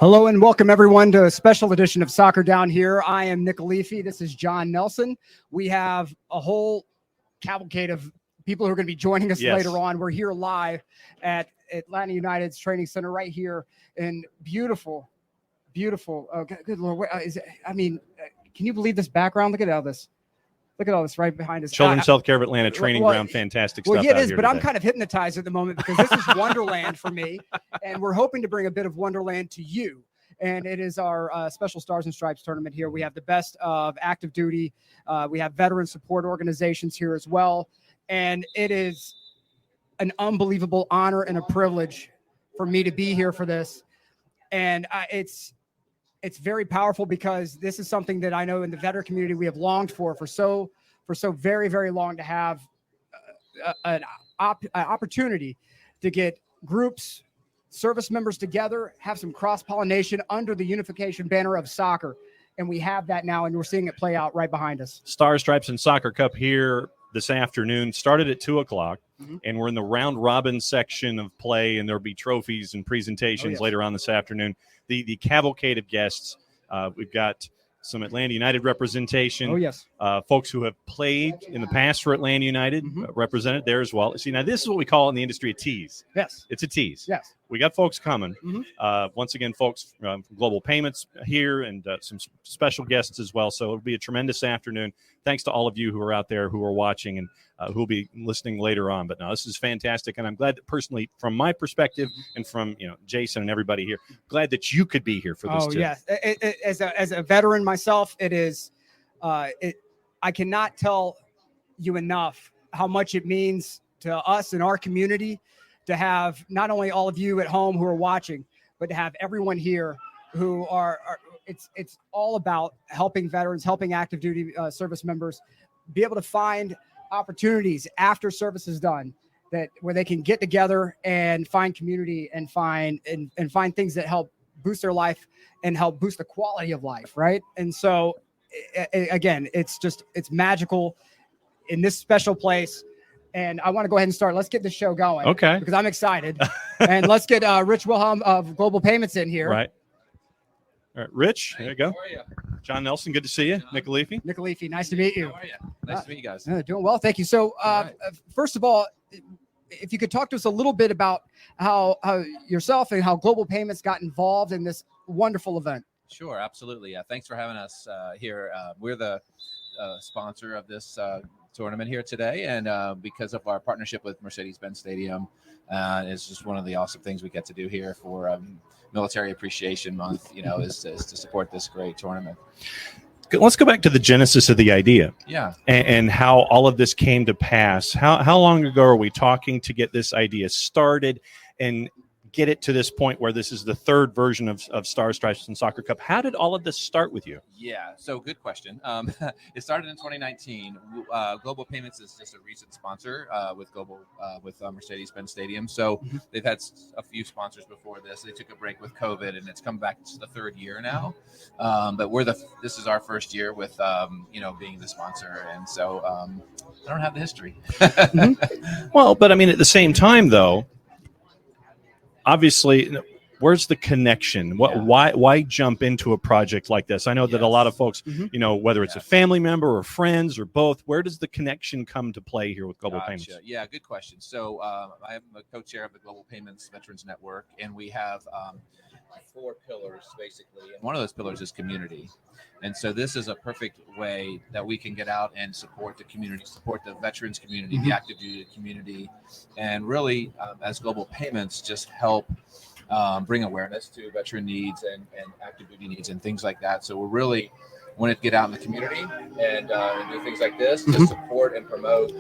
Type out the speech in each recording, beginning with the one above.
Hello and welcome everyone to a special edition of Soccer Down Here. I am Nick Leafy. This is John Nelson. We have a whole cavalcade of people who are going to be joining us later on. We're here live at Atlanta United's training center right here in beautiful. Oh, good Lord. Can you believe this background? Look at all this. Look at all this right behind us. Children's Health Care of Atlanta training ground. Fantastic stuff. Well, it is, but today. I'm kind of hypnotized at the moment because this is Wonderland for me. And we're hoping to bring a bit of Wonderland to you. And it is our special Stars and Stripes tournament here. We have the best of active duty. We have veteran support organizations here as well. And it is an unbelievable honor and a privilege for me to be here for this. And it's very powerful because this is something that I know in the veteran community we have longed for so very, very long, to have an opportunity to get groups, service members together, have some cross-pollination under the unification banner of soccer. And we have that now, and we're seeing it play out right behind us. Stars, Stripes, and Soccer Cup here this afternoon. Started at 2 o'clock, and we're in the round-robin section of play, and there'll be trophies and presentations later on this afternoon. The cavalcade of guests, we've got some Atlanta United representation. Folks who have played in the past for Atlanta United represented there as well. See, now this is what we call in the industry a tease. Yes. It's a tease. Yes. We got folks coming. Once again, folks from Global Payments here, and some special guests as well. So it'll be a tremendous afternoon. Thanks to all of you who are out there, who are watching, and who will be listening later on. But no, this is fantastic, and I'm glad that personally, from my perspective, and from Jason and everybody here, glad that you could be here for this too. Yes, as a veteran myself, it is. I cannot tell you enough how much it means to us and our community to have not only all of you at home who are watching, but to have everyone here who are it's all about helping veterans, helping active duty service members be able to find opportunities after service is done, that where they can get together and find community and find things that help boost their life and help boost the quality of life, right? And so again, it's magical in this special place. And I want to go ahead and start. Let's get the show going. Okay. Because I'm excited. And let's get Rich Wilhelm of Global Payments in here. Right. All right, Rich, there you go. How are you? John Nelson, good to see you. John. Nick Leafy. Nick Leafy, nice to meet you. How are you? Nice to meet you guys. Doing well, thank you. So first of all, if you could talk to us a little bit about how yourself and how Global Payments got involved in this wonderful event. Sure, absolutely. Thanks for having us here. We're the sponsor of this tournament here today, and because of our partnership with Mercedes-Benz Stadium, it's just one of the awesome things we get to do here for Military Appreciation Month, is to support this great tournament. Let's go back to the genesis of the idea. Yeah. And how all of this came to pass. How long ago are we talking to get this idea started and get it to this point where this is the third version of Stars, Stripes, and Soccer Cup? How did all of this start with you? Yeah, so good question. It started in 2019. Global Payments is just a recent sponsor with Mercedes-Benz Stadium. So they've had a few sponsors before this. They took a break with COVID, and it's come back to the third year now. But this is our first year with being the sponsor, and so I don't have the history. Well, but I mean, at the same time, though, obviously, where's the connection? Why jump into a project like this? I know that a lot of folks, whether it's a family member or friends or both, where does the connection come to play here with Global Payments? Yeah, good question. So I am a co-chair of the Global Payments Veterans Network, and we have 4 pillars, basically. And one of those pillars is community. And so this is a perfect way that we can get out and support the community, support the veterans community, the active duty community, and really, as Global Payments, just help bring awareness to veteran needs and active duty needs and things like that. So we're really want to get out in the community and do things like this to support and promote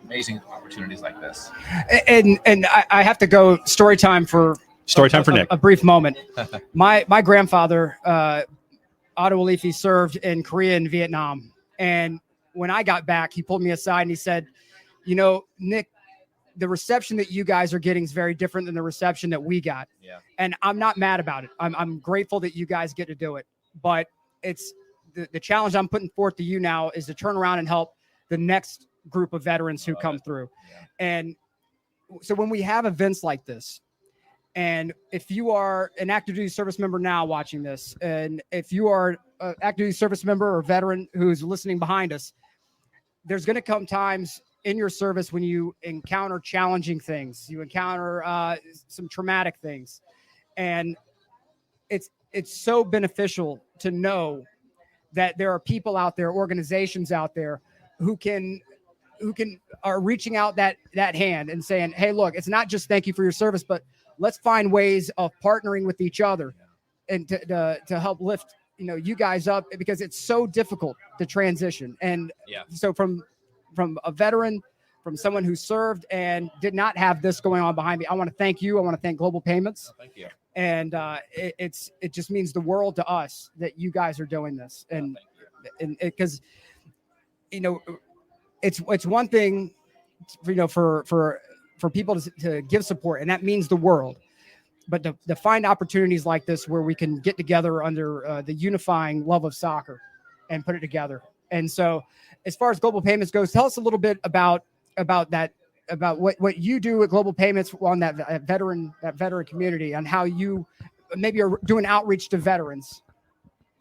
amazing opportunities like this. And I have to go story time for Nick. A brief moment. My grandfather, Otto Leafy, served in Korea and Vietnam. And when I got back, he pulled me aside and he said, Nick, the reception that you guys are getting is very different than the reception that we got. Yeah. And I'm not mad about it. I'm grateful that you guys get to do it. But it's the challenge I'm putting forth to you now is to turn around and help the next group of veterans who come through. Yeah. And so when we have events like this, And if you are an active duty service member now watching this, and if you are an active duty service member or veteran who's listening behind us, there's going to come times in your service when you encounter challenging things, you encounter some traumatic things. And it's so beneficial to know that there are people out there, organizations out there who are reaching out that hand and saying, hey, look, it's not just thank you for your service, but let's find ways of partnering with each other and to help lift, you guys up, because it's so difficult to transition. And so from a veteran, from someone who served and did not have this going on behind me, I want to thank you. I want to thank Global Payments. Thank you. And it just means the world to us that you guys are doing this. And because, it's one thing, for people to give support, and that means the world. But to find opportunities like this where we can get together under the unifying love of soccer and put it together. And so, as far as Global Payments goes, tell us a little bit about that, about what you do at Global Payments on that veteran community, and how you maybe are doing outreach to veterans.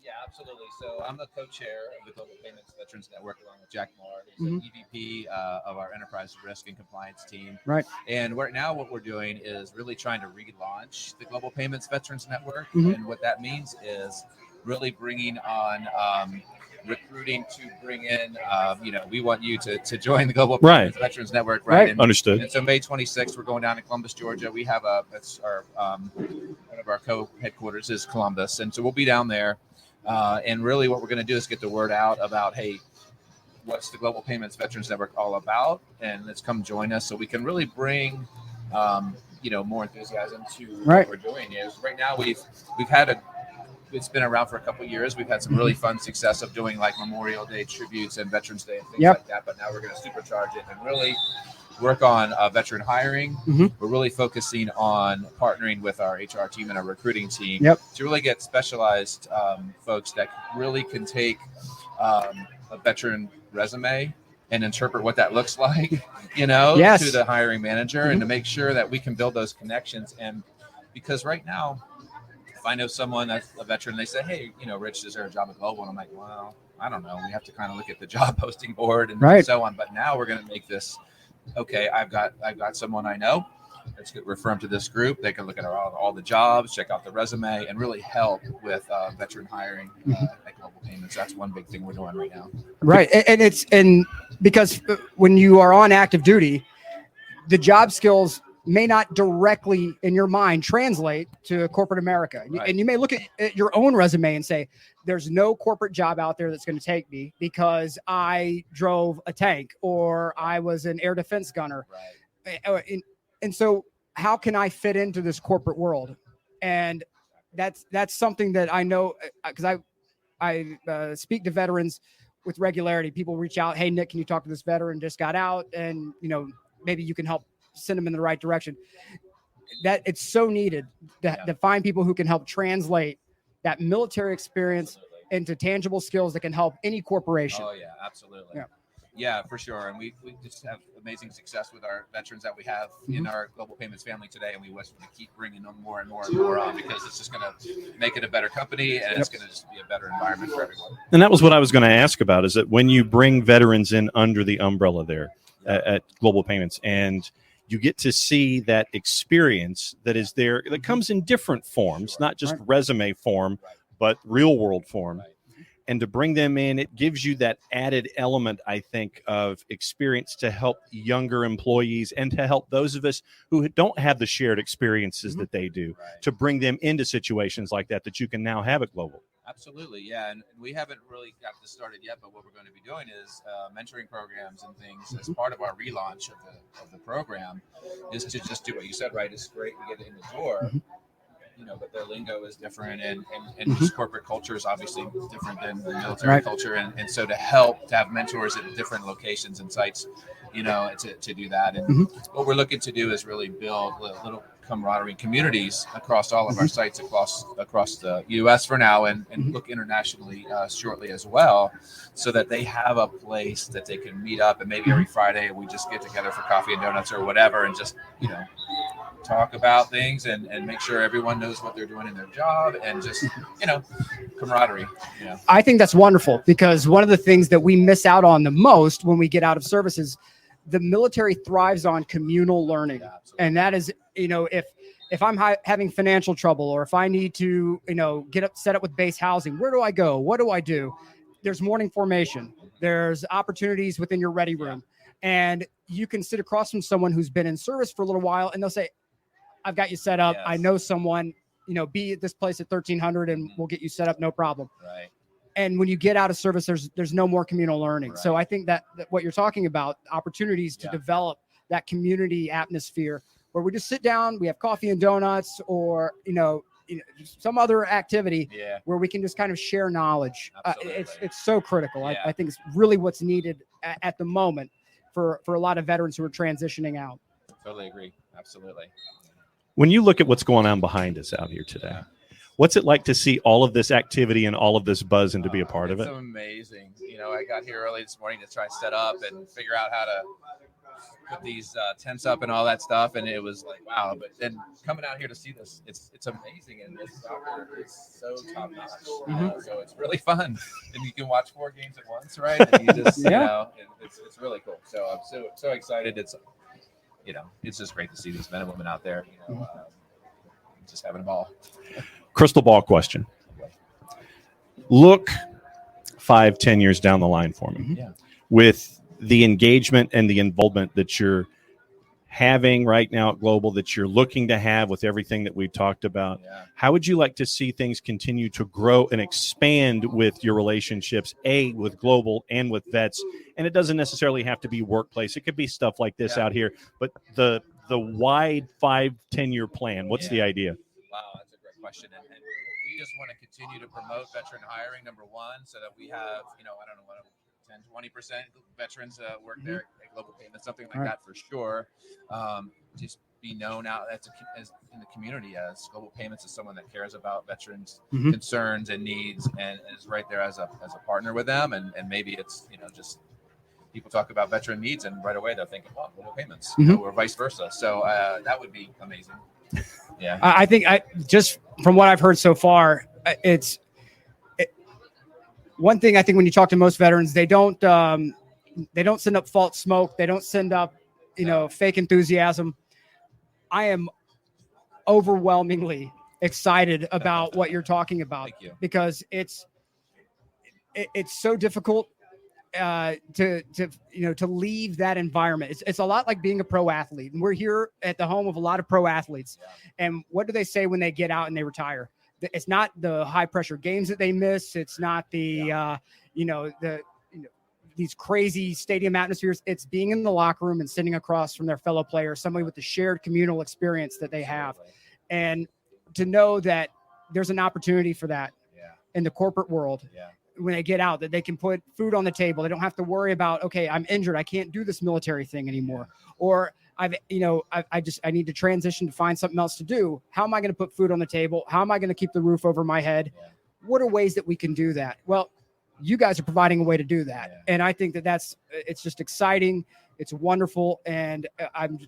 Yeah, absolutely. So I'm the co-chair of the Global Payments Veterans Network along with Jack Moore, who's the EVP of our Enterprise Risk and Compliance team. Right. And right now what we're doing is really trying to relaunch the Global Payments Veterans Network. And what that means is really bringing on recruiting to bring in, we want you to join the Global Payments Veterans Network. Right. And, understood. And so May 26th, we're going down to Columbus, Georgia. We have that's our one of our co-headquarters is Columbus. And so we'll be down there. And really what we're going to do is get the word out about, hey, what's the Global Payments Veterans Network all about? And let's come join us so we can really bring, more enthusiasm to what we're doing. Is right now we've had it's been around for a couple of years. We've had some really fun success of doing like Memorial Day tributes and Veterans Day and things like that. But now we're going to supercharge it and really work on veteran hiring. We're really focusing on partnering with our HR team and our recruiting team to really get specialized folks that really can take a veteran resume and interpret what that looks like, to the hiring manager and to make sure that we can build those connections. And because right now, if I know someone that's a veteran, they say, hey, Rich, is there a job at Global? And I'm like, well, I don't know. We have to kind of look at the job posting board and so on. But now we're going to make this, okay, I've got someone I know. Let's refer them to this group. They can look at all the jobs, check out the resume, and really help with veteran hiring at Global Payments. That's one big thing we're doing right now. Right. And because when you are on active duty, the job skills may not directly in your mind translate to corporate America. And you may look at your own resume and say, there's no corporate job out there that's going to take me because I drove a tank or I was an air defense gunner. And so how can I fit into this corporate world? And that's something that I know, because I speak to veterans with regularity. People reach out, hey, Nick, can you talk to this veteran just got out? And, maybe you can help send them in the right direction. That it's so needed to find people who can help translate that military experience into tangible skills that can help any corporation. Oh yeah, absolutely. Yeah, for sure. And we just have amazing success with our veterans that we have in our Global Payments family today. And we wish to keep bringing them more and more and more on, because it's just going to make it a better company and it's going to just be a better environment for everyone. And that was what I was going to ask about, is that when you bring veterans in under the umbrella there at Global Payments, and you get to see that experience that is there, that comes in different forms, not just resume form, but real world form. And to bring them in, it gives you that added element, I think, of experience to help younger employees and to help those of us who don't have the shared experiences that they do, to bring them into situations like that you can now have at Global. Absolutely, yeah, and we haven't really got this started yet, but what we're going to be doing is mentoring programs and things as part of our relaunch of the program, is to just do what you said. Right, it's great to get it in the door, but their lingo is different, and just corporate culture is obviously different than the military culture, and so to have mentors at different locations and sites, to do that, and what we're looking to do is really build little camaraderie communities across all of our sites across the U.S. for now, and look internationally shortly as well, so that they have a place that they can meet up, and maybe every Friday we just get together for coffee and donuts or whatever, and just talk about things and make sure everyone knows what they're doing in their job, and just, camaraderie. I think that's wonderful, because one of the things that we miss out on the most when we get out of service is the military thrives on communal learning. Yeah, and that is, if I'm having financial trouble, or if I need to, set up with base housing, where do I go? What do I do? There's morning formation. There's opportunities within your ready room. And you can sit across from someone who's been in service for a little while, and they'll say, I've got you set up. Yes. I know someone, be at this place at 1300 and we'll get you set up. No problem. Right. And when you get out of service, there's no more communal learning. Right. So I think that what you're talking about, opportunities to develop that community atmosphere where we just sit down, we have coffee and donuts, or, some other activity where we can just kind of share knowledge. It's so critical. Yeah. I think it's really what's needed at the moment for a lot of veterans who are transitioning out. Totally agree. Absolutely. When you look at what's going on behind us out here today, what's it like to see all of this activity and all of this buzz and to be a part of it? It's amazing. I got here early this morning to try to set up and figure out how to put these tents up and all that stuff, and it was like, wow. But then coming out here to see this, it's amazing, and this soccer is so top notch. So it's really fun, and you can watch 4 games at once, right? And you just it's really cool. So I'm so excited. It's just great to see these men and women out there, just having a ball. Crystal ball question. Look 5-10 years down the line for me. Yeah. With the engagement and the involvement that you're having right now at Global, that you're looking to have with everything that we've talked about, how would you like to see things continue to grow and expand with your relationships, with Global and with vets? And it doesn't necessarily have to be workplace. It could be stuff like this out here, but the wide 5-10 year plan, what's the idea? Wow, that's a great question. And we just want to continue to promote veteran hiring, number one, so that we have, 10-20% veterans work there at Global Payments, something like that for sure. Just be known out as in the community as Global Payments is someone that cares about veterans' concerns and needs, and is right there as a partner with them. And maybe it's just people talk about veteran needs, and right away they're thinking, "Oh, Global Payments," or vice versa. So that would be amazing. Yeah, I think just from what I've heard so far, one thing I think when you talk to most veterans, they don't send up false smoke. They don't send up, fake enthusiasm. I am overwhelmingly excited about what you're talking about. Thank you. Because it's so difficult to leave that environment. It's a lot like being a pro athlete, and we're here at the home of a lot of pro athletes. And what do they say when they get out and they retire? It's not the high pressure games that they miss. It's not the, these crazy stadium atmospheres. It's being in the locker room and sitting across from their fellow players, somebody with the shared communal experience that they have. And to know that there's an opportunity for that in the corporate world when they get out, that they can put food on the table. They don't have to worry about, okay, I'm injured, I can't do this military thing anymore. Or I need to transition to find something else to do. How am I going to put food on the table? How am I going to keep the roof over my head? What are ways that we can do that? Well, you guys are providing a way to do that. And I think it's just exciting. It's wonderful. And I'm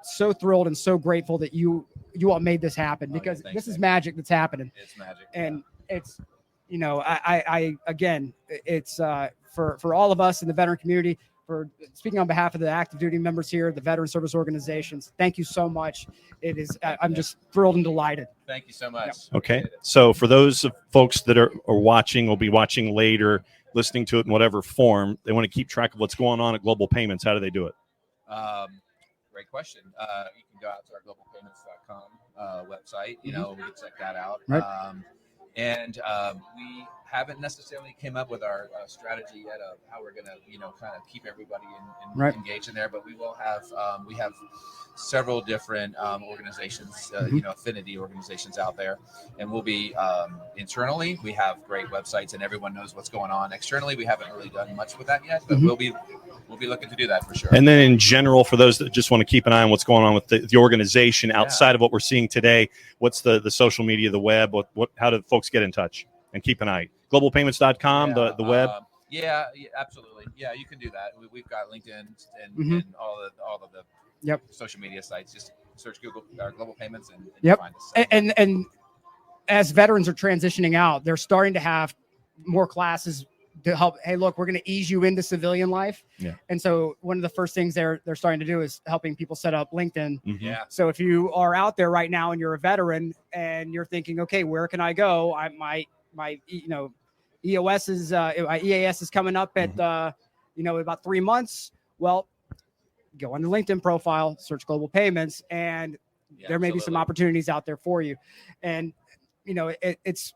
so thrilled and so grateful that you all made this happen, because this is magic that's happening. It's magic. And it's, it's for all of us in the veteran community, for speaking on behalf of the active duty members here, the veteran service organizations. Thank you so much. It is, I'm just thrilled and delighted. Thank you so much. Okay. So for those folks that are watching, will be watching later, listening to it in whatever form, they want to keep track of what's going on at Global Payments. How do they do it? Great question. You can go out to our globalpayments.com website. We can check that out. Right. And we haven't necessarily came up with our strategy yet of how we're going to, kind of keep everybody engaged in there. But we will have, we have several different organizations, affinity organizations out there. And we'll be internally, we have great websites and everyone knows what's going on. Externally, we haven't really done much with that yet, but we'll be looking to do that for sure. And then in general, for those that just want to keep an eye on what's going on with the organization outside of what we're seeing today, what's the social media, the web, how do folks get in touch and keep an eye? Globalpayments.com, the web. Yeah, absolutely. Yeah, you can do that. We've got LinkedIn and all of the social media sites. Just search Google Global Payments and Yep. find us. And as veterans are transitioning out, they're starting to have more classes to help. Hey, look, we're going to ease you into civilian life. Yeah. And so one of the first things they're starting to do is helping people set up LinkedIn. Mhm. Yeah. So if you are out there right now and you're a veteran and you're thinking, okay, where can I go? My EOS is my EAS is coming up at about 3 months. Well, go on the LinkedIn profile, search Global Payments, and there may be some opportunities out there for you. And it's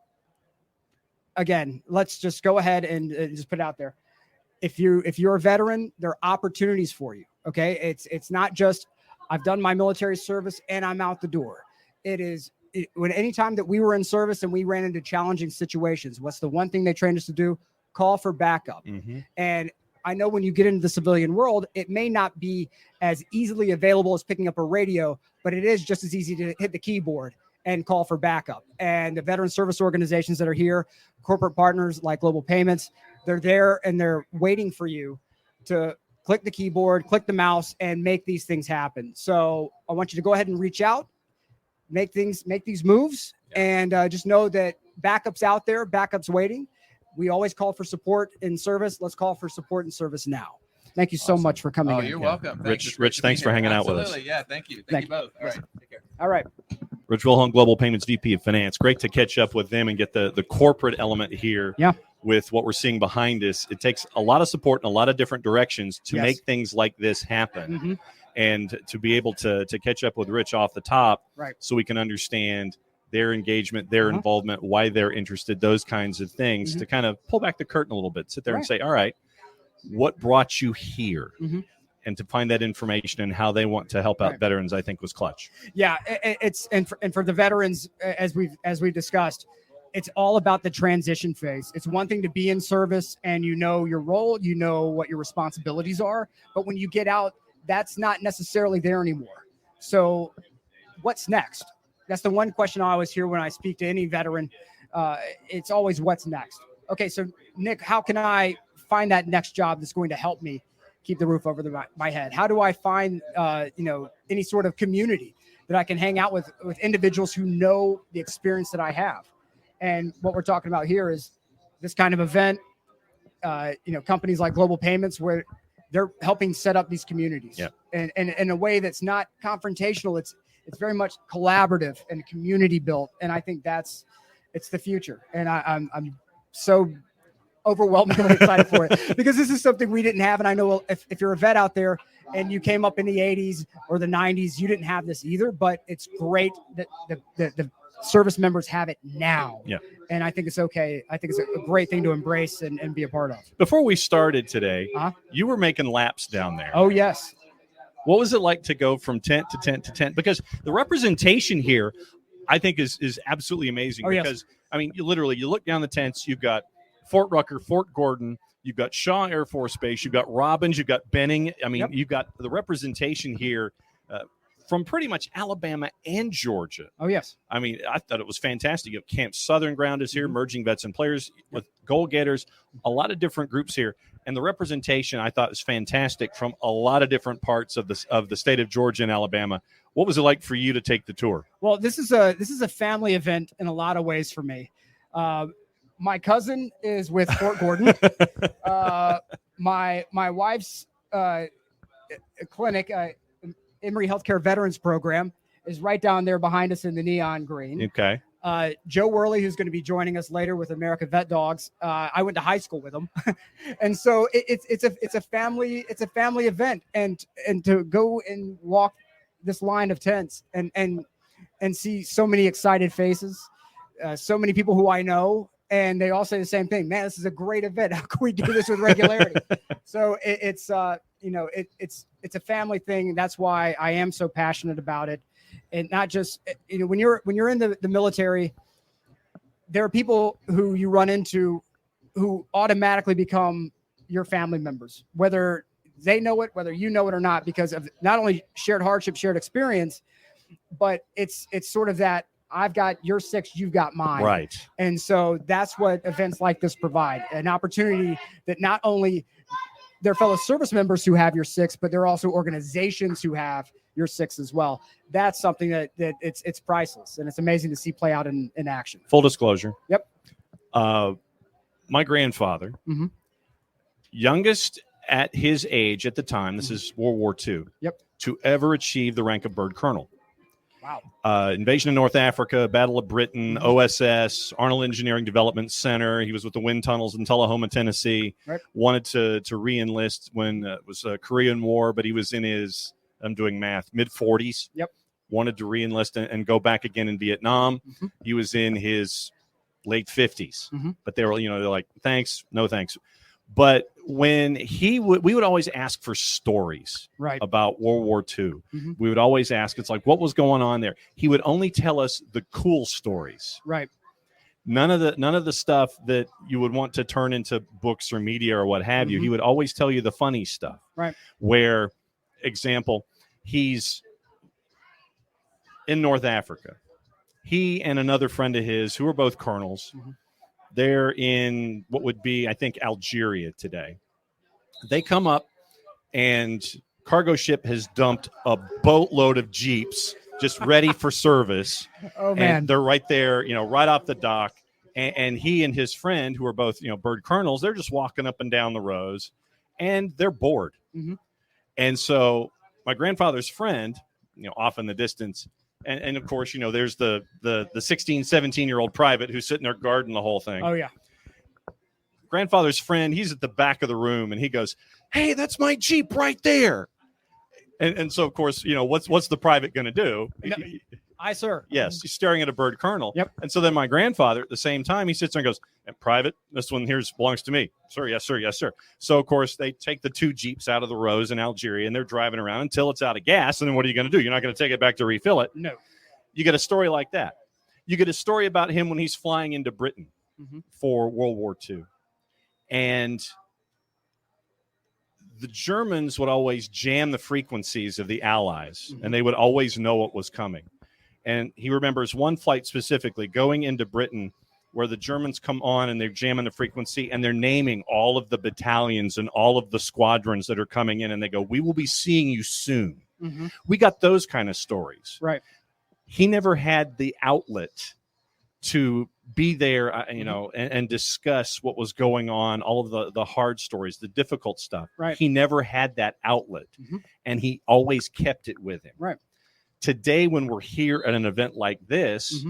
again, let's just go ahead and just put it out there. If you're a veteran, there are opportunities for you. Okay, it's not just I've done my military service and I'm out the door. When anytime that we were in service and we ran into challenging situations, what's the one thing they trained us to do? Call for backup. Mm-hmm. And I know when you get into the civilian world, it may not be as easily available as picking up a radio, but it is just as easy to hit the keyboard and call for backup. And the veteran service organizations that are here, corporate partners like Global Payments, they're there and they're waiting for you to click the keyboard, click the mouse, and make these things happen. So I want you to go ahead and reach out, make these moves, and just know that backup's out there, backup's waiting. We always call for support in service. Let's call for support in service now. Thank you so much for coming in. You're welcome. Rich, thanks for hanging out with us. Yeah, thank you. Thank you both. All right, take care. All right. Rich Wilhelm, Global Payments VP of Finance. Great to catch up with them and get the corporate element here. Yeah. With what we're seeing behind us. It takes a lot of support in a lot of different directions to Yes. make things like this happen. Mm-hmm. And to be able to catch up with Rich off the top, Right. so we can understand their engagement, their involvement, why they're interested, those kinds of things, to kind of pull back the curtain a little bit, sit there and say, all right, what brought you here? Mm-hmm. And to find that information and how they want to help out veterans, I think was clutch. Yeah, it's for the veterans, as we've discussed, it's all about the transition phase. It's one thing to be in service and you know your role, you know what your responsibilities are, but when you get out, that's not necessarily there anymore. So what's next? That's the one question I always hear when I speak to any veteran. It's always what's next. Okay, so Nick, how can I find that next job that's going to help me keep the roof over my head? How do I find any sort of community that I can hang out with individuals who know the experience that I have? And what we're talking about here is this kind of event, companies like Global Payments, where they're helping set up these communities, and in a way that's not confrontational. It's very much collaborative and community built, and I think it's the future. And I'm so overwhelmingly excited for it, because this is something we didn't have. And I know if you're a vet out there and you came up in the 80s or the 90s, you didn't have this either. But it's great that the service members have it now. Yeah. And I think it's okay. I think it's a great thing to embrace and be a part of. Before we started today, you were making laps down there. Oh, yes. What was it like to go from tent to tent to tent? Because the representation here, I think, is absolutely amazing. Oh, because, I mean, you look down the tents, you've got Fort Rucker, Fort Gordon, you've got Shaw Air Force Base, you've got Robbins, you've got Benning. I mean, you've got the representation here from pretty much Alabama and Georgia. Oh, yes. I mean, I thought it was fantastic. You have Camp Southern Ground is here, merging vets and players with goal getters, a lot of different groups here. And the representation, I thought, was fantastic from a lot of different parts of the state of Georgia and Alabama. What was it like for you to take the tour? Well, this is a family event in a lot of ways for me. My cousin is with Fort Gordon. My wife's clinic, Emory Healthcare Veterans Program, is right down there behind us in the neon green. Okay. Joe Worley, who's going to be joining us later with America Vet Dogs. I went to high school with him. And so it's a family event, and to go and walk this line of tents and see so many excited faces, so many people who I know, and they all say the same thing. Man, this is a great event. How can we do this with regularity? So it's a family thing. That's why I am so passionate about it. And not just, when you're in the military, there are people who you run into who automatically become your family members, whether they know it, whether you know it or not, because of not only shared hardship, shared experience, but it's sort of that I've got your 6, you've got mine. Right. And so that's what events like this provide, an opportunity that not only there are fellow service members who have your 6, but there are also organizations who have your 6 as well. That's something that it's priceless, and it's amazing to see play out in action. Full disclosure. Yep. My grandfather, youngest at his age at the time, this is World War II, to ever achieve the rank of bird colonel. Wow. Invasion of North Africa, Battle of Britain, OSS, Arnold Engineering Development Center. He was with the wind tunnels in Tullahoma, Tennessee. Right. Wanted to re-enlist when it was a Korean War, but he was in his, I'm doing math, mid-40s. Yep. Wanted to re-enlist and go back again in Vietnam. He was in his late 50s. But they were, they're like, thanks, no thanks. But when we would always ask for stories about World War II. We would always ask, it's like, what was going on there? He would only tell us the cool stories. Right. None of the stuff that you would want to turn into books or media or what have you. He would always tell you the funny stuff. Right. Where, example, he's in North Africa. He and another friend of his, who are both colonels, they're in what would be, I think, Algeria today. They come up, and cargo ship has dumped a boatload of Jeeps just ready for service. Oh, man. And they're right there, right off the dock. And he and his friend, who are both, bird colonels, they're just walking up and down the rows, and they're bored. And so my grandfather's friend, off in the distance, and of course, there's the 16, 17-year-old private who's sitting there guarding the whole thing. Oh, yeah. Grandfather's friend, he's at the back of the room, and he goes, "Hey, that's my Jeep right there." And so, of course, what's the private going to do? No, aye, sir. Yes, he's staring at a bird colonel. Yep. And so then my grandfather, at the same time, he sits there and goes, "Private, this one here belongs to me." "Sir, yes, sir, yes, sir." So, of course, they take the 2 Jeeps out of the rows in Algeria, and they're driving around until it's out of gas. And then what are you going to do? You're not going to take it back to refill it. No. You get a story like that. You get a story about him when he's flying into Britain for World War II. And the Germans would always jam the frequencies of the Allies, and they would always know what was coming. And he remembers one flight specifically going into Britain where the Germans come on and they're jamming the frequency, and they're naming all of the battalions and all of the squadrons that are coming in, and they go, "We will be seeing you soon." We got those kind of stories. Right. He never had the outlet to be there, and discuss what was going on, all of the hard stories, the difficult stuff. Right. He never had that outlet, and he always kept it with him. Right. Today, when we're here at an event like this,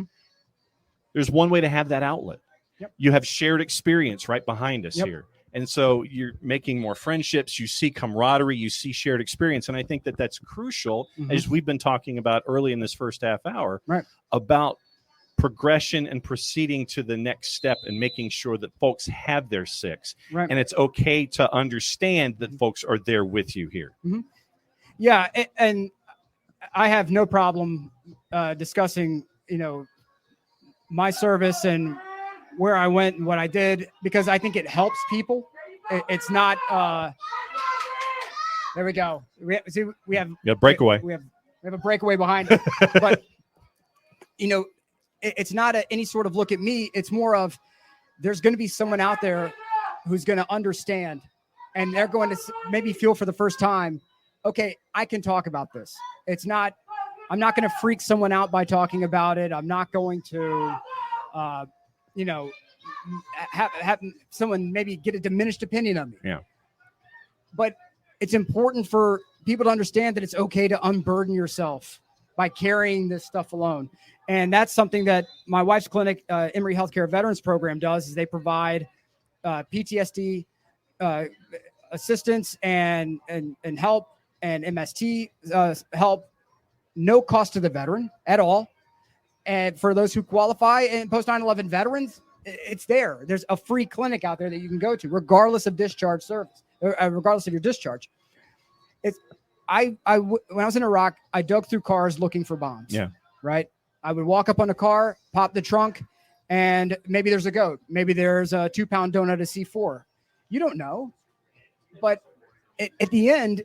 there's one way to have that outlet. Yep. You have shared experience right behind us here. And so you're making more friendships. You see camaraderie. You see shared experience. And I think that that's crucial, as we've been talking about early in this first half hour, about progression and proceeding to the next step and making sure that folks have their 6. Right. And it's okay to understand that folks are there with you here. Yeah. And I have no problem discussing, my service and where I went and what I did, because I think it helps people. It's not, there we go. We have a breakaway. We have a breakaway behind it. But, it's not any sort of look at me. It's more of, there's going to be someone out there who's going to understand, and they're going to maybe feel for the first time, okay, I can talk about this. I'm not going to freak someone out by talking about it. I'm not going to, have someone maybe get a diminished opinion of me. Yeah. But it's important for people to understand that it's okay to unburden yourself by carrying this stuff alone. And that's something that my wife's clinic, Emory Healthcare Veterans Program, does, is they provide PTSD assistance and help and MST help, no cost to the veteran at all. And for those who qualify and post 9/11 veterans, it's there. There's a free clinic out there that you can go to, regardless of discharge service, regardless of your discharge. When I was in Iraq, I dug through cars looking for bombs. Yeah. Right. I would walk up on a car, pop the trunk, and maybe there's a goat. Maybe there's a 2-pound donut of C4. You don't know. But at the end,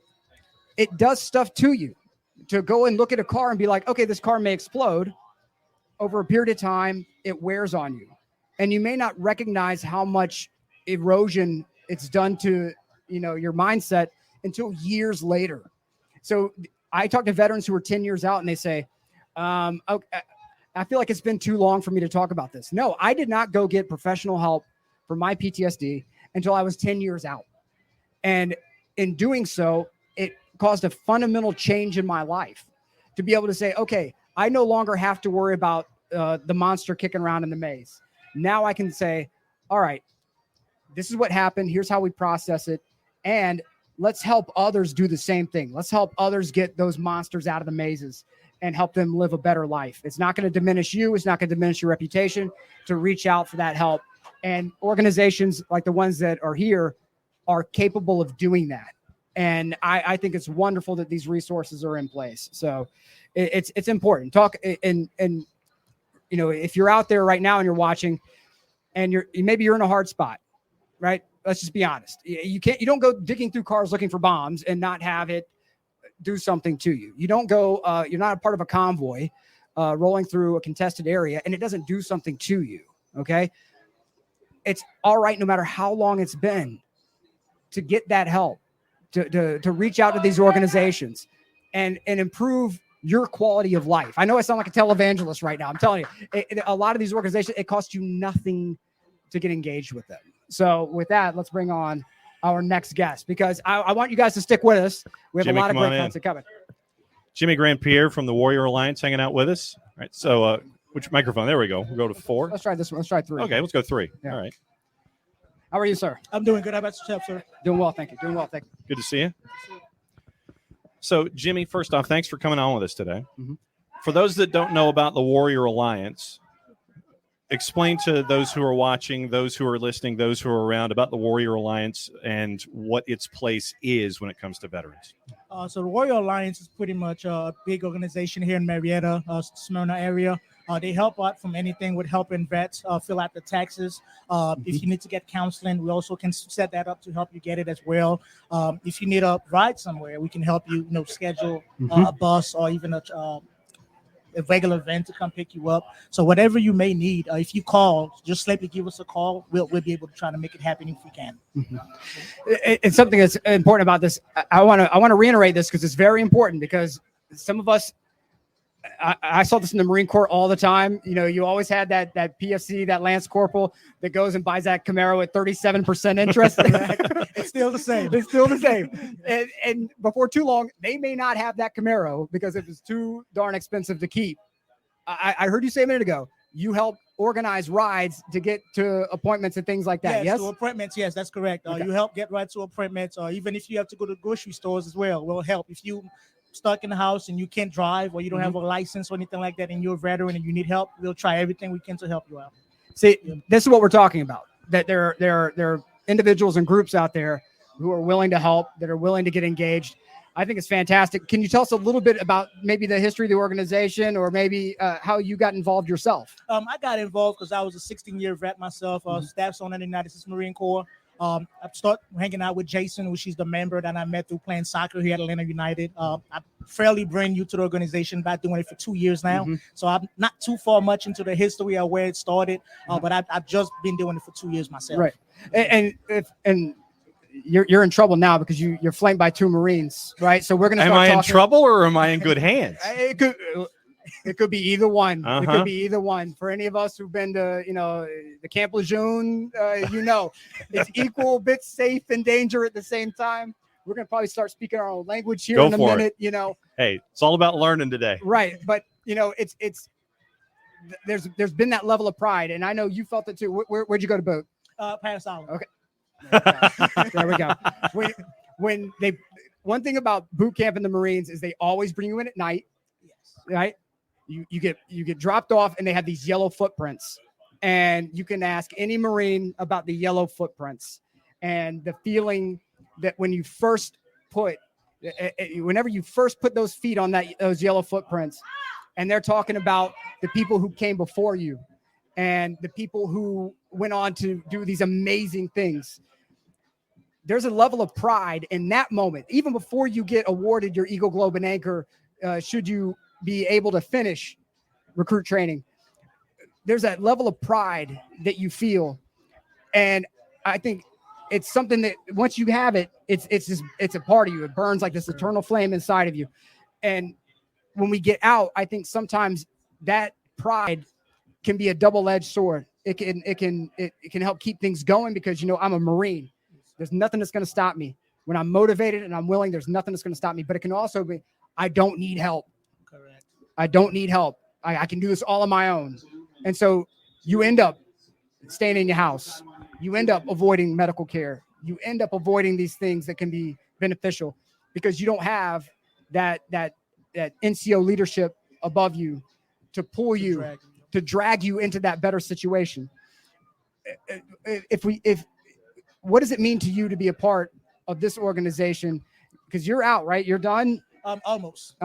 it does stuff to you to go and look at a car and be like, okay, this car may explode. Over a period of time, it wears on you. And you may not recognize how much erosion it's done to your mindset until years later. So I talk to veterans who are 10 years out and they say, okay, I feel like it's been too long for me to talk about this. No, I did not go get professional help for my PTSD until I was 10 years out. And in doing so, it caused a fundamental change in my life to be able to say, okay, I no longer have to worry about the monster kicking around in the maze. Now I can say, all right, this is what happened. Here's how we process it. And let's help others do the same thing. Let's help others get those monsters out of the mazes and help them live a better life. It's not going to diminish you. It's not going to diminish your reputation to reach out for that help. And organizations like the ones that are here are capable of doing that. And I think it's wonderful that these resources are in place. So it's important. Talk and if you're out there right now and you're watching and maybe you're in a hard spot, right? Let's just be honest. You don't go digging through cars looking for bombs and not have it do something to you. You don't go, you're not a part of a convoy rolling through a contested area and it doesn't do something to you. Okay. It's all right. No matter how long it's been to get that help, to reach out to these organizations and improve your quality of life. I know I sound like a televangelist right now. I'm telling you, a lot of these organizations, it costs you nothing to get engaged with them. So with that, let's bring on our next guest because I want you guys to stick with us. We have Jimmy, a lot of great content coming. Jimmy Grandpierre from the Warrior Alliance hanging out with us. All right. So which microphone? There we go. We'll go to 4. Let's try this one. Let's try 3. Okay. Let's go 3. Yeah. All right. How are you, sir? I'm doing good. How about yourself, sir? Doing well. Thank you. Doing well. Thank you. Good to see you. So, Jimmy, first off, thanks for coming on with us today. Mm-hmm. For those that don't know about the Warrior Alliance, explain to those who are watching, those who are listening, those who are around about the Warrior Alliance and what its place is when it comes to veterans. So the Warrior Alliance is pretty much a big organization here in Marietta, Smyrna area. They help out from anything with helping vets fill out the taxes. If you need to get counseling, we also can set that up to help you get it as well. If you need a ride somewhere, we can help you, schedule a bus or even a regular van to come pick you up. So whatever you may need, if you call, just simply give us a call. We'll be able to try to make it happen if we can. Mm-hmm. It's something that's important about this. I want to reiterate this because it's very important because some of us, I saw this in the Marine Corps all the time. You always had that PFC, that Lance Corporal that goes and buys that Camaro at 37% interest. It's still the same. It's still the same. And before too long, they may not have that Camaro because it was too darn expensive to keep. I heard you say a minute ago, you help organize rides to get to appointments and things like that. Yes, to appointments. Yes, that's correct. Okay. You help get rides to appointments, or even if you have to go to grocery stores as well, we'll help. If you stuck in the house and you can't drive or you don't have a license or anything like that and you're a veteran and you need help, we'll try everything we can to help you out. See, this is what we're talking about, that there are individuals and groups out there who are willing to help, that are willing to get engaged. I think it's fantastic. Can you tell us a little bit about maybe the history of the organization or maybe how you got involved yourself? I got involved because I was a 16-year vet myself, staff sergeant in the United States Marine Corps. I started hanging out with Jason, which is the member that I met through playing soccer here at Atlanta United. I'm fairly brand new to the organization, about doing it for 2 years now. So I'm not too far much into the history of where it started, but I've just been doing it for 2 years myself. Right. And you're in trouble now because you're flanked by 2 Marines, right? So we're going to start Am I in trouble or am I in good hands? It could be either one. It could be either one. For any of us who've been to, the Camp Lejeune, it's equal bit safe and danger at the same time. We're going to probably start speaking our own language here in a minute, Hey, it's all about learning today. Right. But, there's been that level of pride. And I know you felt it too. Where'd you go to boot? Paris Island. Okay. There we go. One thing about boot camp in the Marines is they always bring you in at night. Yes. Right. You get dropped off and they have these yellow footprints and you can ask any Marine about the yellow footprints and the feeling that whenever you first put those feet on those yellow footprints and they're talking about the people who came before you and the people who went on to do these amazing things. There's a level of pride in that moment, even before you get awarded your Eagle, Globe, and Anchor, should you be able to finish recruit training. There's that level of pride that you feel. And I think it's something that once you have it, it's a part of you. It burns like this eternal flame inside of you. And when we get out, I think sometimes that pride can be a double-edged sword. It can help keep things going because, you know, I'm a Marine. There's nothing that's going to stop me. When I'm motivated and I'm willing, there's nothing that's going to stop me. But it can also be, I don't need help. Correct. I don't need help. I can do this all on my own. And so you end up staying in your house. You end up avoiding medical care. You end up avoiding these things that can be beneficial because you don't have that NCO leadership above you to pull you, to drag you into that better situation. What does it mean to you to be a part of this organization? Because you're out, right? You're done. Almost.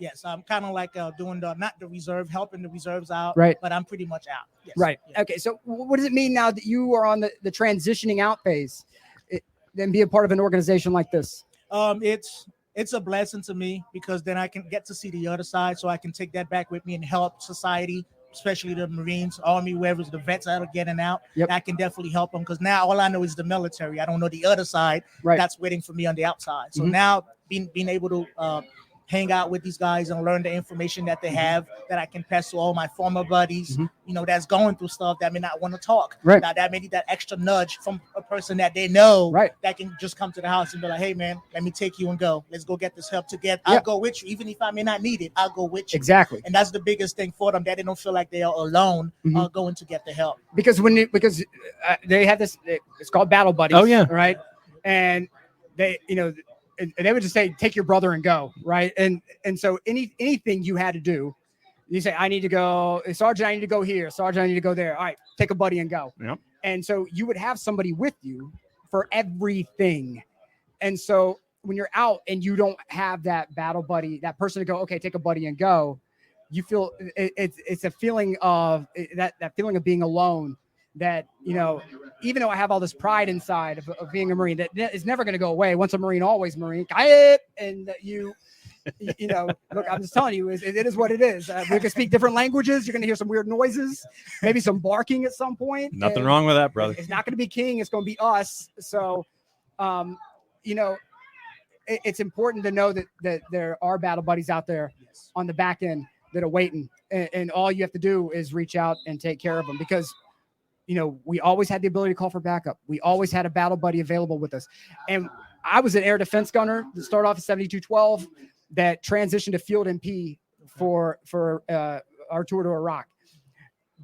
Yes, I'm kind of like doing not the reserve, helping the reserves out. Right. But I'm pretty much out. Yes. Right. Yeah. Okay. So what does it mean now that you are on the transitioning out phase, then be a part of an organization like this? It's a blessing to me because then I can get to see the other side, so I can take that back with me and help society, especially the Marines, Army, whoever's the vets that are getting out. Yep. I can definitely help them because now all I know is the military. I don't know the other side that's waiting for me on the outside. So now being able to hang out with these guys and learn the information that they have that I can pass to all my former buddies, you know, that's going through stuff that may not want to talk. Right. Now that may need that extra nudge from a person that they know Right. that can just come to the house and be like, hey man, let me take you and go. Let's go get this help together. I'll go with you. Even if I may not need it, I'll go with you. Exactly. And that's the biggest thing for them, that they don't feel like they are alone going to get the help. Because they have this, it's called battle buddies. Oh, yeah. Right. And they, you know, and they would just say, take your brother and go. Right. And so anything you had to do, you say, I need to go, Sergeant, I need to go here. Sergeant, I need to go there. All right, take a buddy and go. Yep. And so you would have somebody with you for everything. And so when you're out and you don't have that battle buddy, that person to go, okay, take a buddy and go, you feel it's a feeling of that feeling of being alone, that, you know, even though I have all this pride inside of being a Marine, that is never going to go away. Once a Marine, always Marine. And you know, look, I'm just telling you, it is what it is. We can speak different languages. You're going to hear some weird noises, maybe some barking at some point. Nothing wrong with that, brother. It's not going to be King. It's going to be us. So, you know, it's important to know that there are battle buddies out there on the back end that are waiting. And all you have to do is reach out and take care of them, because, you know, we always had the ability to call for backup. We always had a battle buddy available with us. And I was an air defense gunner that started off at 7212 that transitioned to field MP for our tour to Iraq.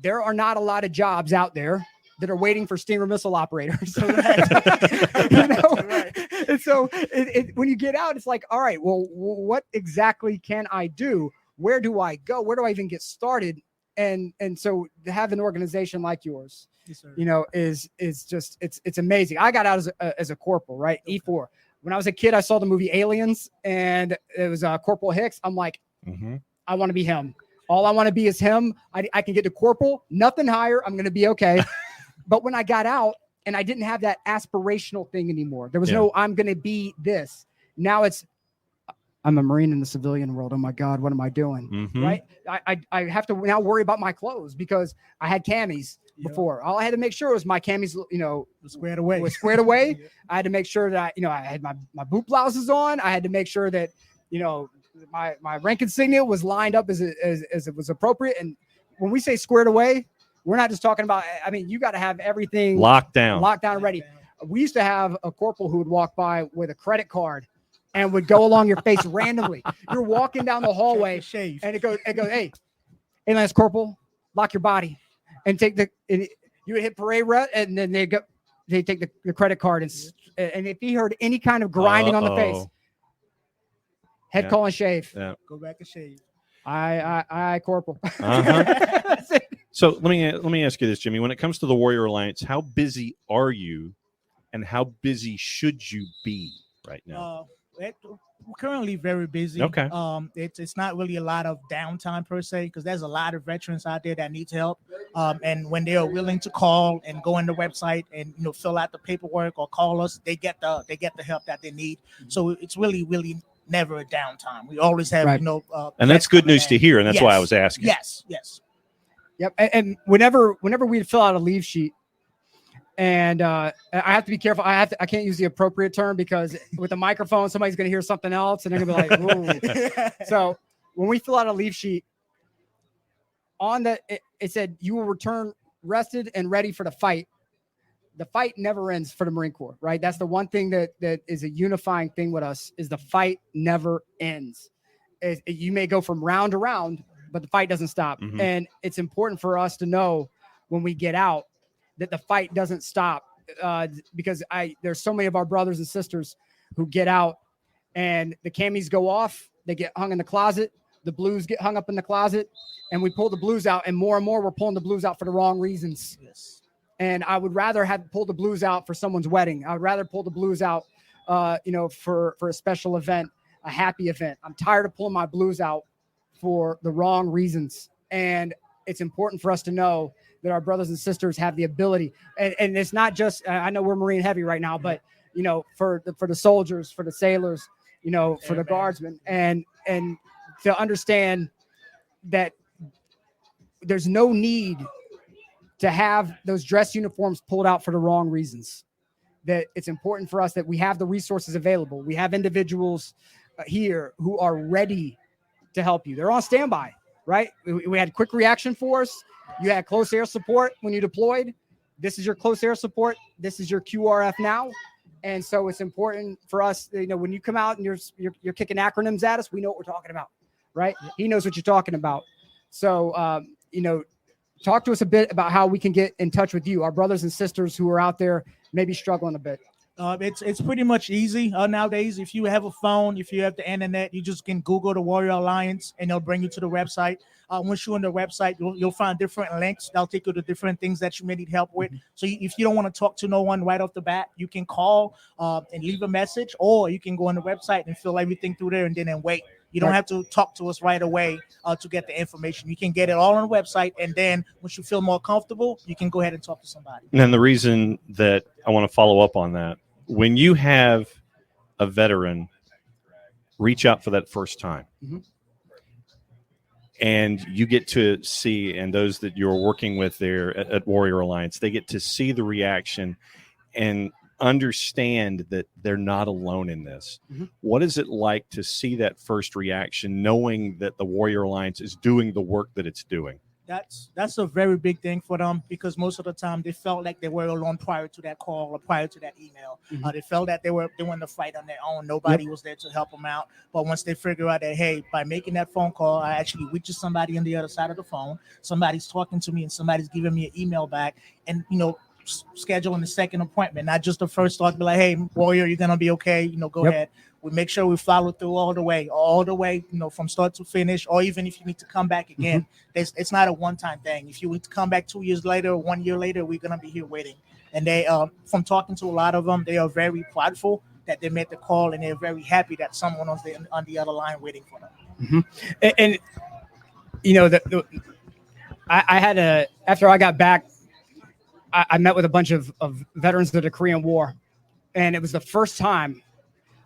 There are not a lot of jobs out there that are waiting for Stinger missile operators. So you know? And so when you get out, it's like, all right, well, what exactly can I do? Where do I go? Where do I even get started? And so to have an organization like yours, you know, is just, it's amazing. I got out as a corporal, right? E4. When I was a kid, I saw the movie Aliens, and it was Corporal Hicks. I'm like, I want to be him. All I want to be is him. I can get to corporal, nothing higher. I'm going to be okay. But when I got out and I didn't have that aspirational thing anymore, there was no, I'm going to be this. Now it's, I'm a Marine in the civilian world. Oh my God, what am I doing? Right? I have to now worry about my clothes because I had camis before. All I had to make sure was my camis, you know, was squared away. I had to make sure that, you know, I had my boot blouses on. I had to make sure that, you know, my rank insignia was lined up as it was appropriate. And when we say squared away, we're not just talking about, I mean, you got to have everything locked down and ready. We used to have a corporal who would walk by with a credit card and would go along your face randomly. You're walking down the hallway and it goes, hey, Lance Corporal, lock your body and take you would hit parade route, and then they take the credit card, and if he heard any kind of grinding on the face, head call and shave. Go back and shave. I Corporal. So let me ask you this, Jimmy. When it comes to the Warrior Alliance, how busy are you, and how busy should you be right now? We're currently very busy. Okay. It's not really a lot of downtime per se, because there's a lot of veterans out there that need help. And when they are willing to call and go on the website and, you know, fill out the paperwork or call us, they get the help that they need. So it's really never a downtime. We always have, you know, and that's good news to hear. And that's why I was asking. Yes. Yep. And whenever we'd fill out a leave sheet, And I have to be careful. I can't use the appropriate term because with a microphone, somebody's going to hear something else and they're going to be like, ooh. So when we fill out a leave sheet, on it said you will return rested and ready for the fight. The fight never ends for the Marine Corps, right? That's the one thing that is a unifying thing with us is the fight never ends. You may go from round to round, but the fight doesn't stop. Mm-hmm. And it's important for us to know when we get out that the fight doesn't stop because there's so many of our brothers and sisters who get out and the camis go off, they get hung in the closet, the blues get hung up in the closet, and we pull the blues out, and more we're pulling the blues out for the wrong reasons. Yes. And I would rather have pulled the blues out for someone's wedding. I would rather pull the blues out, for a special event, a happy event. I'm tired of pulling my blues out for the wrong reasons. And it's important for us to know that our brothers and sisters have the ability. And it's not just, I know we're Marine heavy right now, but, for the soldiers, for the sailors, for the guardsmen, and to understand that there's no need to have those dress uniforms pulled out for the wrong reasons. That it's important for us that we have the resources available. We have individuals here who are ready to help you. They're on standby, right? We had quick reaction force. You had close air support when you deployed. This is your close air support. This is your QRF now. And so it's important for us, when you come out and you're kicking acronyms at us, we know what we're talking about, right? He knows what you're talking about. So, talk to us a bit about how we can get in touch with you, our brothers and sisters who are out there maybe struggling a bit. It's pretty much easy nowadays. If you have a phone, if you have the internet, you just can Google the Warrior Alliance and they'll bring you to the website. Once you're on the website, you'll find different links. They'll take you to different things that you may need help with. So if you don't want to talk to no one right off the bat, you can call and leave a message, or you can go on the website and fill everything through there and then wait. You don't have to talk to us right away to get the information. You can get it all on the website, and then once you feel more comfortable, you can go ahead and talk to somebody. And then the reason that I want to follow up on that, when you have a veteran reach out for that first time, mm-hmm. and you get to see, and those that you're working with there at Warrior Alliance, they get to see the reaction and understand that they're not alone in this. Mm-hmm. What is it like to see that first reaction, knowing that the Warrior Alliance is doing the work that it's doing? That's a very big thing for them, because most of the time they felt like they were alone prior to that call or prior to that email. Mm-hmm. They felt that they were doing the fight on their own. Nobody was there to help them out. But once they figure out that, hey, by making that phone call, I actually reach somebody on the other side of the phone, somebody's talking to me and somebody's giving me an email back, and scheduling the second appointment, not just the first thought, be like, hey, Warrior, you're gonna be okay, go ahead. We make sure we follow through all the way, from start to finish, or even if you need to come back again, mm-hmm. It's not a one-time thing. If you need to come back 2 years later, 1 year later, we're gonna be here waiting. And they, from talking to a lot of them, they are very prideful that they made the call, and they're very happy that someone on the other line waiting for them. Mm-hmm. And I had after I got back, I met with a bunch of veterans of the Korean War, and it was the first time.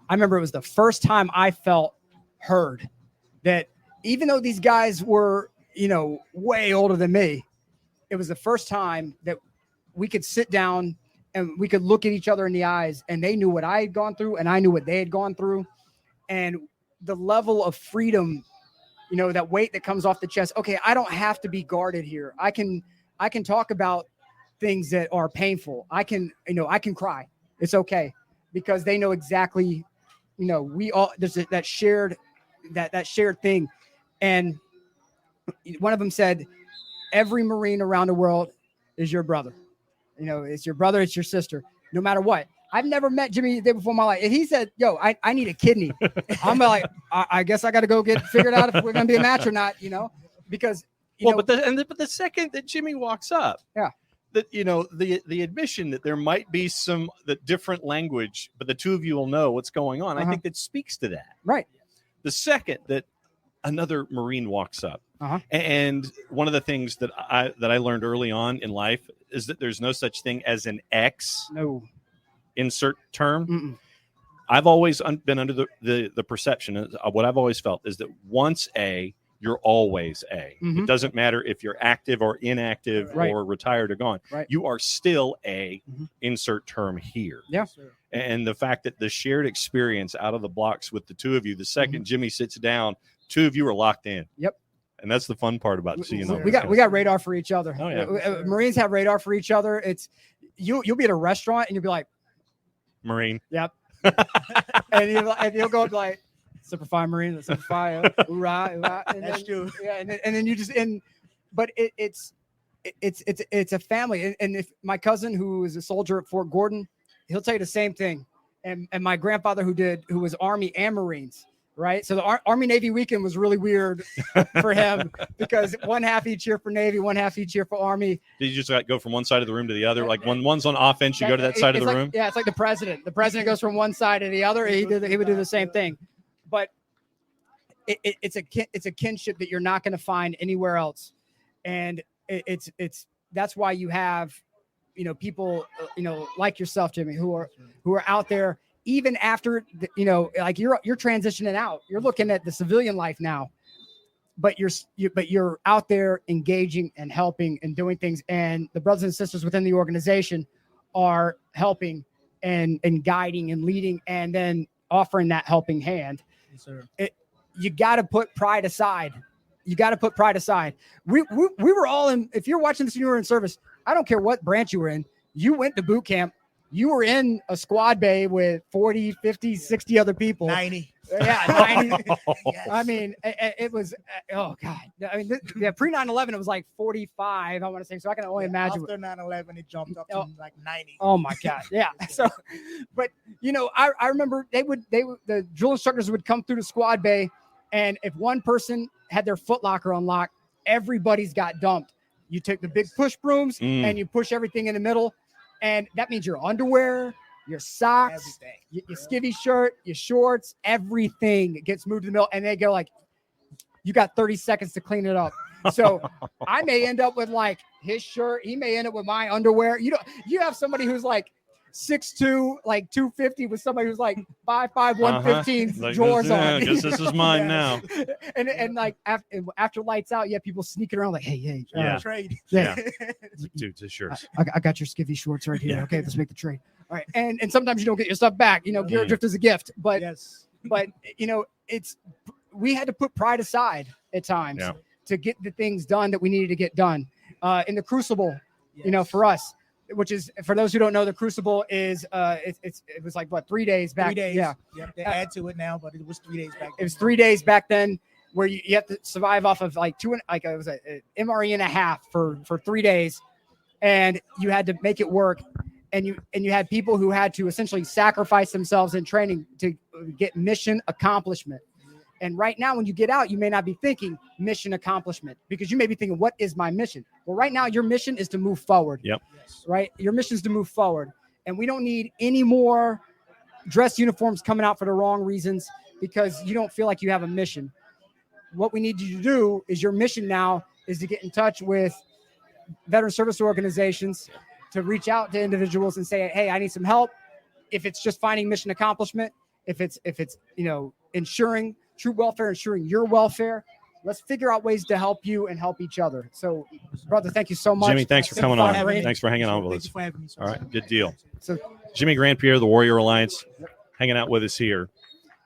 I remember it was the first time I felt heard, that even though these guys were, way older than me, it was the first time that we could sit down and we could look at each other in the eyes, and they knew what I had gone through and I knew what they had gone through. And the level of freedom, that weight that comes off the chest. Okay, I don't have to be guarded here. I can talk about things that are painful. I can cry. It's okay, because they know exactly, we all, there's that shared thing. And one of them said, every Marine around the world is your brother. It's your brother, it's your sister, no matter what. I've never met Jimmy the day before in my life. And he said, yo, I need a kidney. I'm like, I guess I got to go get figured out if we're going to be a match or not, because, but the second that Jimmy walks up, yeah, that the admission that there might be some different language, but the two of you will know what's going on. Uh-huh. I think that speaks to that. Right. The second that another Marine walks up, and one of the things that I learned early on in life is that there's no such thing as an X. No. Insert term. Mm-mm. I've always been under the perception of what I've always felt is that once you're always A. Mhm. It doesn't matter if you're active or inactive Right. or retired or gone. Right. You are still A, Mhm. insert term here. Yeah. Yes, sir. And the fact that the shared experience out of the blocks with the two of you, the 2nd Jimmy sits down, two of you are locked in. Yep. And that's the fun part about seeing all We this got radar for each other. Oh, yeah. Marines have radar for each other. It's you'll be at a restaurant and you'll be like, Marine. yep. and you'll go like, Super Fine Marine, Super Fine, hoorah, hoorah. And That's true. Yeah, and then you just but it's a family. And if my cousin who is a soldier at Fort Gordon, he'll tell you the same thing. And my grandfather who was Army and Marines, right? So the Army Navy weekend was really weird for him because one half each year for Navy, one half each year for Army. Did you just like go from one side of the room to the other? Like when one's on offense, you go to that side of the room? Yeah, it's like the president. The president goes from one side to the other. He would do the same thing. But it's a kinship that you're not going to find anywhere else, and it's that's why you have people like yourself, Jimmy, who are out there even after like you're transitioning out. You're looking at the civilian life now, but you're out there engaging and helping and doing things, and the brothers and sisters within the organization are helping and guiding and leading, and then offering that helping hand. Yes, sir. You got to put pride aside. We were all in. If you're watching this and you were in service, I don't care what branch you were in. You went to boot camp. You were in a squad bay with 40, 50, 60 other people. 90. Yeah, 90. Yes. I mean, it was, oh, God. I mean, pre 9/11, it was like 45, I want to say. So I can only imagine. After 9/11, it jumped up to like 90. Oh, my God. Yeah. So, but, I remember the drill instructors would come through the squad bay, and if one person had their foot locker unlocked, everybody's got dumped. You take the big push brooms and you push everything in the middle. And that means your underwear, your socks, your skivvy shirt, your shorts, everything gets moved to the middle. And they go like, you got 30 seconds to clean it up. So I may end up with like his shirt. He may end up with my underwear. You have somebody who's like 6'2", like 250 with somebody who's like 5'5", 115 Like drawers on. I guess this is mine now. And like after lights out, you have people sneaking around like, hey, Trade. yeah. Dude, it's shirts. I got your skivvy shorts right here. Yeah. Okay, let's make the trade. All right, and sometimes you don't get your stuff back. Gear drift is a gift, but Yes. we had to put pride aside at times to get the things done that we needed to get done. In the Crucible, for us, which is, for those who don't know, the Crucible is it was like what, 3 days back? 3 days. Yeah. Yep. They add to it now, but it was 3 days back then. It was 3 days back then, where you have to survive off of like it was a MRE and a half for 3 days, and you had to make it work, and you had people who had to essentially sacrifice themselves in training to get mission accomplishment. And right now, when you get out, you may not be thinking mission accomplishment, because you may be thinking, what is my mission? Well, right now, your mission is to move forward. Yep. Right? Your mission is to move forward. And we don't need any more dress uniforms coming out for the wrong reasons because you don't feel like you have a mission. What we need you to do is, your mission now is to get in touch with veteran service organizations, to reach out to individuals and say, hey, I need some help. If it's just finding mission accomplishment, if it's ensuring true welfare, ensuring your welfare, let's figure out ways to help you and help each other. So, brother, thank you so much. Jimmy, thanks for coming on. Marine. Thanks for hanging on with Thank us. you for having me, sir. All right, good deal. So, Jimmy Grandpierre, the Warrior Alliance, hanging out with us here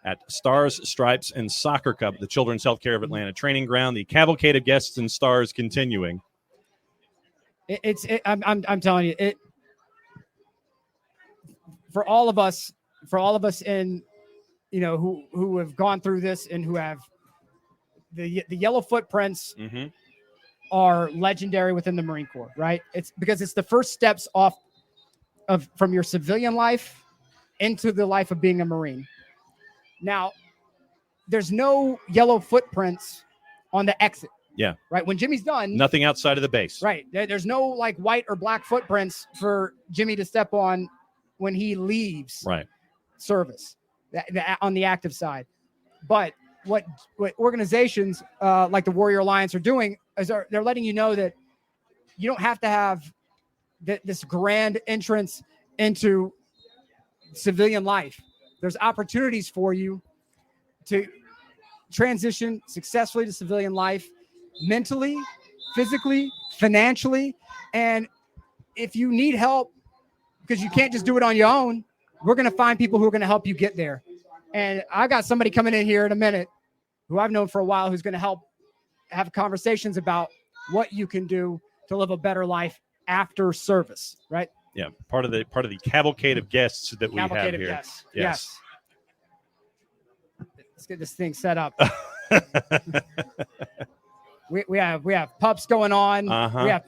at Stars, Stripes, and Soccer Cup, the Children's Healthcare of Atlanta training ground. The cavalcade of guests and stars continuing. I'm telling you, it for all of us in, who have gone through this and who have the yellow footprints are legendary within the Marine Corps, right? It's because it's the first steps from your civilian life into the life of being a Marine. Now, there's no yellow footprints on the exit. Yeah. Right. When Jimmy's done, Nothing outside of the base. right. There's no like white or black footprints for Jimmy to step on when he leaves Right. service on the active side. But what organizations like the Warrior Alliance are doing is they're letting you know that you don't have to have this grand entrance into civilian life. There's opportunities for you to transition successfully to civilian life, mentally, physically, financially. And if you need help, because you can't just do it on your own, we're going to find people who are going to help you get there. And I got somebody coming in here in a minute who I've known for a while who's going to help have conversations about what you can do to live a better life after service, right? Yeah, part of the cavalcade of guests that we have here. Guests. Yes. Let's get this thing set up. we have pups going on.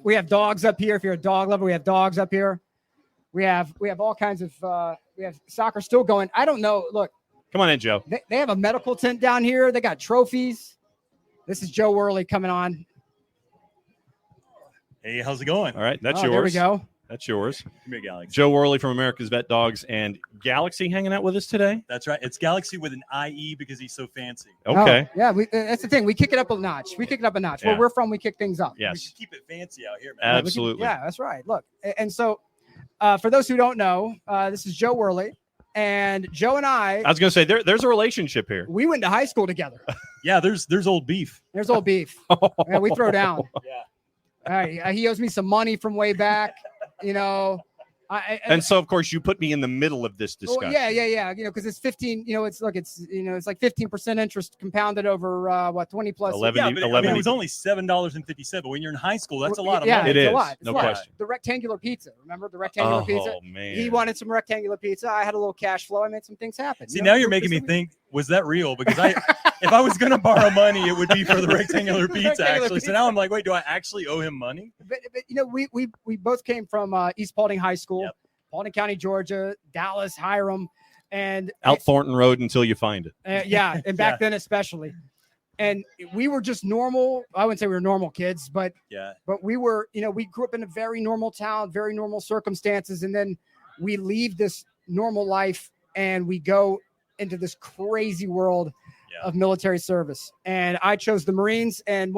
We have dogs up here. If you're a dog lover, we have dogs up here. We have all kinds of we have soccer still going. I don't know. Look, come on in, Joe. They have a medical tent down here. They got trophies. This is Joe Worley coming on. Hey, how's it going? All right, that's yours. There we go. That's yours. Come here, Galaxy. Joe Worley from America's Vet Dogs, and Galaxy hanging out with us today. That's right. It's Galaxy with an IE because he's so fancy. Okay. Oh, yeah, that's the thing. We kick it up a notch. Yeah. Where we're from, we kick things up. We Yes, should keep it fancy out here, man. absolutely. Yeah, that's right. Look, and so for those who don't know, this is Joe Worley, and Joe and I was going to say there's a relationship here. we went to high school together. Yeah, there's old beef. There's old beef. Yeah, we throw down. Yeah. All right, he owes me some money from way back. You know, And so, of course, you put me in the middle of this discussion. yeah. You know, because it's 15. You know, it's like it's like 15% interest compounded over 20 plus. 11. Yeah, but 11. it was only $7.50. But when you're in high school, that's a lot of Yeah, money. It it's is, a lot. It's no a lot. question. The rectangular pizza. Remember the rectangular pizza? Oh man, He wanted some rectangular pizza. I had a little cash flow. I made some things happen. See, now you're making me think, was that real? Because if I was going to borrow money, it would be for the rectangular pizza, Rectangular actually. pizza. So now I'm like, wait, do I actually owe him money? But you know, we both came from East Paulding High School, Yep. Paulding County, Georgia, Dallas, Hiram, and out Thornton Road until you find it. and back then especially. And we were just normal. I wouldn't say we were normal kids, but Yeah. we were, we grew up in a very normal town, very normal circumstances, and then we leave this normal life and we go into this crazy world of military service. And I chose the Marines. And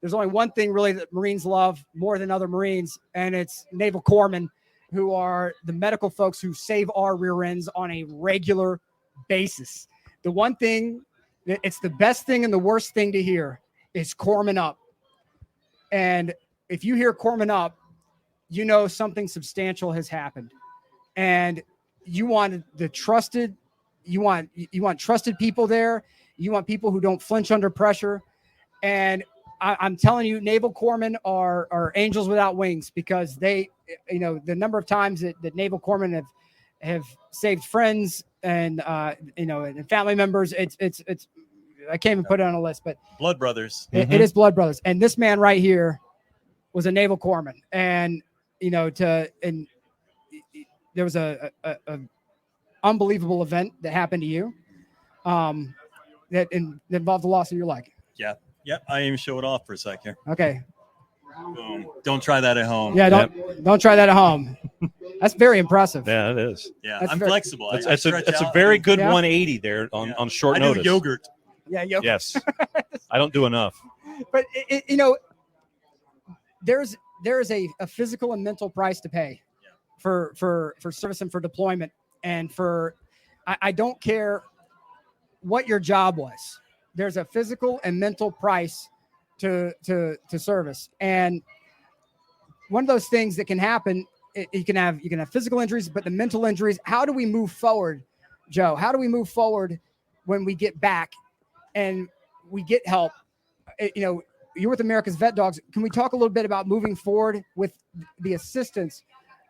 there's only one thing really that Marines love more than other Marines, and it's naval corpsmen, who are the medical folks who save our rear ends on a regular basis. The one thing, it's the best thing and the worst thing to hear is corpsman up. And if you hear corpsman up, you know something substantial has happened. And you want trusted people there. You want people who don't flinch under pressure. And I'm telling you, naval corpsmen are angels without wings, because they, the number of times that naval corpsmen have saved friends and and family members. It's I can't even put it on a list, but Blood brothers. it is blood brothers. And this man right here was a naval corpsman, and there was a unbelievable event that happened to you, that involved the loss of your leg. Yeah. Yep. I even show it off for a sec here. Okay. Boom. Don't try that at home. Yeah, don't try that at home. That's very impressive. Yeah, it is. Yeah. That's I'm very- flexible. I It's a stretch out. very good Yeah. 180 there on short I do notice. yogurt. Yeah, Yes, I don't do enough. but there's a physical and mental price to pay for service and for deployment, and I don't care what your job was. There's a physical and mental price to service, and one of those things that can happen. You can have physical injuries, but the mental injuries. How do we move forward, Joe? How do we move forward when we get back and we get help? You're with America's Vet Dogs. Can we talk a little bit about moving forward with the assistance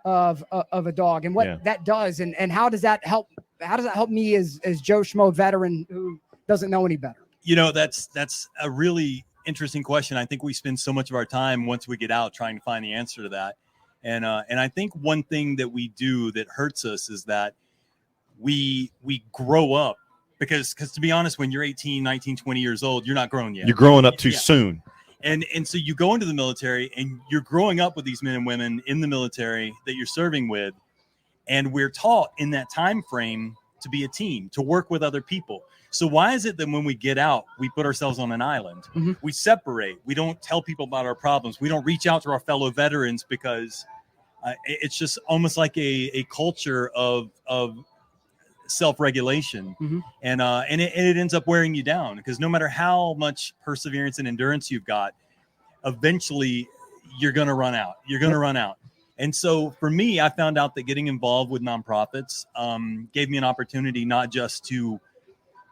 of a dog and what that does, and how does that help? How does that help me as Joe Schmo veteran who doesn't know any better? That's a really interesting question. I think we spend so much of our time once we get out trying to find the answer to that. And I think one thing that we do that hurts us is that we grow up, because to be honest, when you're 18, 19, 20 years old, you're not grown yet. You're growing up too soon. And so you go into the military and you're growing up with these men and women in the military that you're serving with. And we're taught in that time frame to be a team, to work with other people. So why is it that when we get out, we put ourselves on an island? Mm-hmm. We separate. We don't tell people about our problems. We don't reach out to our fellow veterans, because it's just almost like a culture of self-regulation, and it ends up wearing you down, because no matter how much perseverance and endurance you've got, eventually you're going to run out. And so for me, I found out that getting involved with nonprofits gave me an opportunity not just to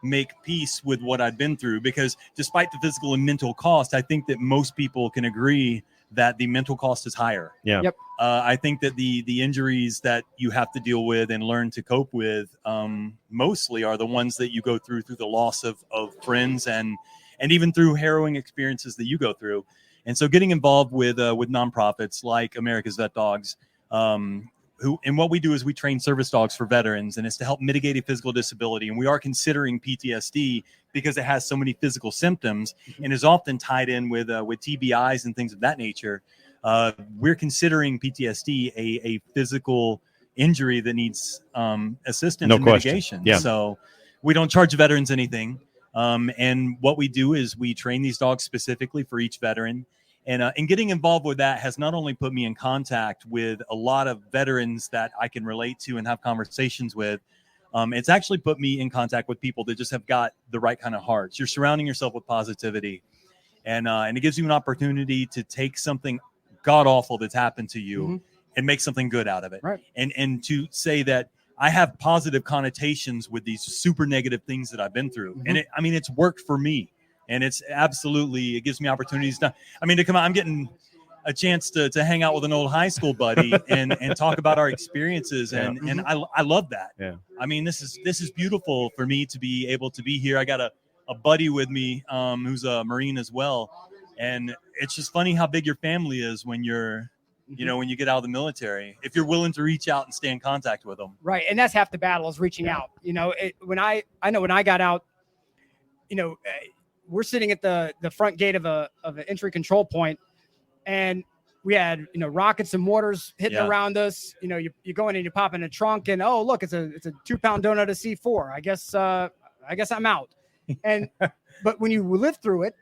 make peace with what I'd been through, because despite the physical and mental cost, I think that most people can agree that the mental cost is higher. Yeah. Yep. I think that the injuries that you have to deal with and learn to cope with mostly are the ones that you go through the loss of friends and even through harrowing experiences that you go through. And so getting involved with nonprofits like America's Vet Dogs, and what we do is we train service dogs for veterans, and it's to help mitigate a physical disability. And we are considering PTSD because it has so many physical symptoms and is often tied in with TBIs and things of that nature. We're considering PTSD a physical injury that needs assistance and mitigation. Yeah. So we don't charge veterans anything. And what we do is we train these dogs specifically for each veteran. And getting involved with that has not only put me in contact with a lot of veterans that I can relate to and have conversations with, it's actually put me in contact with people that just have got the right kind of hearts. You're surrounding yourself with positivity, and it gives you an opportunity to take something god awful that's happened to you and make something good out of it. Right. And to say that I have positive connotations with these super negative things that I've been through. And it's worked for me. And it gives me opportunities to come out. I'm getting a chance to hang out with an old high school buddy and talk about our experiences. And I love that. Yeah. I mean, this is beautiful for me to be able to be here. I got a buddy with me who's a Marine as well. And it's just funny how big your family is when you're, when you get out of the military, if you're willing to reach out and stay in contact with them. Right. And that's half the battle, is reaching out. When I got out, we're sitting at the front gate of an entry control point, and we had, rockets and mortars hitting around us. You go in and you pop in a trunk, and oh, look, it's a 2-pound donut of C4. I guess I'm out. And but when you live through it,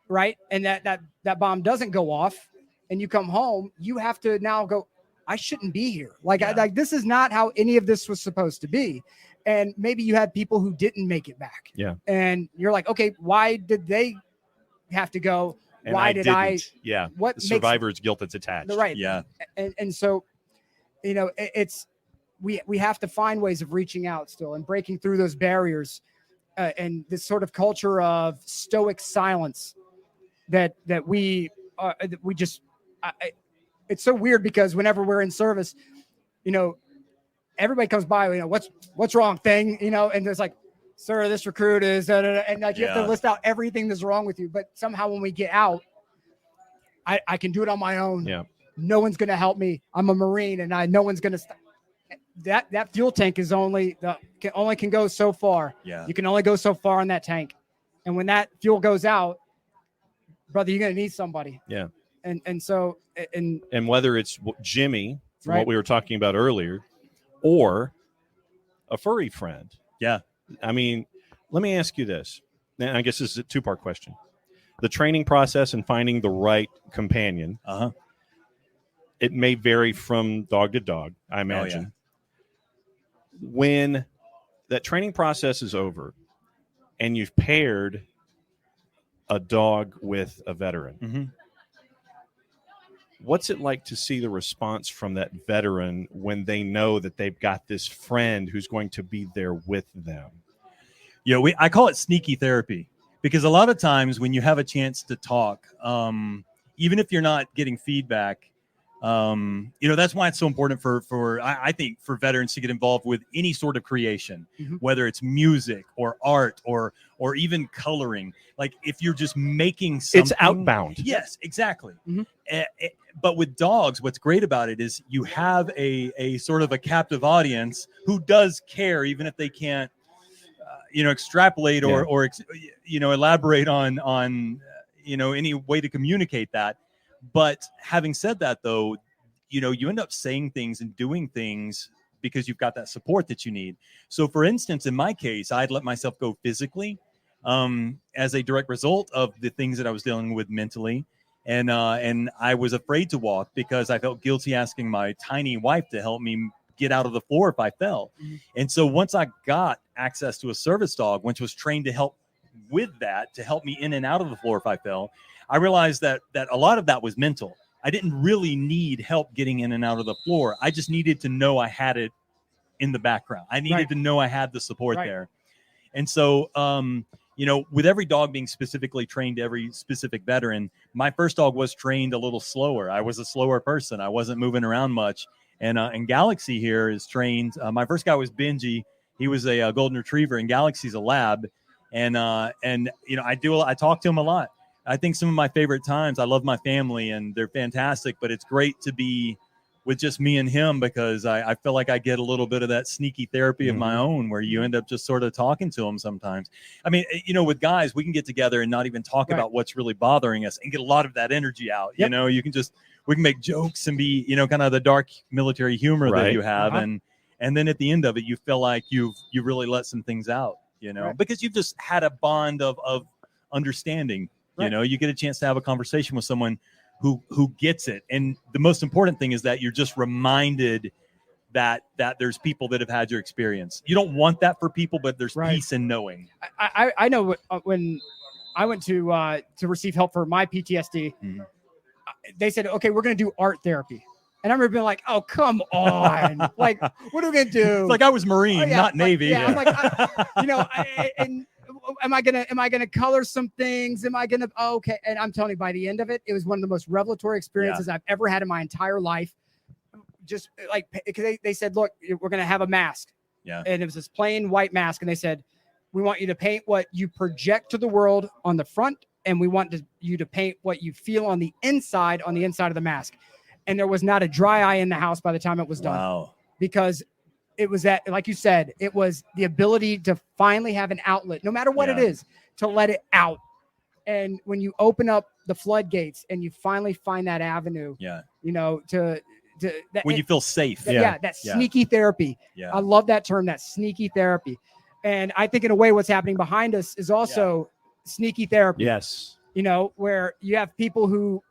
right, and that bomb doesn't go off, and you come home, you have to now go, I shouldn't be here. Like this is not how any of this was supposed to be. And maybe you had people who didn't make it back. Yeah. And you're like, okay, why did they have to go? And why did I? Yeah. What the survivor's guilt that's attached. Right. Yeah. And so, it's we have to find ways of reaching out still and breaking through those barriers, and this sort of culture of stoic silence that we just. It's so weird because whenever we're in service, everybody comes by, what's wrong thing, and there's like, sir, this recruit is, and like you have to list out everything that's wrong with you. But somehow when we get out, I can do it on my own. Yeah. No one's going to help me. I'm a Marine, and no one's going to that fuel tank is can go so far. Yeah. You can only go so far on that tank. And when that fuel goes out, brother, you're going to need somebody. Yeah. And so whether it's Jimmy, from right. what we were talking about earlier, or a furry friend. Yeah. I mean, let me ask you this. And I guess this is a 2-part question. The training process and finding the right companion. It may vary from dog to dog, I imagine. When that training process is over and you've paired a dog with a veteran, what's it like to see the response from that veteran when they know that they've got this friend who's going to be there with them? I call it sneaky therapy, because a lot of times when you have a chance to talk, even if you're not getting feedback, that's why it's so important I think for veterans to get involved with any sort of creation, whether it's music or art or even coloring. Like if you're just making something, it's outbound. Yes, exactly. But with dogs, what's great about it is you have a sort of a captive audience who does care, even if they can't, extrapolate or elaborate on any way to communicate that. But having said that, though, you end up saying things and doing things because you've got that support that you need. So, for instance, in my case, I'd let myself go physically as a direct result of the things that I was dealing with mentally. And I was afraid to walk because I felt guilty asking my tiny wife to help me get out of the floor if I fell. And so once I got access to a service dog, which was trained to help with that, to help me in and out of the floor if I fell, I realized that a lot of that was mental. I didn't really need help getting in and out of the floor. I just needed to know I had it in the background. I needed to know I had the support there. And so, with every dog being specifically trained to every specific veteran, my first dog was trained a little slower. I was a slower person. I wasn't moving around much. And Galaxy here is trained. My first guy was Benji. He was a golden retriever, and Galaxy's a lab. And I talk to him a lot. I think some of my favorite times, I love my family and they're fantastic, but it's great to be with just me and him because I feel like I get a little bit of that sneaky therapy of my own where you end up just sort of talking to them sometimes. I mean, with guys, we can get together and not even talk about what's really bothering us and get a lot of that energy out. We can make jokes and be, kind of the dark military humor that you have. And then at the end of it, you feel like you really let some things out, because you've just had a bond of understanding. You get a chance to have a conversation with someone who gets it. And the most important thing is that you're just reminded that there's people that have had your experience. You don't want that for people, but there's peace in knowing. I know when I went to receive help for my PTSD, they said, okay, we're going to do art therapy. And I remember being like, oh, come on. Like, what are we going to do? It's like I was Marine, not Navy. I'm like, am I gonna color some things? Okay. And I'm telling you, by the end of it, it was one of the most revelatory experiences I've ever had in my entire life. Just like, because they said, look, we're gonna have a mask. Yeah. And it was this plain white mask. And they said, we want you to paint what you project to the world on the front, and we want you to paint what you feel on the inside of the mask. And there was not a dry eye in the house by the time it was done. Wow. Because it was that, like you said, it was the ability to finally have an outlet, no matter what it is, to let it out. And when you open up the floodgates and you finally find that avenue, when you feel safe. That sneaky therapy. Yeah. I love that term, that sneaky therapy. And I think in a way what's happening behind us is also sneaky therapy. Yes. Where you have people who,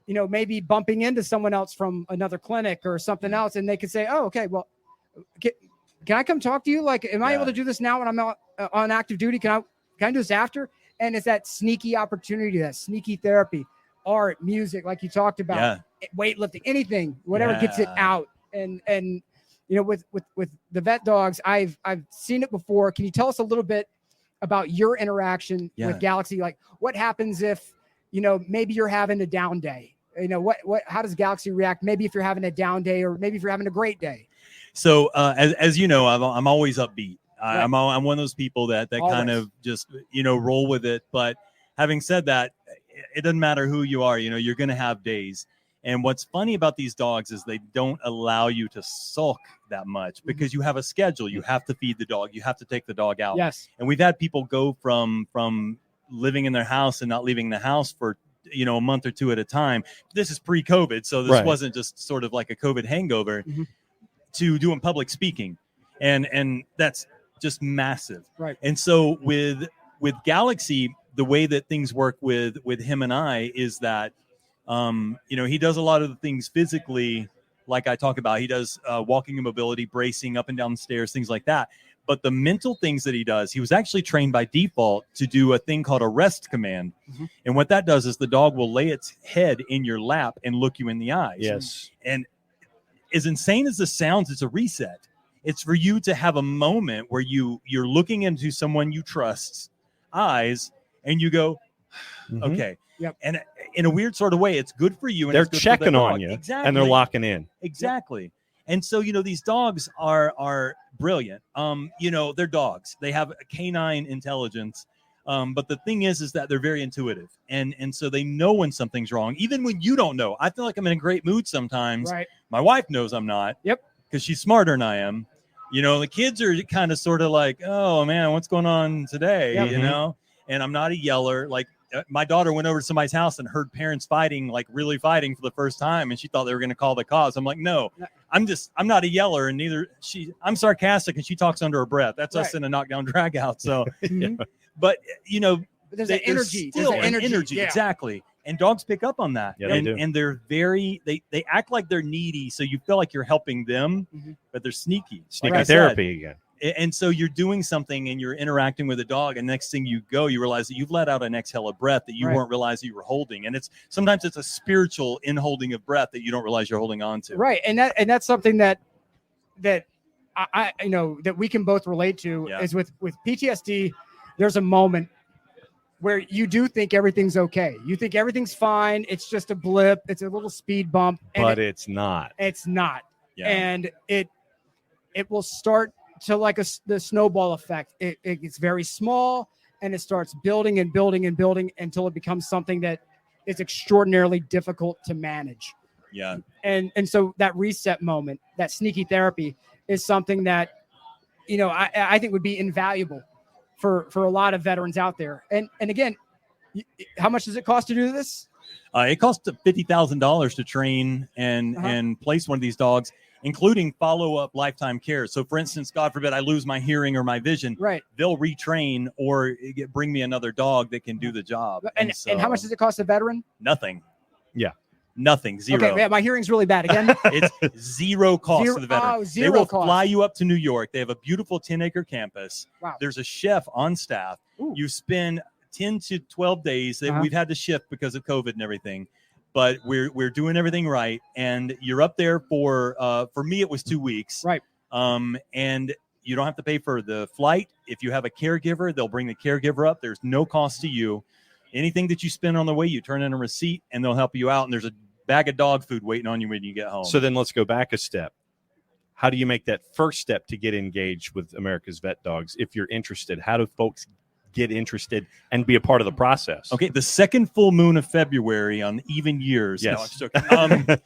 maybe bumping into someone else from another clinic or something else, and they could say, oh, okay, well, can I come talk to you? Like, am I able to do this now when I'm out, on active duty? Can I do this after? And it's that sneaky opportunity, that sneaky therapy, art, music, like you talked about, weightlifting, anything, whatever gets it out. And with the vet dogs, I've seen it before. Can you tell us a little bit about your interaction with Galaxy? Like, what happens if, maybe you're having a down day? How does Galaxy react? Maybe if you're having a down day, or maybe if you're having a great day. So as you know, I'm always upbeat. I'm one of those people that kind of just, roll with it. But having said that, it doesn't matter who you are, you're going to have days. And what's funny about these dogs is they don't allow you to sulk that much because you have a schedule. You have to feed the dog. You have to take the dog out. Yes. And we've had people go from living in their house and not leaving the house for, a month or two at a time. This is pre-COVID. So this wasn't just sort of like a COVID hangover. To doing public speaking, and that's just massive. Right. And so with Galaxy, the way that things work with him and I is that he does a lot of the things physically, like I talk about. He does walking and mobility, bracing up and down the stairs, things like that. But the mental things that he does, he was actually trained by default to do a thing called a rest command. And what that does is the dog will lay its head in your lap and look you in the eyes. Yes. And as insane as this sounds, it's a reset. It's for you to have a moment where you're looking into someone you trust's eyes and you go, okay. Yep. And in a weird sort of way, it's good for you. And they're it's good checking for the on dog. you, exactly. and they're locking in. Exactly. And so, these dogs are brilliant. They're dogs. They have a canine intelligence. But the thing is that they're very intuitive. And so they know when something's wrong, even when you don't know. I feel like I'm in a great mood sometimes. Right. My wife knows I'm not. Yep. Because she's smarter than I am. The kids are kind of sort of like, oh, man, what's going on today? Yep. And I'm not a yeller. Like, my daughter went over to somebody's house and heard parents fighting, like really fighting for the first time. And she thought they were going to call the cops. I'm like, no, I'm not a yeller. And neither I'm sarcastic and she talks under her breath. That's us in a knockdown drag out. So, but, there's an energy. Still an energy. Yeah. Exactly. And dogs pick up on that. Yeah, they do. And they're they act like they're needy, so you feel like you're helping them, but they're sneaky. Sneaky therapy again. And so you're doing something and you're interacting with a dog, and next thing you go, you realize that you've let out an exhale of breath that you weren't realizing you were holding. And sometimes it's a spiritual inholding of breath that you don't realize you're holding on to. Right. And that's something that I that we can both relate to is with PTSD. There's a moment where you do think everything's okay. You think everything's fine. It's just a blip. It's a little speed bump. But it's not. It's not. Yeah. And it will start to like the snowball effect. It's very small, and it starts building and building and building until it becomes something that is extraordinarily difficult to manage. Yeah. And so that reset moment, that sneaky therapy, is something that, I think would be invaluable for a lot of veterans out there. And again, how much does it cost to do this? It costs $50,000 to train and place one of these dogs, including follow-up lifetime care. So, for instance, God forbid I lose my hearing or my vision, they'll retrain or bring me another dog that can do the job. And how much does it cost a veteran? Nothing. Yeah. Nothing. Zero. Okay, yeah, my hearing's really bad. Again, it's zero cost to the veteran. Zero they will cost. fly you up to New York. They have a beautiful 10-acre campus. Wow. There's a chef on staff. Ooh. You spend 10 to 12 days that we've had to shift because of COVID and everything, but we're doing everything right. And you're up there for me, it was 2 weeks. Right. And you don't have to pay for the flight. If you have a caregiver, they'll bring the caregiver up. There's no cost to you. Anything that you spend on the way, you turn in a receipt and they'll help you out. And there's a bag of dog food waiting on you when you get home. So then let's go back a step. How do you make that first step to get engaged with America's Vet Dogs? If you're interested, how do folks get interested and be a part of the process? Okay, the second full moon of February on even years. Yes. No, I'm joking.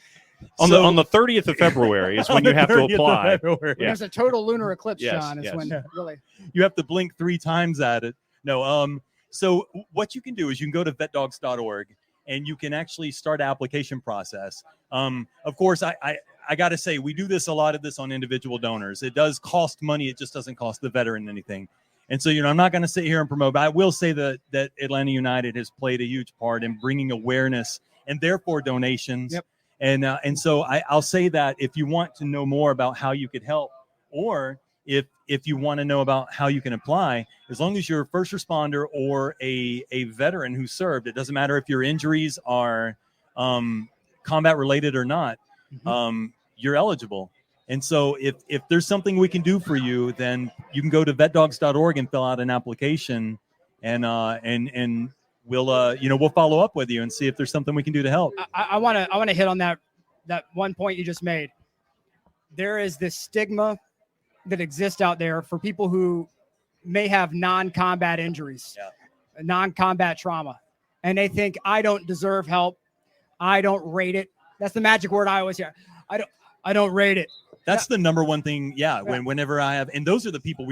On the 30th of February is when you have to apply. When there's a total lunar eclipse, Yes, John, is yes. when really You have to blink 3 times at it. No, so what you can do is you can go to vetdogs.org and you can actually start an application process. Of course, I got to say, we do a lot of this on individual donors. It does cost money. It just doesn't cost the veteran anything. And so, I'm not going to sit here and promote, but I will say that Atlanta United has played a huge part in bringing awareness and therefore donations. Yep. And so I'll say that if you want to know more about how you could help, or if you want to know about how you can apply, as long as you're a first responder or a veteran who served, it doesn't matter if your injuries are combat related or not, you're eligible. And so if there's something we can do for you, then you can go to vetdogs.org and fill out an application, and we'll follow up with you and see if there's something we can do to help. I want to hit on that one point you just made. There is this stigma that exists out there for people who may have non-combat injuries, non-combat trauma, and they think, I don't deserve help, I don't rate it. That's the magic word I always hear. I don't rate it. That's the number one thing. Yeah. Whenever I have, and those are the people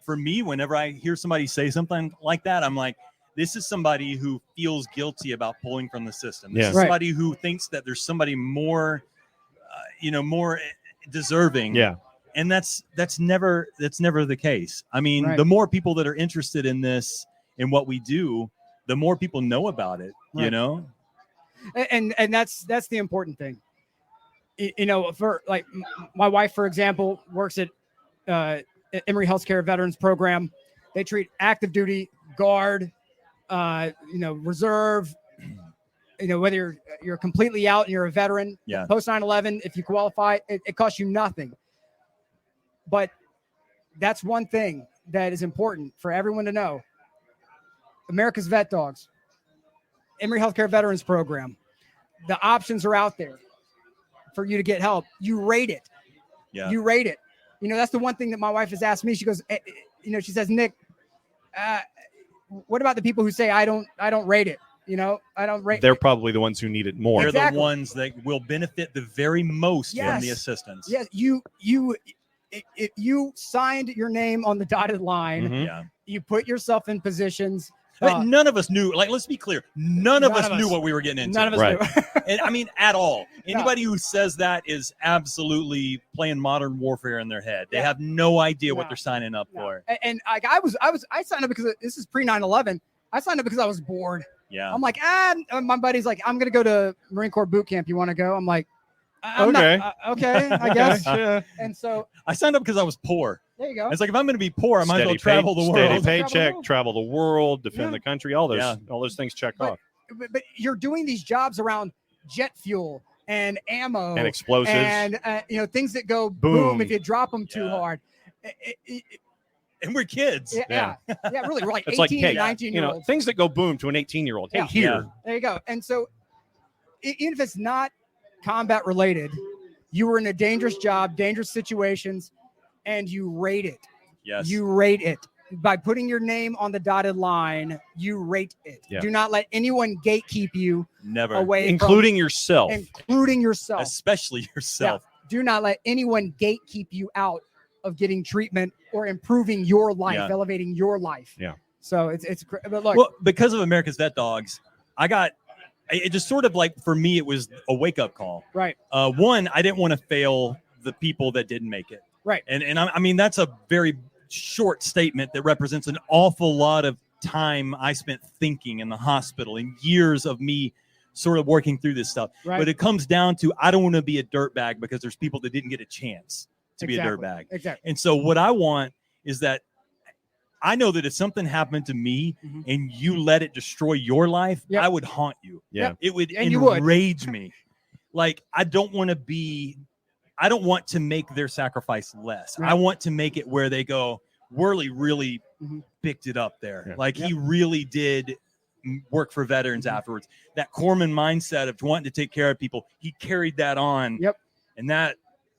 for me, whenever I hear somebody say something like that, I'm like, this is somebody who feels guilty about pulling from the system. This is somebody who thinks that there's somebody more, more deserving. Yeah. And that's never the case. I mean, the more people that are interested in this, in what we do, the more people know about it, And that's the important thing. For like my wife, for example, works at Emory Healthcare Veterans Program. They treat active duty, guard, reserve, whether you're completely out and you're a veteran, post 9/11, if you qualify, it costs you nothing. But that's one thing that is important for everyone to know. America's Vet Dogs, Emory Healthcare Veterans Program, the options are out there for you to get help. You rate it. Yeah. You rate it. That's the one thing that my wife has asked me. She goes, she says, Nick, what about the people who say, I don't rate it? I don't rate. They're probably the ones who need it more. They're the ones that will benefit the very most from the assistance. Yes. If you signed your name on the dotted line, you put yourself in positions. None of us knew. Like, let's be clear. None of us knew what we were getting into. None of us knew. And I mean, at all. Anybody who says that is absolutely playing modern warfare in their head. They have no idea what they're signing up for. And I signed up because this is pre 9/11. I signed up because I was bored. Yeah. I'm like, my buddy's like, I'm going to go to Marine Corps boot camp. You want to go? I'm like, Okay. Okay, I guess. Yeah. And so I signed up because I was poor. there you go. It's like, if I'm going to be poor, I might as well Steady travel the steady world. paycheck, travel the world, defend Yeah. the country, all those things check off. But you're doing these jobs around jet fuel and ammo And explosives. and things that go Boom. boom if you drop them too Yeah. hard. And we're kids. Yeah, really. We're like It's 18, like, hey, 19-year-olds. things that go boom to an 18-year-old. Hey, Yeah. here. Yeah. There you go. And so, even if it's not combat related, you were in a dangerous job, dangerous situations, and you rate it. Yes. You rate it. By putting your name on the dotted line, you rate it. Yeah. Do not let anyone gatekeep you Never. away Including yourself. including yourself. Especially yourself. Do not let anyone gatekeep you out of getting treatment or improving your life, Yeah. elevating your life. Yeah. So it's but look, Well, because of America's Vet Dogs, it just sort of like, for me, it was a wake up call. right. One, I didn't want to fail the people that didn't make it. Right. And I mean, that's a very short statement that represents an awful lot of time I spent thinking in the hospital and years of me sort of working through this stuff. Right. But it comes down to, I don't want to be a dirtbag because there's people that didn't get a chance to be a Exactly. dirtbag. Exactly. And so what I want is that I know that if something happened to me Mhm. and you let it destroy your life, Yep. I would haunt you. Yeah. It would And you would. enrage me. Like, I don't want to make their sacrifice less. Right. I want to make it where they go, Worley really Mhm. picked it up there. Yeah. Like, he really did work for veterans Mhm. afterwards. That corpsman mindset of wanting to take care of people, he carried that on. Yep. And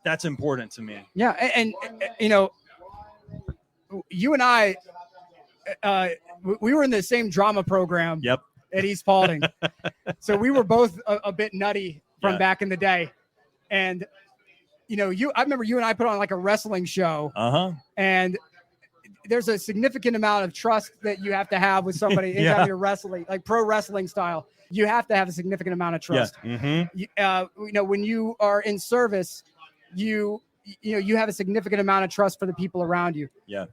that's important to me. Yeah, and you and I, we were in the same drama program. Yep. At East Paulding, so we were both a bit nutty from Yeah. back in the day, and I remember you and I put on like a wrestling show, Uh-huh. and there's a significant amount of trust that you have to have with somebody Yeah. anytime you're wrestling, like pro wrestling style. You have to have a significant amount of trust. Mm-hmm. When you are in service, you have a significant amount of trust for the people around you. Yeah.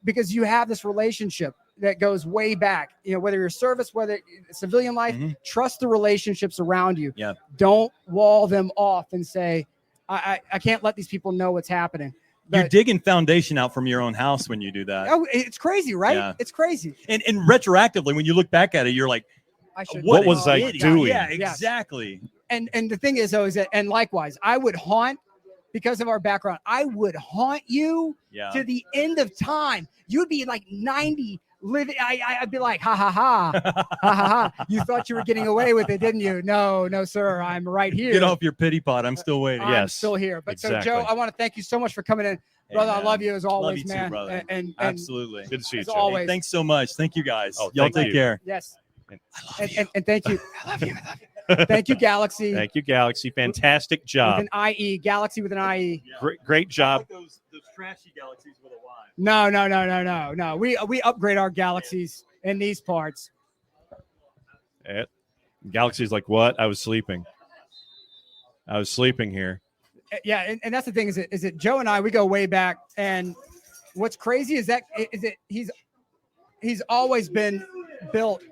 Because you have this relationship that goes way back. Whether you're service, whether civilian life, Mhm. trust the relationships around you. Yeah. Don't wall them off and say, I can't let these people know what's happening. You're But- digging foundation out from your own house when you do that. Oh, it's crazy, right? Yeah. It's crazy. And retroactively, when you look back at it, you're like, I should. What an was I idiot. doing? Yeah, Yes. exactly. And the thing is, though, is that, and likewise, I would haunt, because of our background, I would haunt you Yeah. to the end of time. You'd be like 90 living. I'd be like, ha ha ha, ha ha ha. You thought you were getting away with it, didn't you? No, sir. I'm right here. Get off your pity pot. I'm still waiting. I'm Yes, still here. But so, exactly. Joe, I want to thank you so much for coming in, Hey, brother. I man. love you as always, you too, man. brother. And Absolutely. Good to see you, as Joe. always. Hey, thanks so much. Thank you, guys. Oh, Y'all thank take you. care. yes. I love you. And thank you. I love you. Thank you, Galaxy. Thank you, Galaxy. Fantastic With job. an IE, Galaxy with an IE. Great job. those trashy galaxies with a Y. No. We upgrade our galaxies in these parts. Galaxy's like, what? I was sleeping. Here. Yeah, and that's the thing is that Joe and I, we go way back, and what's crazy is that he's always been built.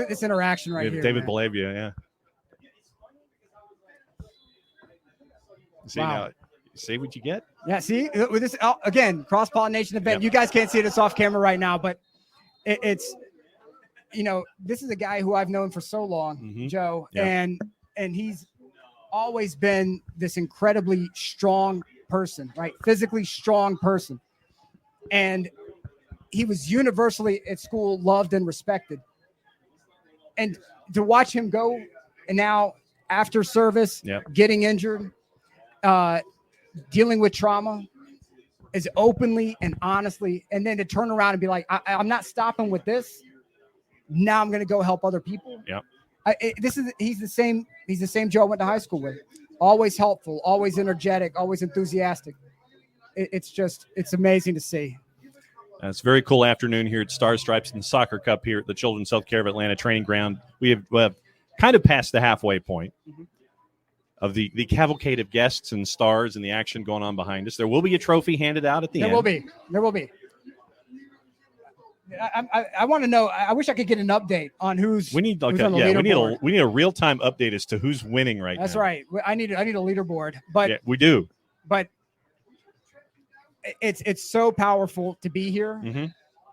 This interaction right We have here. David man. Bellavia, yeah. See Wow. now, see what you get? Yeah, see, with this again, cross pollination event. Yep. You guys can't see this off camera right now, but it's this is a guy who I've known for so long, Mhm. Joe, Yeah. and he's always been this incredibly strong person, right? Physically strong person, and he was universally at school loved and respected. And to watch him go, and now after service, Yep. getting injured, dealing with trauma, as openly and honestly, and then to turn around and be like, I'm not stopping with this. Now I'm going to go help other people. Yep. He's the same Joe I went to high school with. Always helpful, always energetic, always enthusiastic. It's amazing to see. It's a very cool afternoon here at Star Stripes and Soccer Cup here at the Children's Healthcare of Atlanta training ground. We have kind of passed the halfway point of the cavalcade of guests and stars and the action going on behind us. There will be a trophy handed out at the end. There will be. I want to know. I wish I could get an update on who's. We need who's on the leaderboard. we need a real time update as to who's winning right That's now. right. I need a leaderboard, but Yeah, we do. But it's so powerful to be here Mm-hmm.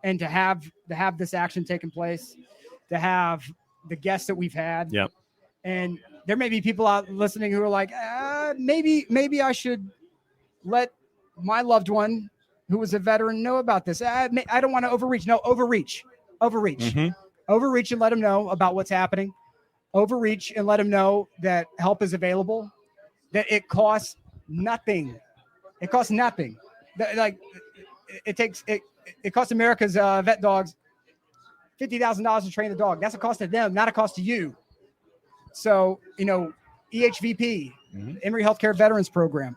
and to have this action taking place, to have the guests that we've had. Yep. And there may be people out listening who are like, maybe I should let my loved one who was a veteran know about this. I don't want to overreach. No, overreach. Mm-hmm. Overreach and let them know about what's happening. Overreach and let them know that help is available, that it costs nothing. It costs nothing. Like it costs America's vet dogs $50,000 to train the dog. That's a cost to them, not a cost to you. So, EHVP, Emory Healthcare Veterans Program.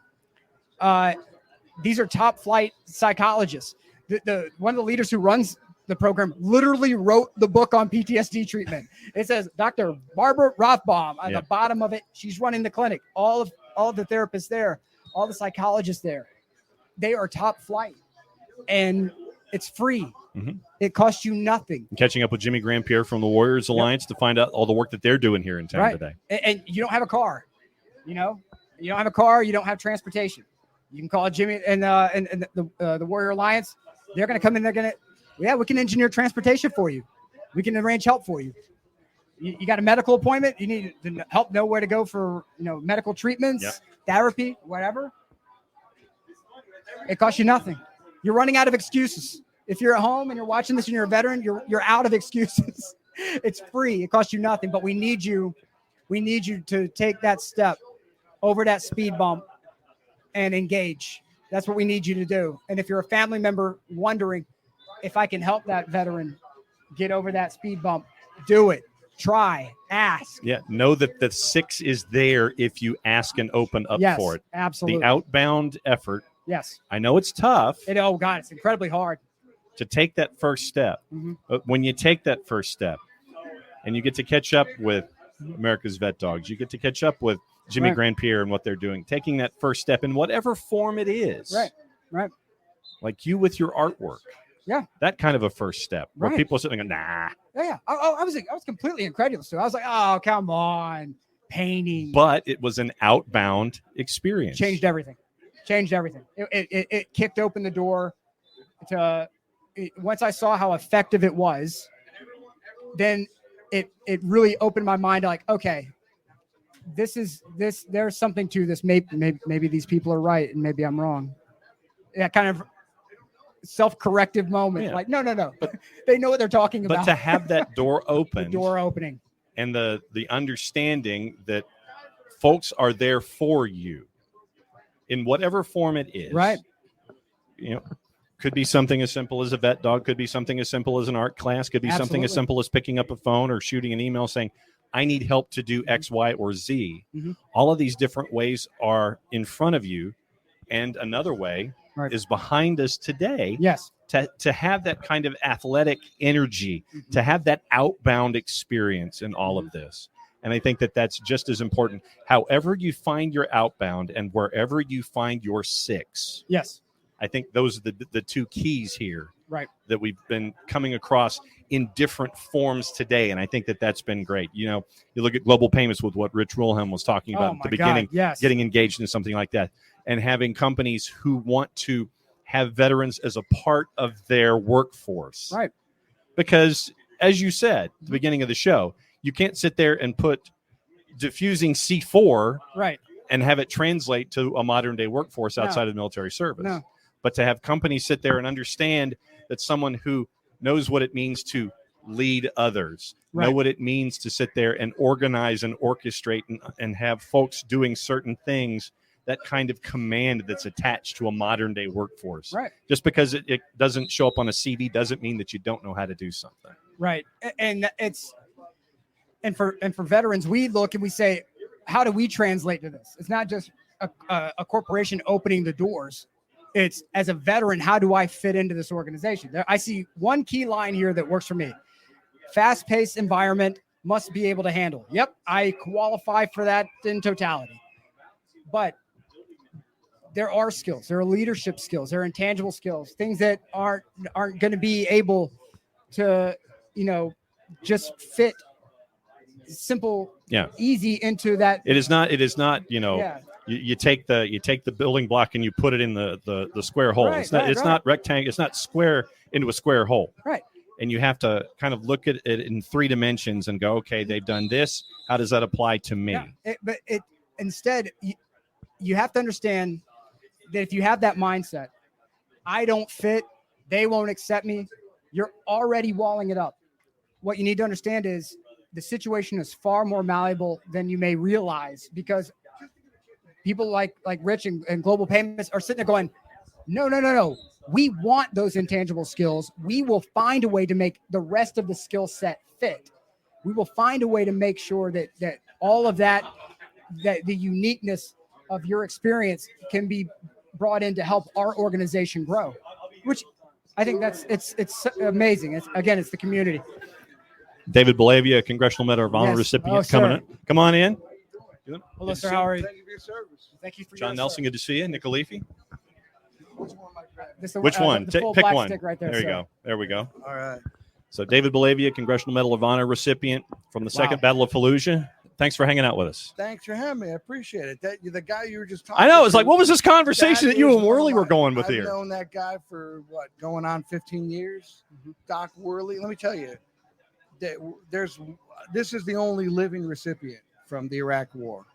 These are top flight psychologists. The one of the leaders who runs the program literally wrote the book on PTSD treatment. It says Dr. Barbara Rothbaum on the bottom of it. She's running the clinic. All of the therapists there, all the psychologists there, they are top flight, and it's free. Mm-hmm. It costs you nothing. I'm catching up with Jimmy Grandpierre from the Warriors Alliance to find out all the work that they're doing here in town today. And you don't have a car, you don't have a car. You don't have transportation. You can call Jimmy and the Warrior Alliance. They're going to come in. They're going to, we can engineer transportation for you. We can arrange help for you. You got a medical appointment. You need to help know where to go for, medical treatments, therapy, whatever. It costs you nothing. You're running out of excuses. If you're at home and you're watching this and you're a veteran, you're out of excuses. It's free. It costs you nothing, but we need you. We need you to take that step over that speed bump and engage. That's what we need you to do. And if you're a family member wondering if I can help that veteran get over that speed bump, do it. Try, ask. Yeah, know that the 6 is there if you ask and open up for it. Absolutely. The outbound effort. Yes. I know it's tough. Oh, God, it's incredibly hard. To take that first step. Mm-hmm. But when you take that first step and you get to catch up with America's Vet Dogs, you get to catch up with Jimmy Grandpierre and what they're doing, taking that first step in whatever form it is. Right. Like you with your artwork. Yeah. That kind of a first step where people are sitting and go, nah. Yeah. I was completely incredulous too. I was like, oh, come on. Painting. But it was an outbound experience. Changed everything. It kicked open the door to once I saw how effective it was, then it really opened my mind to like, okay, there's something to this. Maybe these people are right and maybe I'm wrong. That kind of self-corrective moment. Yeah. Like, no. But they know what they're talking about. But to have that door open. The door opening. And the understanding that folks are there for you in whatever form it is. Right. Could be something as simple as a vet dog, could be something as simple as an art class, could be something as simple as picking up a phone or shooting an email saying, I need help to do X, Y, or Z. Mm-hmm. All of these different ways are in front of you. And another way is behind us today. Yes. To have that kind of athletic energy, to have that outbound experience in all of this. And I think that that's just as important. However you find your outbound and wherever you find your 6. Yes. I think those are the 2 keys here that we've been coming across in different forms today. And I think that that's been great. You look at global payments with what Rich Wilhelm was talking about at the beginning, getting engaged in something like that and having companies who want to have veterans as a part of their workforce. Right. Because as you said at the beginning of the show, you can't sit there and put diffusing C4 and have it translate to a modern day workforce outside of military service. No. But to have companies sit there and understand that someone who knows what it means to lead others, know what it means to sit there and organize and orchestrate and have folks doing certain things, that kind of command that's attached to a modern day workforce. Right. Just because it doesn't show up on a CV doesn't mean that you don't know how to do something. Right. And for veterans, we look and we say, how do we translate to this? It's not just a corporation opening the doors. It's, as a veteran, how do I fit into this organization? I see one key line here that works for me. Fast-paced environment, must be able to handle. Yep, I qualify for that in totality. But there are skills. There are leadership skills. There are intangible skills, things that aren't going to be able to, just fit simple, easy into that. It is not. Yeah. You take the building block and you put it in the square hole. Right, It's not rectangle. It's not square into a square hole. Right. And you have to kind of look at it in 3 dimensions and go, okay, they've done this. How does that apply to me? Yeah. Instead, you have to understand that if you have that mindset, I don't fit, they won't accept me, you're already walling it up. What you need to understand is the situation is far more malleable than you may realize, because people like Rich and Global Payments are sitting there going, no. We want those intangible skills. We will find a way to make the rest of the skill set fit. We will find a way to make sure that all of that the uniqueness of your experience can be brought in to help our organization grow, which I think it's amazing. It's the community. David Bellavia, Congressional Medal of Honor recipient, coming in. Come on in. Hello, sir. How are you? Thank you for your service. Thank you for John Nelson, good to see you. Nick Alifi. Which one? Pick one. Right there You go. There we go. All right. So David Bellavia, Congressional Medal of Honor recipient from the Second Battle of Fallujah. Thanks for hanging out with us. Thanks for having me. I appreciate it. The guy you were just talking I know. It's to, like, what was this conversation that you and Worley were going with I've here? I've known that guy for, going on 15 years? Doc Worley. Let me tell you, this is the only living recipient from the Iraq War.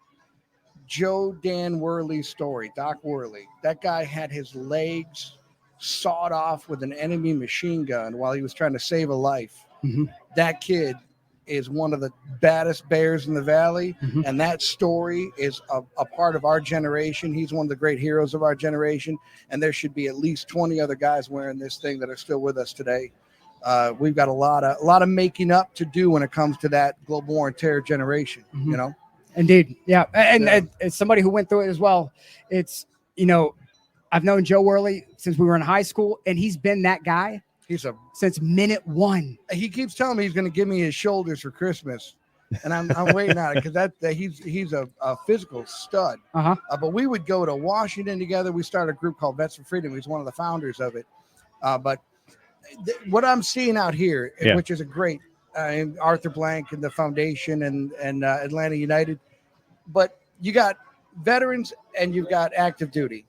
Joe Dan Worley's story, Doc Worley. That guy had his legs sawed off with an enemy machine gun while he was trying to save a life. Mm-hmm. That kid is one of the baddest bears in the valley, and that story is a part of our generation. He's one of the great heroes of our generation, and there should be at least 20 other guys wearing this thing that are still with us today. We've got a lot of making up to do when it comes to that global war and terror generation. Indeed. Yeah. And as somebody who went through it as well, it's, I've known Joe Worley since we were in high school, and he's been that guy since minute one. He keeps telling me he's going to give me his shoulders for Christmas, and I'm waiting on it, because he's a physical stud. But we would go to Washington together. We started a group called Vets for Freedom. He's one of the founders of it. But what I'm seeing out here, which is a great Arthur Blank and the foundation and Atlanta United, but you got veterans and you've got active duty,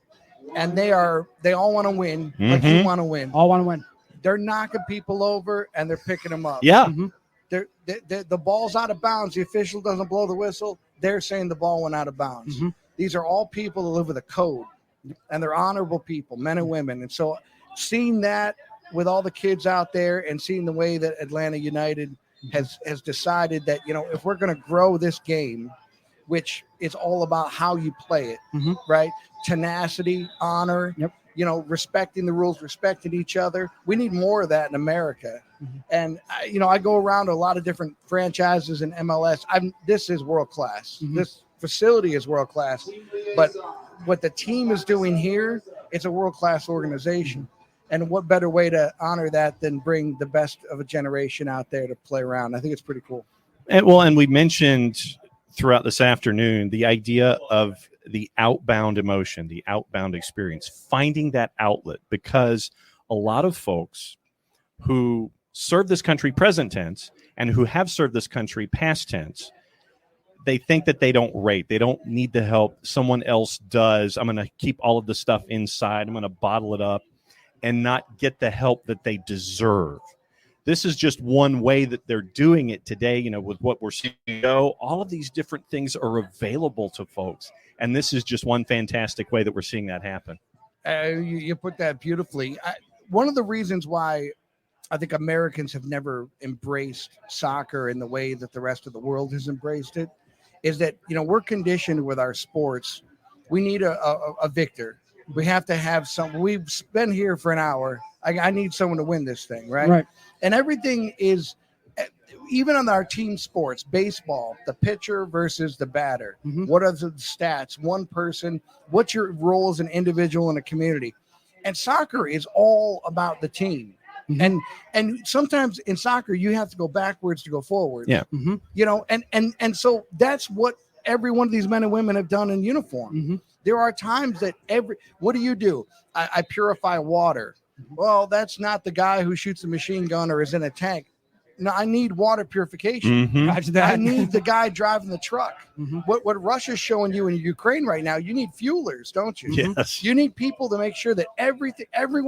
and they all want to win. Like you want to win. All want to win. They're knocking people over and they're picking them up. Yeah. The ball's out of bounds. The official doesn't blow the whistle. They're saying the ball went out of bounds. These are all people that live with a code, and they're honorable people, men and women. And so seeing that with all the kids out there, and seeing the way that Atlanta United has decided that, if we're going to grow this game, which is all about how you play it, right? Tenacity, honor, respecting the rules, respecting each other. We need more of that in America. And, I go around to a lot of different franchises in MLS. This is world class. This facility is world class. But what the team is doing here, it's a world class organization. And what better way to honor that than bring the best of a generation out there to play around? I think it's pretty cool. And we mentioned throughout this afternoon the idea of the outbound emotion, the outbound experience, finding that outlet, because a lot of folks who serve this country present tense and who have served this country past tense, they think that they don't rate. They don't need the help. Someone else does. I'm going to keep all of the stuff inside. I'm going to bottle it up and not get the help that they deserve. This is just one way that they're doing it today, with what we're seeing. All of these different things are available to folks. And this is just one fantastic way that we're seeing that happen. You put that beautifully. One of the reasons why I think Americans have never embraced soccer in the way that the rest of the world has embraced it is that, we're conditioned with our sports. We need a victor. We have to have some. We've been here for an hour. I need someone to win this thing, right? And everything is, even on our team sports, baseball, the pitcher versus the batter. What are the stats? One person. What's your role as an individual in a community? And soccer is all about the team. And sometimes in soccer you have to go backwards to go forward. And so that's what every one of these men and women have done in uniform. There are times that what do? I purify water. Well, that's not the guy who shoots a machine gun or is in a tank. No, I need water purification. Mhm. Roger that. I need the guy driving the truck. Mhm. What Russia's showing you in Ukraine right now, you need fuelers, don't you? Yes. You need people to make sure that everyone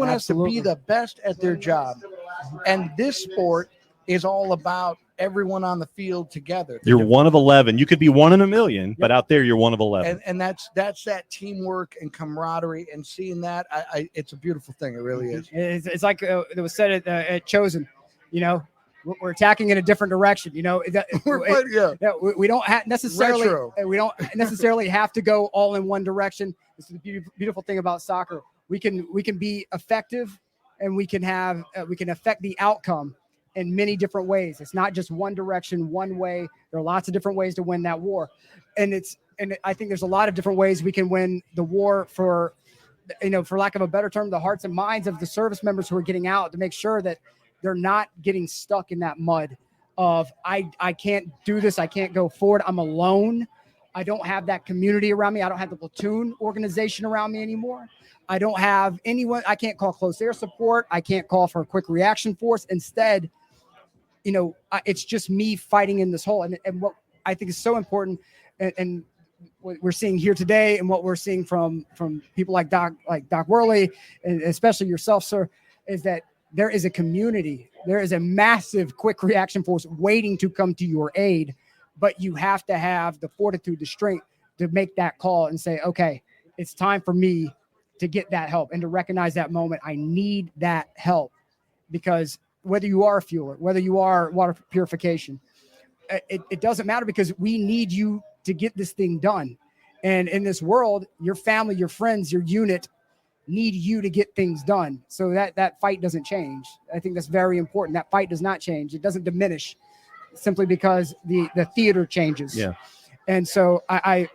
has to Absolutely. be the best at their job. And this sport is all about everyone on the field together. You're one of 11. You could be one in a million, but out there you're one of 11. And that's that teamwork and camaraderie, and seeing that, it's a beautiful thing. It really is. It's like it was said at Chosen, you know, we're attacking in a different direction. You know, we don't necessarily Retro. we don't necessarily have to go all in one direction. This is the beautiful thing about soccer. We can be effective, and we can affect the outcome in many different ways. It's not just one direction, one way. There are lots of different ways to win that war, and I think there's a lot of different ways we can win the war for, you know, for lack of a better term, the hearts and minds of the service members who are getting out, to make sure that they're not getting stuck in that mud of I can't do this. I can't go forward. I'm alone. I don't have that community around me. I don't have the platoon organization around me anymore. I don't have anyone. I can't call close air support. I can't call for a quick reaction force. Instead, you know, it's just me fighting in this hole. And what I think is so important, and what we're seeing here today, and what we're seeing from people like Doc Worley, and especially yourself, sir, is that there is a community. There is a massive quick reaction force waiting to come to your aid, but you have to have the fortitude, the strength to make that call and say, okay, it's time for me to get that help, and to recognize that moment. I need that help, because whether you are a fueler, whether you are water purification, it doesn't matter, because we need you to get this thing done. And in this world, your family, your friends, your unit need you to get things done. So that fight doesn't change. I think that's very important. That fight does not change. It doesn't diminish simply because the theater changes. Yeah. And so I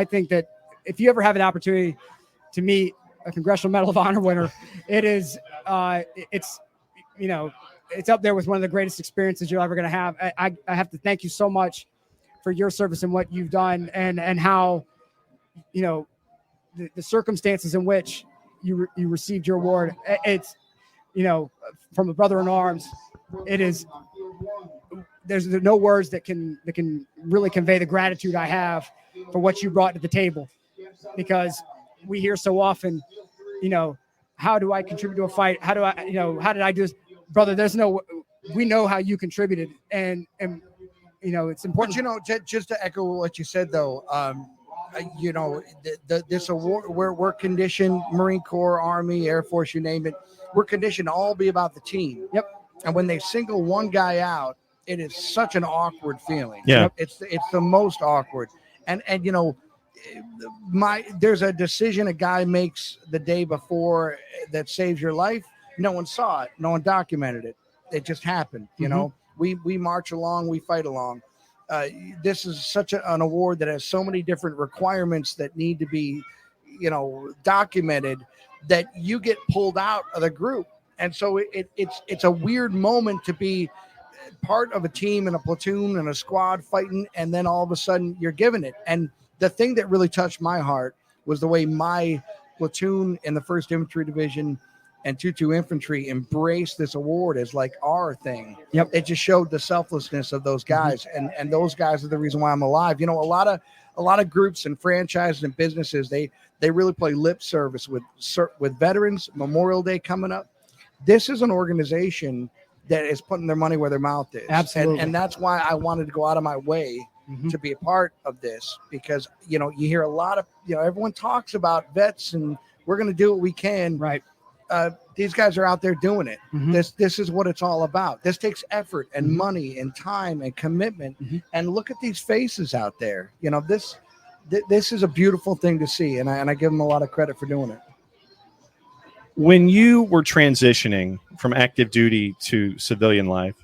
think that if you ever have an opportunity to meet a Congressional Medal of Honor winner, it's up there with one of the greatest experiences you're ever going to have. I have to thank you so much for your service and what you've done, and how, you know, the circumstances in which you received your award. It's, you know, from a brother in arms, there's no words that can really convey the gratitude I have for what you brought to the table, because we hear so often, you know, how do I contribute to a fight? How did I do this? Brother, we know how you contributed, and you know, it's important. But, you know, just to echo what you said, though, you know, this award, we're conditioned, Marine Corps, Army, Air Force, you name it, we're conditioned to all be about the team. Yep. And when they single one guy out, it is such an awkward feeling. Yeah. It's the most awkward. And you know, there's a decision a guy makes the day before that saves your life. No one saw it. No one documented it. It just happened. You know, we march along, we fight along. This is such an award that has so many different requirements that need to be, you know, documented, that you get pulled out of the group. And so it's a weird moment to be part of a team and a platoon and a squad fighting, and then all of a sudden you're given it. And the thing that really touched my heart was the way my platoon in the 1st Infantry Division and 2-2 Infantry embraced this award as like our thing. Yep. It just showed the selflessness of those guys, and those guys are the reason why I'm alive. You know, a lot of groups and franchises and businesses, they really play lip service with veterans. Memorial Day coming up. This is an organization that is putting their money where their mouth is. Absolutely. And that's why I wanted to go out of my way to be a part of this, because, you know, you hear a lot of, you know, everyone talks about vets and we're going to do what we can. Right. These guys are out there doing it. This is what it's all about. This takes effort and money and time and commitment. And look at these faces out there. You know, this is a beautiful thing to see, and I give them a lot of credit for doing it. When you were transitioning from active duty to civilian life,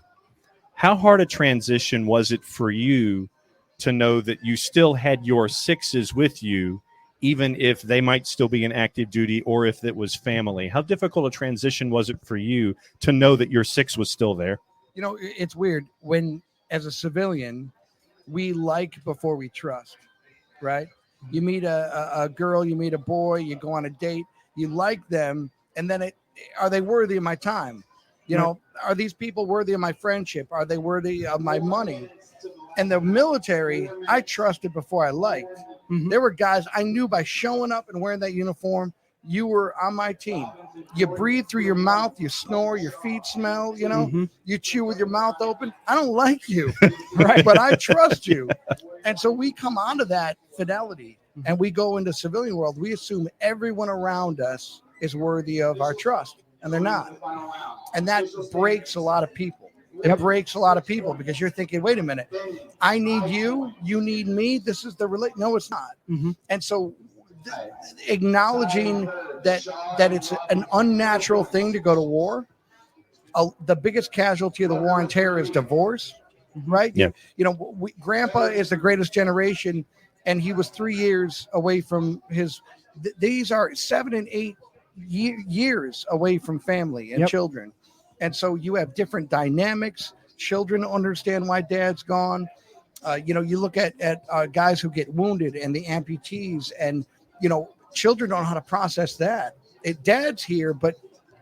how hard a transition was it for you to know that you still had your sixes with you, even if they might still be in active duty or if it was family? How difficult a transition was it for you to know that your six was still there? You know, it's weird when, as a civilian, we like before we trust, right? You meet a girl, you meet a boy, you go on a date, you like them, and then are they worthy of my time? You know, are these people worthy of my friendship? Are they worthy of my money? And the military, I trusted before I liked. There were guys I knew by showing up and wearing that uniform, you were on my team. You breathe through your mouth, you snore, your feet smell, you know, you chew with your mouth open. I don't like you, right? But I trust you. And so we come onto that fidelity and we go into civilian world. We assume everyone around us is worthy of our trust, and they're not. And that breaks a lot of people. It breaks a lot of people because you're thinking, wait a minute, I need you, you need me. This is the relate. No, it's not. And so acknowledging that it's an unnatural thing to go to war. The biggest casualty of the war on terror is divorce, right? Yeah. You know, Grandpa is the greatest generation, and he was 3 years away from his. These are 7 and 8 years away from family and children. And so you have different dynamics. Children understand why dad's gone. You know, you look at guys who get wounded and the amputees, and, you know, children don't know how to process that. Dad's here, but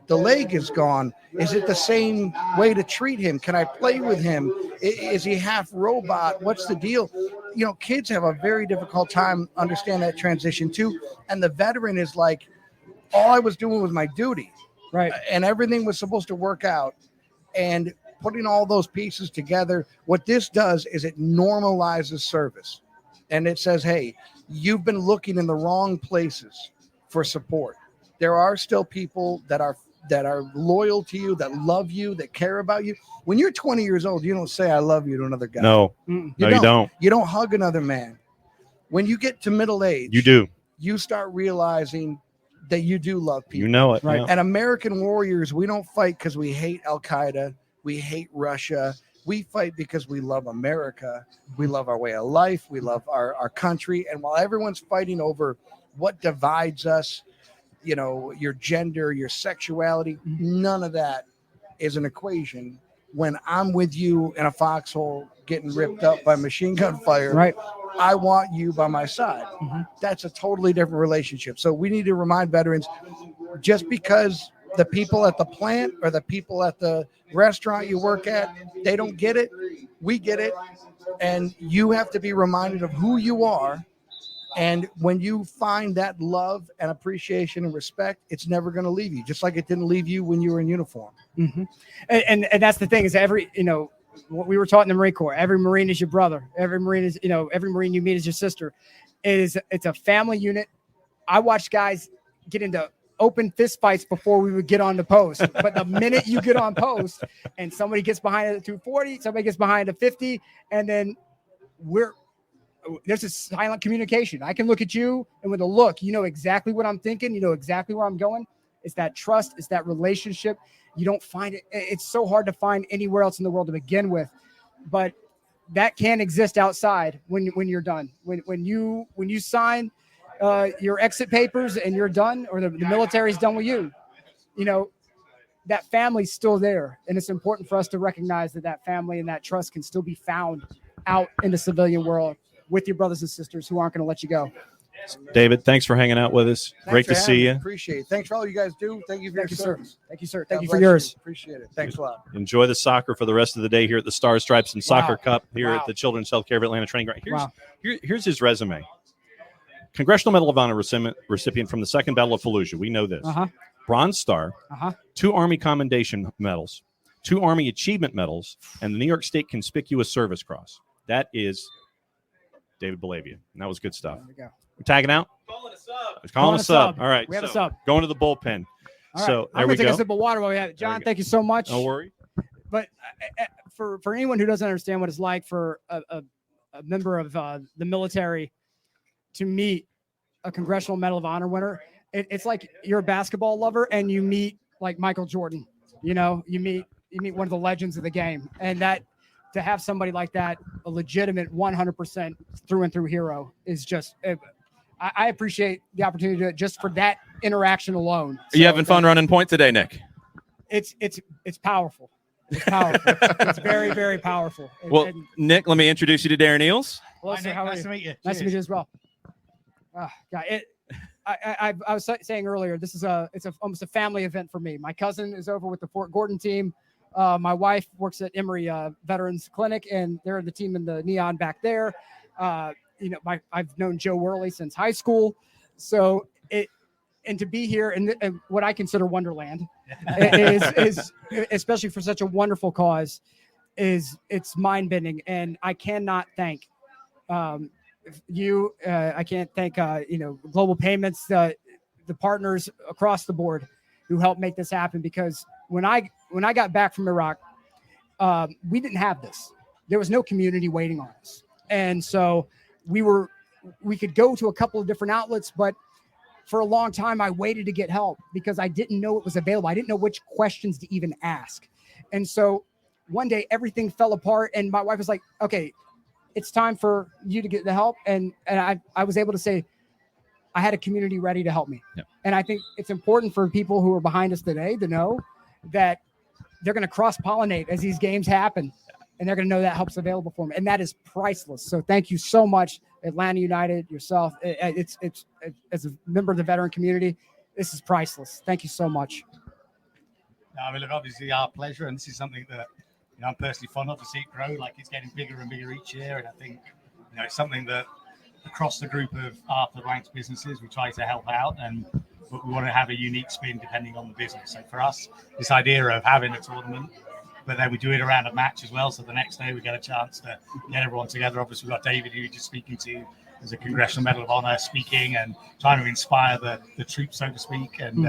the leg is gone. Is it the same way to treat him? Can I play with him? Is he half robot? What's the deal? You know, kids have a very difficult time understanding that transition too. And the veteran is like, all I was doing was my duty. Right. And everything was supposed to work out. And putting all those pieces together, what this does is it normalizes service. And it says, hey, you've been looking in the wrong places for support. There are still people that are loyal to you, that love you, that care about you. When you're 20 years old, you don't say I love you to another guy. No, you don't. You don't hug another man. When you get to middle age, you do. You start realizing that you do love people. You know it. Right. Yeah. And American warriors, we don't fight because we hate Al-Qaeda. We hate Russia. We fight because we love America. We love our way of life. We love our country. And while everyone's fighting over what divides us, you know, your gender, your sexuality, none of that is an equation when I'm with you in a foxhole getting ripped up by machine gun fire. Right. I want you by my side. That's a totally different relationship. So we need to remind veterans, just because the people at the plant or the people at the restaurant you work at, they don't get it, we get it. And you have to be reminded of who you are. And when you find that love and appreciation and respect, it's never going to leave you, just like it didn't leave you when you were in uniform. And that's the thing, is what we were taught in the Marine Corps, every Marine is your brother. Every Marine is, every Marine you meet is your sister. It's a family unit. I watched guys get into open fist fights before we would get on the post. But the minute you get on post and somebody gets behind a 240, somebody gets behind a 50, and then there's a silent communication. I can look at you, and with a look, you know exactly what I'm thinking. You know exactly where I'm going. It's that trust. It's that relationship. You don't find it. It's so hard to find anywhere else in the world to begin with, but that can exist outside when you're done. When you sign your exit papers and you're done, or the military's done with you, you know, that family's still there. And it's important for us to recognize that family and that trust can still be found out in the civilian world with your brothers and sisters who aren't going to let you go. David, thanks for hanging out with us. Great to see you. Appreciate it. Thanks for all you guys do. Thank you for your service. Thank you, sir. Thank you for yours. Appreciate it. Thanks a lot. Enjoy the soccer for the rest of the day here at the Stars, Stripes, and Soccer Cup here at the Children's Healthcare of Atlanta Training Ground. Here's his resume. Congressional Medal of Honor recipient from the Second Battle of Fallujah. We know this. Bronze Star, 2 Army Commendation Medals, 2 Army Achievement Medals, and the New York State Conspicuous Service Cross. That is David Bellavia. And that was good stuff. There we go. We're tagging out? Calling a sub. All right. We have a sub. Going to the bullpen. All right. So I'm there we going to take go. a sip of water while we have it. John, thank you so much. Don't worry. But for anyone who doesn't understand what it's like for a member of the military to meet a Congressional Medal of Honor winner, it's like you're a basketball lover and you meet like Michael Jordan. You know, you meet one of the legends of the game, and that to have somebody like that, a legitimate 100% through and through hero, is just. I appreciate the opportunity to do it just for that interaction alone. Are you having fun running point today, Nick? It's powerful. It's powerful. It's very, very powerful. Well, Nick, let me introduce you to Darren Eales. Hello, sir. How are you? Nice to meet you. Nice to meet you as well. God, I was saying earlier, it's almost a family event for me. My cousin is over with the Fort Gordon team. My wife works at Emory Veterans Clinic, and they're the team in the neon back there. I've known Joe Worley since high school, so and to be here in what I consider Wonderland is especially for such a wonderful cause, it's mind bending, and I cannot thank you. I can't thank Global Payments, the partners across the board who helped make this happen. Because when I got back from Iraq, we didn't have this. There was no community waiting on us, and so we could go to a couple of different outlets, but for a long time I waited to get help because I didn't know it was available. I didn't know which questions to even ask, and so one day everything fell apart, and my wife was like, "Okay, it's time for you to get the help." And I was able to say, I had a community ready to help me. Yep. And I think it's important for people who are behind us today to know that they're going to cross-pollinate as these games happen, and they're going to know that help's available for them. And that is priceless. So thank you so much, Atlanta United, yourself. It's as a member of the veteran community, this is priceless. Thank you so much. I mean, look, obviously our pleasure, and this is something that I'm personally fond of to see it grow. Like, it's getting bigger and bigger each year, and I think it's something that across the group of Arthur Blank's businesses we try to help out, but we want to have a unique spin depending on the business. So for us, this idea of having a tournament, but then we do it around a match as well, so the next day we get a chance to get everyone together. Obviously we've got David, who you're just speaking to, as a Congressional Medal of Honor, speaking and trying to inspire the troops, so to speak. And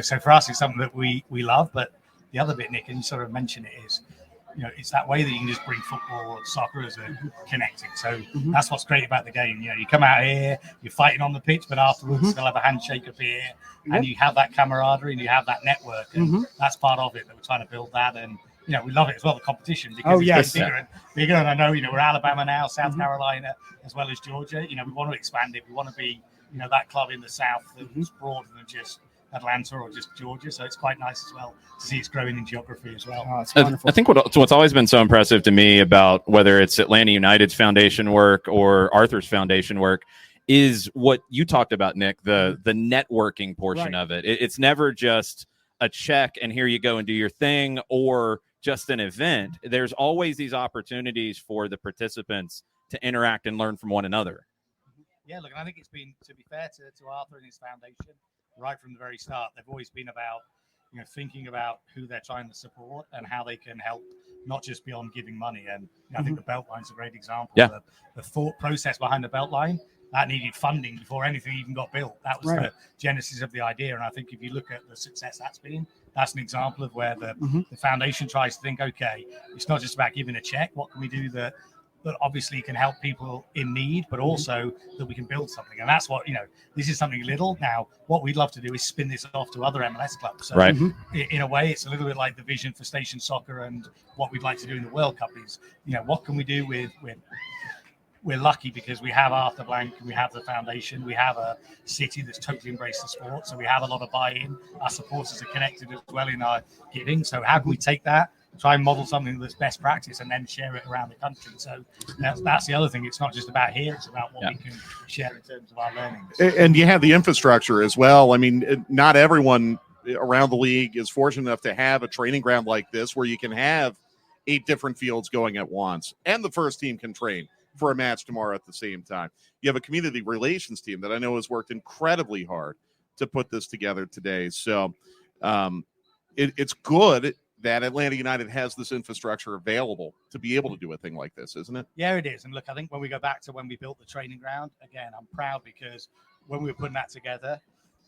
so for us it's something that we love. But the other bit, Nick, and you sort of mentioned it, is it's that way that you can just bring football or soccer as a connecting. So that's what's great about the game. You come out here, you're fighting on the pitch, but afterwards you'll have a handshake up here, and you have that camaraderie and you have that network, and that's part of it that we're trying to build that. And we love it as well, the competition, because it's getting bigger and bigger. And I know we're Alabama now, South Carolina, as well as Georgia. We want to expand it. We want to be that club in the South that's broader than just Atlanta or just Georgia. So it's quite nice as well to see it's growing in geography as well. Oh, it's wonderful. I think what's always been so impressive to me about whether it's Atlanta United's foundation work or Arthur's foundation work is what you talked about, Nick, the networking portion of it. It's never just a check and here you go and do your thing, or just an event. There's always these opportunities for the participants to interact and learn from one another. Yeah, look, I think it's been, to be fair to Arthur and his foundation, right from the very start, they've always been about, thinking about who they're trying to support and how they can help, not just beyond giving money. And I think the Beltline's a great example. Yeah. The thought process behind the Beltline, that needed funding before anything even got built. That was the genesis of the idea. And I think if you look at the success that's been, that's an example of where the foundation tries to think, okay, it's not just about giving a check. What can we do that obviously can help people in need, but also that we can build something? And that's what, this is something little. Now, what we'd love to do is spin this off to other MLS clubs. So in a way, it's a little bit like the vision for Station Soccer and what we'd like to do in the World Cup is, what can we do with we're lucky because we have Arthur Blank, we have the foundation, we have a city that's totally embraced the sport. So we have a lot of buy-in. Our supporters are connected as well in our giving. So how can we take that, try and model something that's best practice, and then share it around the country? So that's the other thing. It's not just about here. It's about what we can share in terms of our learnings. And you have the infrastructure as well. I mean, not everyone around the league is fortunate enough to have a training ground like this where you can have 8 different fields going at once, and the first team can train for a match tomorrow at the same time. You have a community relations team that I know has worked incredibly hard to put this together today. So it's good that Atlanta United has this infrastructure available to be able to do a thing like this, isn't it? Yeah, it is. And look, I think when we go back to when we built the training ground, again, I'm proud because when we were putting that together,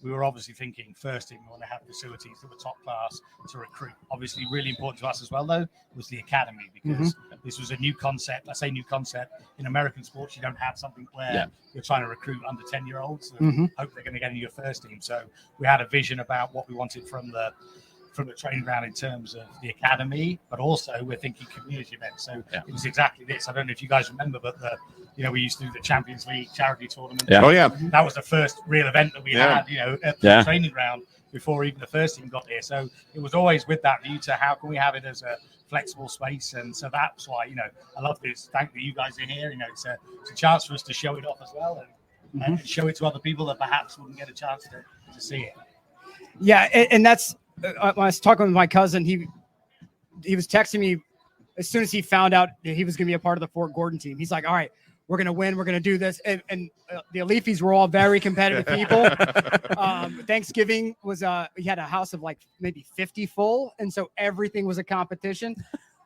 we were obviously thinking first thing we want to have facilities that were top class to recruit. Obviously, really important to us as well, though, was the academy, because this was a new concept. I say new concept. In American sports, you don't have something where you're trying to recruit under 10-year-olds and hope they're going to get into your first team. So we had a vision about what we wanted from the training ground in terms of the academy, but also we're thinking community events. So it was exactly this. I don't know if you guys remember, but we used to do the Champions League charity tournament. Yeah. Oh, yeah. That was the first real event that we had, at the training ground before even the first team got here. So it was always with that view to how can we have it as a flexible space. And so that's why, I love this. Thank you guys are here. It's a chance for us to show it off as well. And and show it to other people that perhaps wouldn't get a chance to see it. Yeah, and that's when I was talking with my cousin. He was texting me as soon as he found out that he was going to be a part of the Fort Gordon team. He's like, "All right, we're going to win. We're going to do this." And the Leafies were all very competitive people. Thanksgiving was we had a house of like maybe 50 full, and so everything was a competition.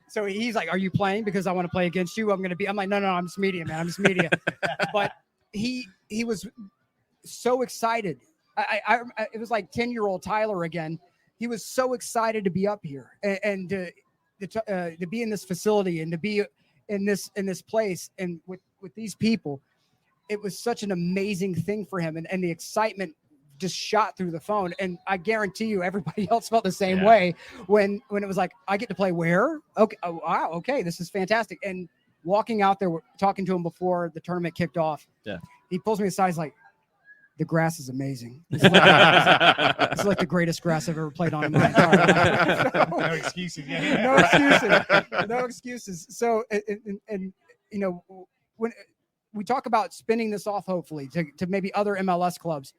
So he's like, "Are you playing because I want to play against you? I'm like, no, I'm just media, man. I'm just media." But he was so excited. It was like 10-year-old Tyler again. He was so excited to be up here and to be in this facility and to be in this place and with these people. It was such an amazing thing for him, and the excitement just shot through the phone. And I guarantee you everybody else felt the same way when it was like, I get to play where? Okay. Oh, wow. Okay. This is fantastic. And walking out there, talking to him before the tournament kicked off. Yeah. He pulls me aside. He's like, the grass is amazing. It's like the greatest grass I've ever played on in my entire life. No excuses. No excuses. So, and you know, when we talk about spinning this off, hopefully to maybe other MLS clubs,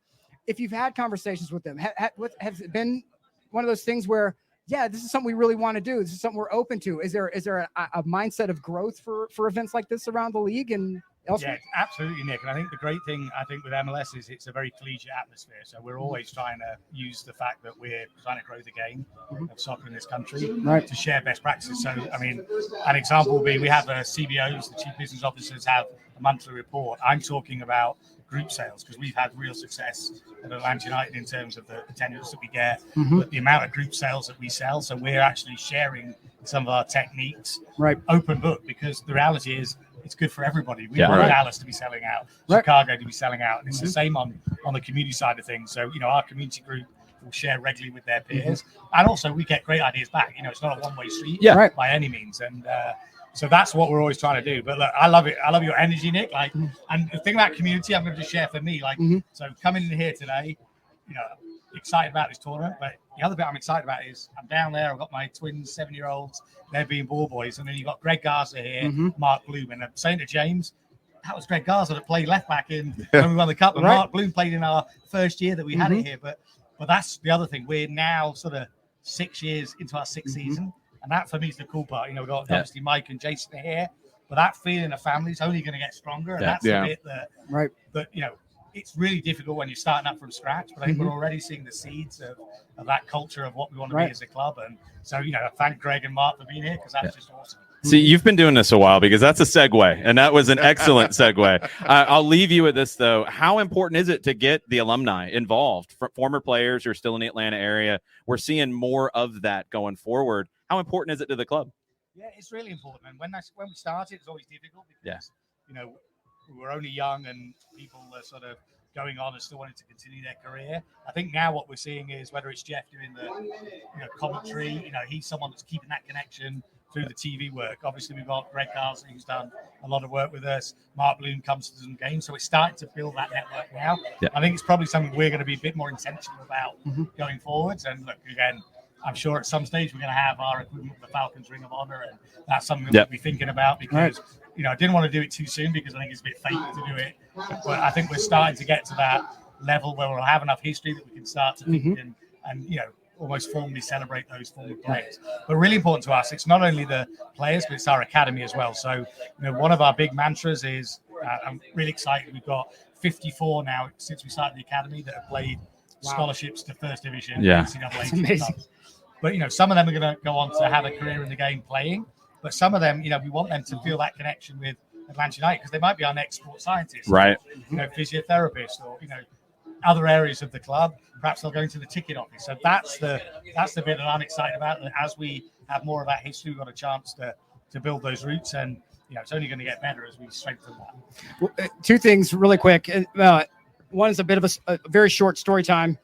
if you've had conversations with them, has it been one of those things where, yeah, this is something we really want to do. This is something we're open to. Is there a mindset of growth for events like this around the league and elsewhere? Yeah, absolutely, Nick. And I think the great thing with MLS is it's a very collegiate atmosphere. So we're always trying to use the fact that we're trying to grow the game of soccer in this country to share best practices. So, I mean, an example would be we have CBOs, the chief business officers, have a monthly report. I'm talking about group sales because we've had real success at Atlanta United in terms of the attendance that we get, but the amount of group sales that we sell. So we're actually sharing some of our techniques, open book, because the reality is it's good for everybody. We want Dallas to be selling out, Chicago to be selling out. And it's the same on the community side of things. So, you know, our community group will share regularly with their peers. And also we get great ideas back. You know, it's not a one-way street by any means. And, so that's what we're always trying to do. But look, I love it. I love your energy, Nick. Like, and the thing about community, I'm going to just share for me. Like, so coming in here today, you know, excited about this tournament. But the other bit I'm excited about is I'm down there. I've got my twins, 7-year-olds. They're being ball boys, and then you've got Greg Garza here, Marc Bloom, and I'm saying to James, that was Greg Garza that played left back in when we won the cup, and Marc Bloom played in our first year that we had it here. But that's the other thing. We're now sort of 6 years into our sixth season. And that for me is the cool part. You know, we've got obviously Mike and Jason are here, but that feeling of family is only going to get stronger. And that's the bit that, you know, it's really difficult when you're starting up from scratch, but I think we're already seeing the seeds of that culture of what we want to be as a club. And so, you know, thank Greg and Marc for being here because that's just awesome. See, you've been doing this a while because that's a segue, and that was an excellent segue. I'll leave you with this, though. How important is it to get the alumni involved? Former players who are still in the Atlanta area. We're seeing more of that going forward. How important is it to the club? Yeah, it's really important. And when we started, it's always difficult because, you know, we were only young and people are sort of going on and still wanting to continue their career. I think now what we're seeing is whether it's Jeff doing the commentary, you know, he's someone that's keeping that connection through the TV work. Obviously, we've got Greg Garza, who's done a lot of work with us. Marc Bloom comes to some games. So we're starting to build that network now. Yeah. I think it's probably something we're going to be a bit more intentional about going forwards. And look, again, I'm sure at some stage we're going to have our equivalent of the Falcons Ring of Honor. And that's something we'll be thinking about because, you know, I didn't want to do it too soon because I think it's a bit fake to do it. But I think we're starting to get to that level where we'll have enough history that we can start to think and you know, almost formally celebrate those former players. But really important to us, it's not only the players, but it's our academy as well. So, you know, one of our big mantras is, I'm really excited, we've got 54 now since we started the academy that have played scholarships to first division. That's amazing. But, you know, some of them are going to go on to have a career in the game playing, but some of them, you know, we want them to feel that connection with Atlanta United because they might be our next sports scientists, or, you know, physiotherapists, or, you know, other areas of the club. Perhaps they'll go into the ticket office. So that's the bit that I'm excited about. That as we have more of that history, we've got a chance to build those roots, and you know, it's only going to get better as we strengthen that. Well, two things really quick. One is a bit of a very short story time.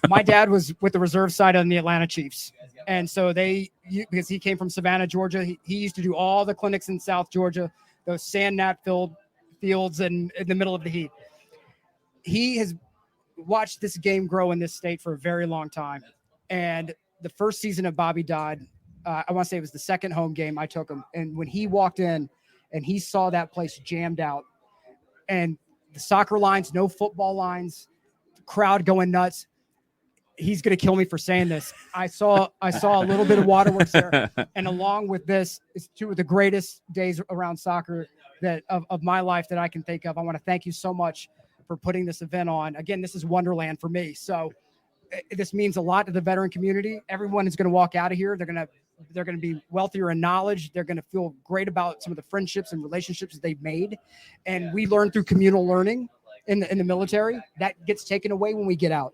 My dad was with the reserve side on the Atlanta Chiefs. And so because he came from Savannah, Georgia, he used to do all the clinics in South Georgia, those sand gnat filled fields in the middle of the heat. He has watched this game grow in this state for a very long time. And the first season of Bobby Dodd, I want to say it was the second home game I took him. And when he walked in and he saw that place jammed out and the soccer lines, no football lines, crowd going nuts. He's going to kill me for saying this. I saw a little bit of waterworks there, and along with this is two of the greatest days around soccer of my life that I can think of. I want to thank you so much for putting this event on. Again, this is Wonderland for me. So this means a lot to the veteran community. Everyone is going to walk out of here. They're going to be wealthier in knowledge. They're going to feel great about some of the friendships and relationships that they've made. And we learn through communal learning in the military. That gets taken away when we get out.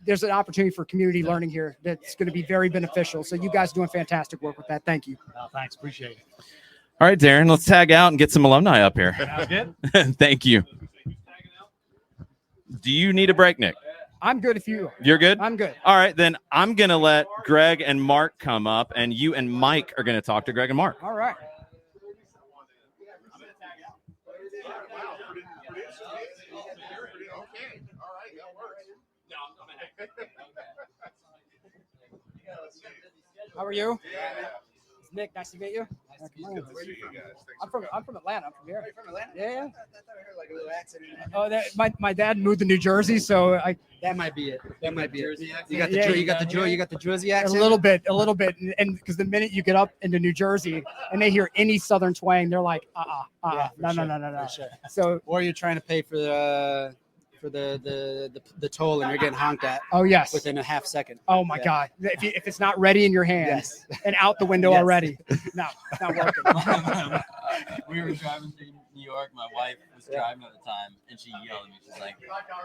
There's an opportunity for community learning here that's going to be very beneficial. So you guys are doing fantastic work with that. Thank you. Thanks. Appreciate it. All right, Darren, let's tag out and get some alumni up here. Sounds good. Thank you. Do you need a break, Nick? I'm good if you. You're good? I'm good. All right, then I'm going to let Greg and Marc come up, and you and Mike are going to talk to Greg and Marc. All right. How are you? It's Nick. Nice to meet you. I'm from Atlanta. I'm from here. From Atlanta? Yeah. I thought I heard like a little accent. Oh, my dad moved to New Jersey, so that might be it. That might be it. You Yeah, got the Jersey a accent. little bit, and because the minute you get up into New Jersey and they hear any Southern twang, they're like, Yeah, no. for sure. So, Or you're trying to pay for the toll and you're getting honked at oh yes, within a half second. oh my Yeah. God, if it's not ready in your hand Yes. and out the window Yes. already, no, not working. We were driving through New York. My wife was driving at the time, and she yelled at me. She's like,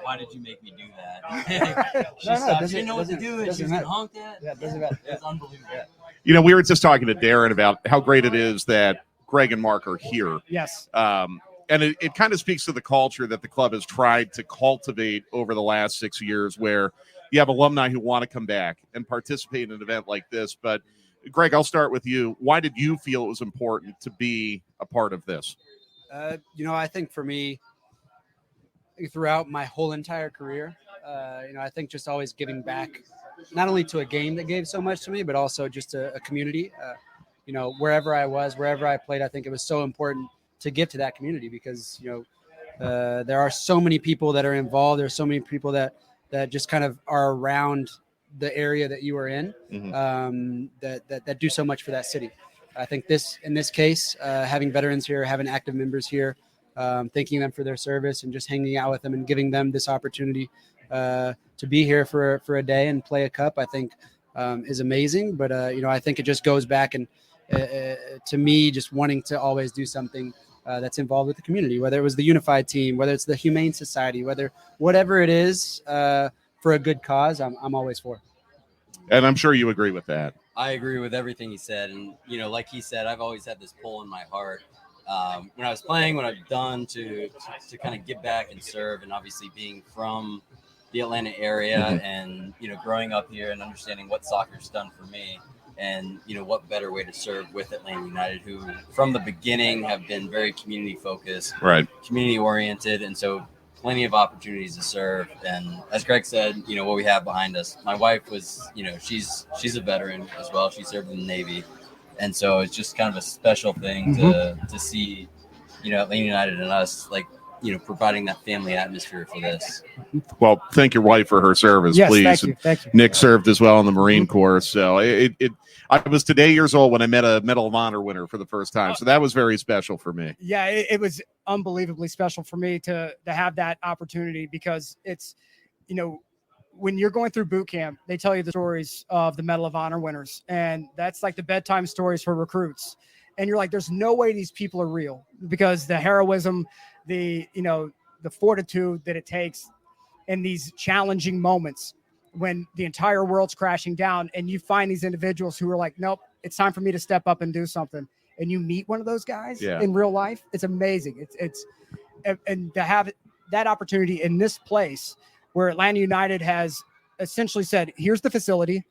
"Why did you make me do that?" She stopped. She didn't know what to do, and she was getting honked at. Yeah, it doesn't matter. It was unbelievable. You know, we were just talking to Darren about how great it is that Greg and Marc are here. Yes, And it kind of speaks to the culture that the club has tried to cultivate over the last 6 years, where you have alumni who want to come back and participate in an event like this. But Greg, I'll start with you. Why did you feel it was important to be a part of this? I think for me, throughout my whole entire career, I think just always giving back, not only to a game that gave so much to me, but also just a community. Wherever I was, wherever I played, I think it was so important to give to that community because, there are so many people that are involved. There's so many people that just kind of are around the area that you are in, that do so much for that city. I think in this case, having veterans here, having active members here, thanking them for their service and just hanging out with them and giving them this opportunity to be here for a day and play a cup, I think is amazing. But, I think it just goes back and to me, just wanting to always do something that's involved with the community, whether it was the Unified Team, whether it's the Humane Society, whatever it is for a good cause, I'm always for. And I'm sure you agree with that. I agree with everything he said, and like he said, I've always had this pull in my heart. When I was playing, what I've done to kind of give back and serve, and obviously being from the Atlanta area, and growing up here and understanding what soccer's done for me. And, what better way to serve with Atlanta United, who from the beginning have been very community focused, Right. community oriented. And so plenty of opportunities to serve. And as Greg said, what we have behind us, my wife was, she's a veteran as well. She served in the Navy. And so it's just kind of a special thing to see, Atlanta United and us, providing that family atmosphere for this. Well, thank your wife for her service, yes, please. thank you. Nick served as well in the Marine Corps. So I was today years old when I met a Medal of Honor winner for the first time. So that was very special for me. Yeah, it was unbelievably special for me to have that opportunity because it's, when you're going through boot camp, they tell you the stories of the Medal of Honor winners. And that's like the bedtime stories for recruits. And you're like, there's no way these people are real because the heroism, the fortitude that it takes in these challenging moments when the entire world's crashing down and you find these individuals who are like, nope, it's time for me to step up and do something. And you meet one of those guys in real life. It's amazing. And to have that opportunity in this place where Atlanta United has essentially said, here's the facility.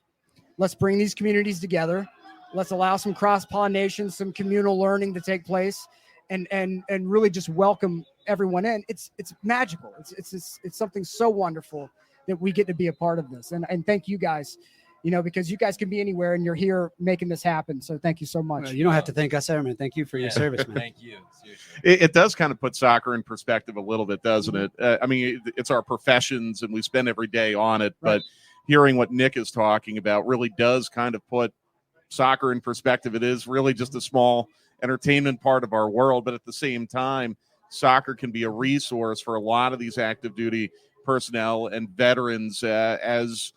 Let's bring these communities together. Let's allow some cross-pollination, some communal learning to take place and really just welcome everyone in. It's magical. It's something so wonderful that we get to be a part of this. And thank you guys. because you guys can be anywhere and you're here making this happen. So thank you so much. Well, you don't have to thank us, man. Thank you for your service, man. Thank you. Seriously. It does kind of put soccer in perspective a little bit, doesn't it? I mean, it's our professions and we spend every day on it, Right. but hearing what Nick is talking about really does kind of put soccer in perspective. It is really just a small entertainment part of our world, but at the same time, soccer can be a resource for a lot of these active duty personnel and veterans as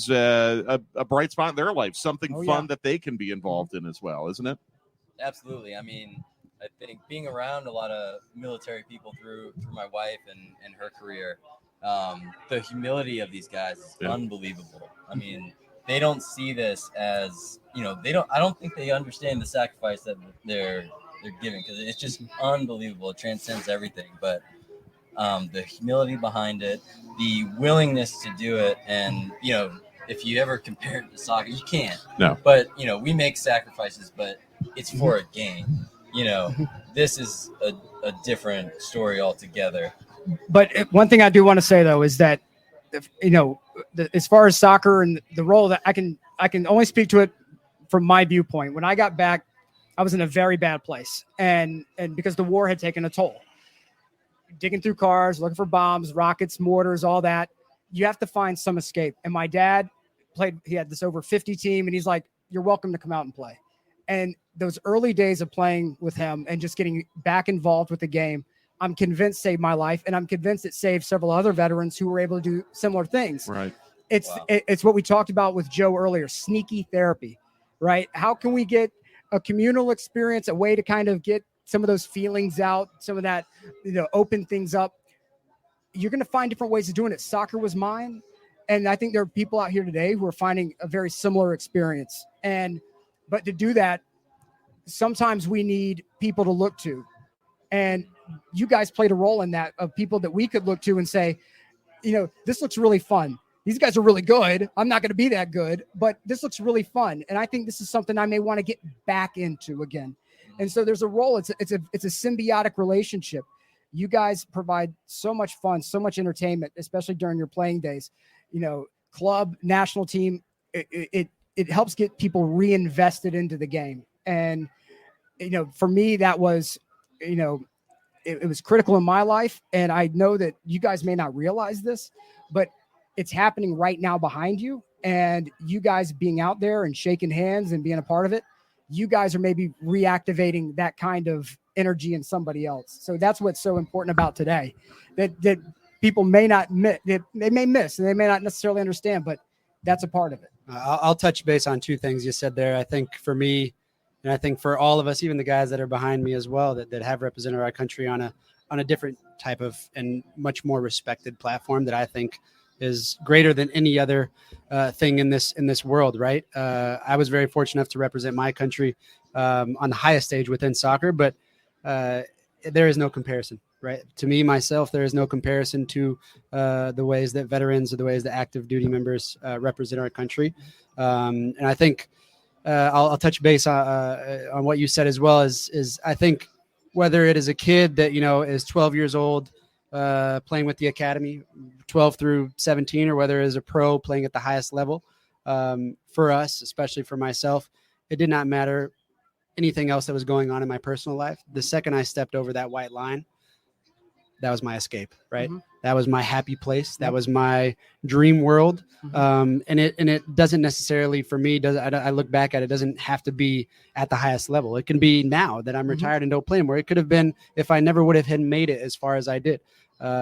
a bright spot in their life, something fun that they can be involved in as well, isn't it? Absolutely. I mean, I think being around a lot of military people through my wife and her career, the humility of these guys is unbelievable. I mean, they don't see this as, I don't think they understand the sacrifice that they're giving, because it's just unbelievable. It transcends everything. But the humility behind it, the willingness to do it, and if you ever compare it to soccer, you can't. No. But we make sacrifices, but it's for a game. This is a different story altogether. But one thing I do want to say though is that as far as soccer and the role that I can only speak to it from my viewpoint. When I got back, I was in a very bad place, and because the war had taken a toll. Digging through cars, looking for bombs, rockets, mortars, all that. You have to find some escape. And my dad he had this over 50 team, and he's like, "You're welcome to come out and play." And those early days of playing with him and just getting back involved with the game, I'm convinced saved my life, and I'm convinced it saved several other veterans who were able to do similar things. Right. It's what we talked about with Joe earlier, sneaky therapy, right? How can we get a communal experience, a way to kind of get some of those feelings out, some of that, open things up? You're going to find different ways of doing it. Soccer was mine. And I think there are people out here today who are finding a very similar experience. But to do that, sometimes we need people to look to. And you guys played a role in that, of people that we could look to and say, this looks really fun. These guys are really good. I'm not going to be that good, but this looks really fun. And I think this is something I may want to get back into again. And so there's a role. It's a symbiotic relationship. You guys provide so much fun, so much entertainment, especially during your playing days. Club, national team, it helps get people reinvested into the game. And for me, that was, it was critical in my life. And I know that you guys may not realize this, but it's happening right now behind you. And you guys being out there and shaking hands and being a part of it, you guys are maybe reactivating that kind of energy in somebody else. So that's what's so important about today, that people may not miss, they may miss, and they may not necessarily understand, but that's a part of it. I'll touch base on two things you said there. I think for me, and I think for all of us, even the guys that are behind me as well, that have represented our country on a different type of and much more respected platform that I think is greater than any other thing in this world, right? I was very fortunate enough to represent my country on the highest stage within soccer, but there is no comparison, right? To me, myself, there is no comparison to the ways that veterans or the ways that active duty members represent our country. And I think I'll touch base on what you said as well, is I think whether it is a kid that, is 12 years old, playing with the academy, 12 through 17, or whether it is a pro playing at the highest level, for us, especially for myself, it did not matter anything else that was going on in my personal life. The second I stepped over that white line, that was my escape, right? Mm-hmm. That was my happy place. That was my dream world. Mm-hmm. And it doesn't necessarily, for me, I look back at it, doesn't have to be at the highest level. It can be now that I'm retired and don't play anymore. It could have been if I never would have made it as far as I did.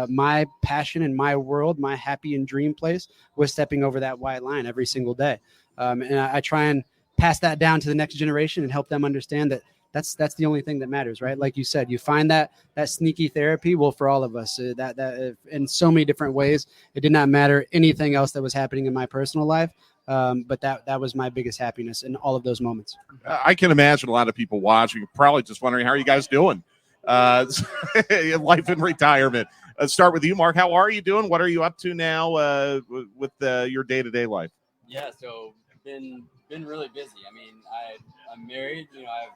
My passion and my world, my happy and dream place was stepping over that white line every single day. And I try and pass that down to the next generation and help them understand that that's the only thing that matters, right? Like you said, you find that sneaky therapy. Well, for all of us, that in so many different ways, it did not matter anything else that was happening in my personal life. But that was my biggest happiness in all of those moments. I can imagine a lot of people watching, probably just wondering, how are you guys doing? Life in retirement. Start with you, Marc. How are you doing? What are you up to now with your day-to-day life? Yeah, so been really busy. I mean, I'm married. I have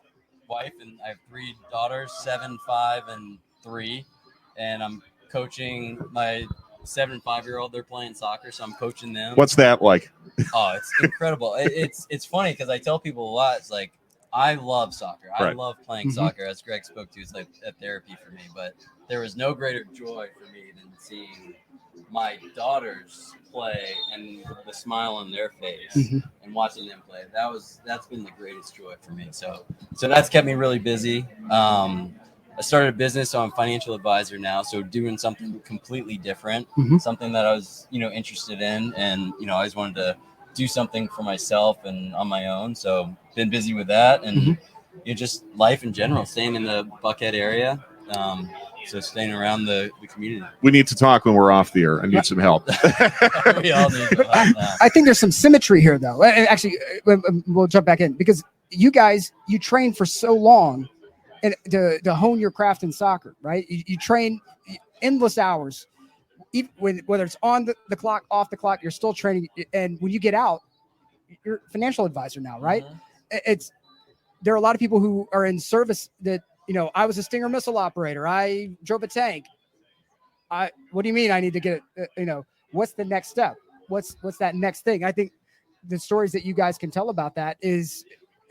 wife and I have 3 daughters, 7, 5, and 3, and I'm coaching my 7 and 5-year-old. They're playing soccer, so I'm coaching them. What's that like? Oh, it's incredible. It's funny because I tell people a lot. It's like I love soccer. I Right. love playing soccer. As Greg spoke to, it's like a therapy for me. But there was no greater joy for me than seeing my daughters play and the smile on their face and watching them play. That's been the greatest joy for me. So that's kept me really busy. I started a business, so I'm a financial advisor now. So doing something completely different, something that I was, interested in, and I always wanted to do something for myself and on my own. So been busy with that, and just life in general, staying in the Buckhead area. So staying around the community. We need to talk when we're off the air. I need some help. We all need to help now. I think there's some symmetry here, though. And actually, we'll jump back in because you guys, you train for so long and to hone your craft in soccer, right? You train endless hours. Even whether it's on the clock, off the clock, you're still training. And when you get out, you're a financial advisor now, right? There are a lot of people who are in service that, I was a Stinger missile operator. I drove a tank. What do you mean I need to get it? What's the next step? What's that next thing? I think the stories that you guys can tell about that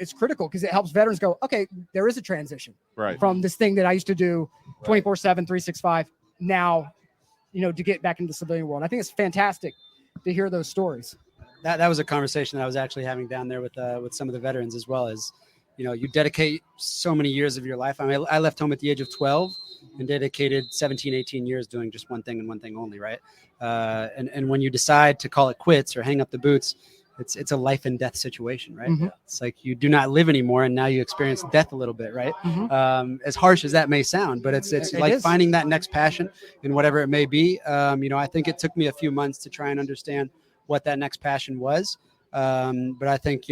it's critical because it helps veterans go, okay, there is a transition from this thing that I used to do 24/7, 365 now, to get back into the civilian world. I think it's fantastic to hear those stories. That was a conversation that I was actually having down there with some of the veterans as well as, you dedicate so many years of your life. I mean, I left home at the age of 12 and dedicated 17, 18 years doing just one thing and one thing only, right? And when you decide to call it quits or hang up the boots, it's a life and death situation, right? It's like you do not live anymore, and now you experience death a little bit, right? As harsh as that may sound, but it's like finding that next passion in whatever it may be. I think it took me a few months to try and understand what that next passion was. But I think,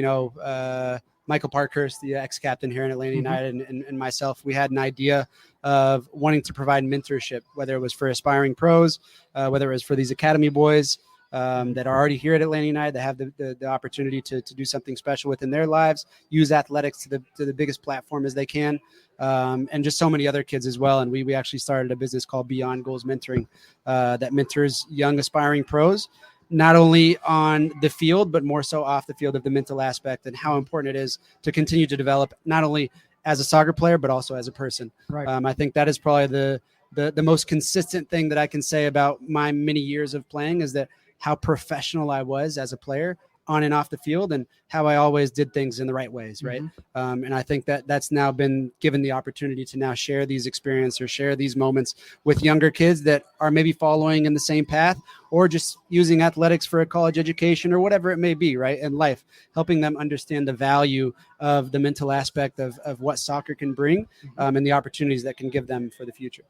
Michael Parkhurst, the ex-captain here in Atlanta United, and myself, we had an idea of wanting to provide mentorship, whether it was for aspiring pros, whether it was for these academy boys that are already here at Atlanta United, that have the opportunity to do something special within their lives, use athletics to the biggest platform as they can, and just so many other kids as well. And we actually started a business called Beyond Goals Mentoring that mentors young aspiring pros, not only on the field, but more so off the field of the mental aspect and how important it is to continue to develop not only as a soccer player, but also as a person. Right. I think that is probably the most consistent thing that I can say about my many years of playing is that how professional I was as a player on and off the field and how I always did things in the right ways. Right. And I think that's now been given the opportunity to now share these experiences or share these moments with younger kids that are maybe following in the same path or just using athletics for a college education or whatever it may be, right, in life, helping them understand the value of the mental aspect of what soccer can bring and the opportunities that can give them for the future.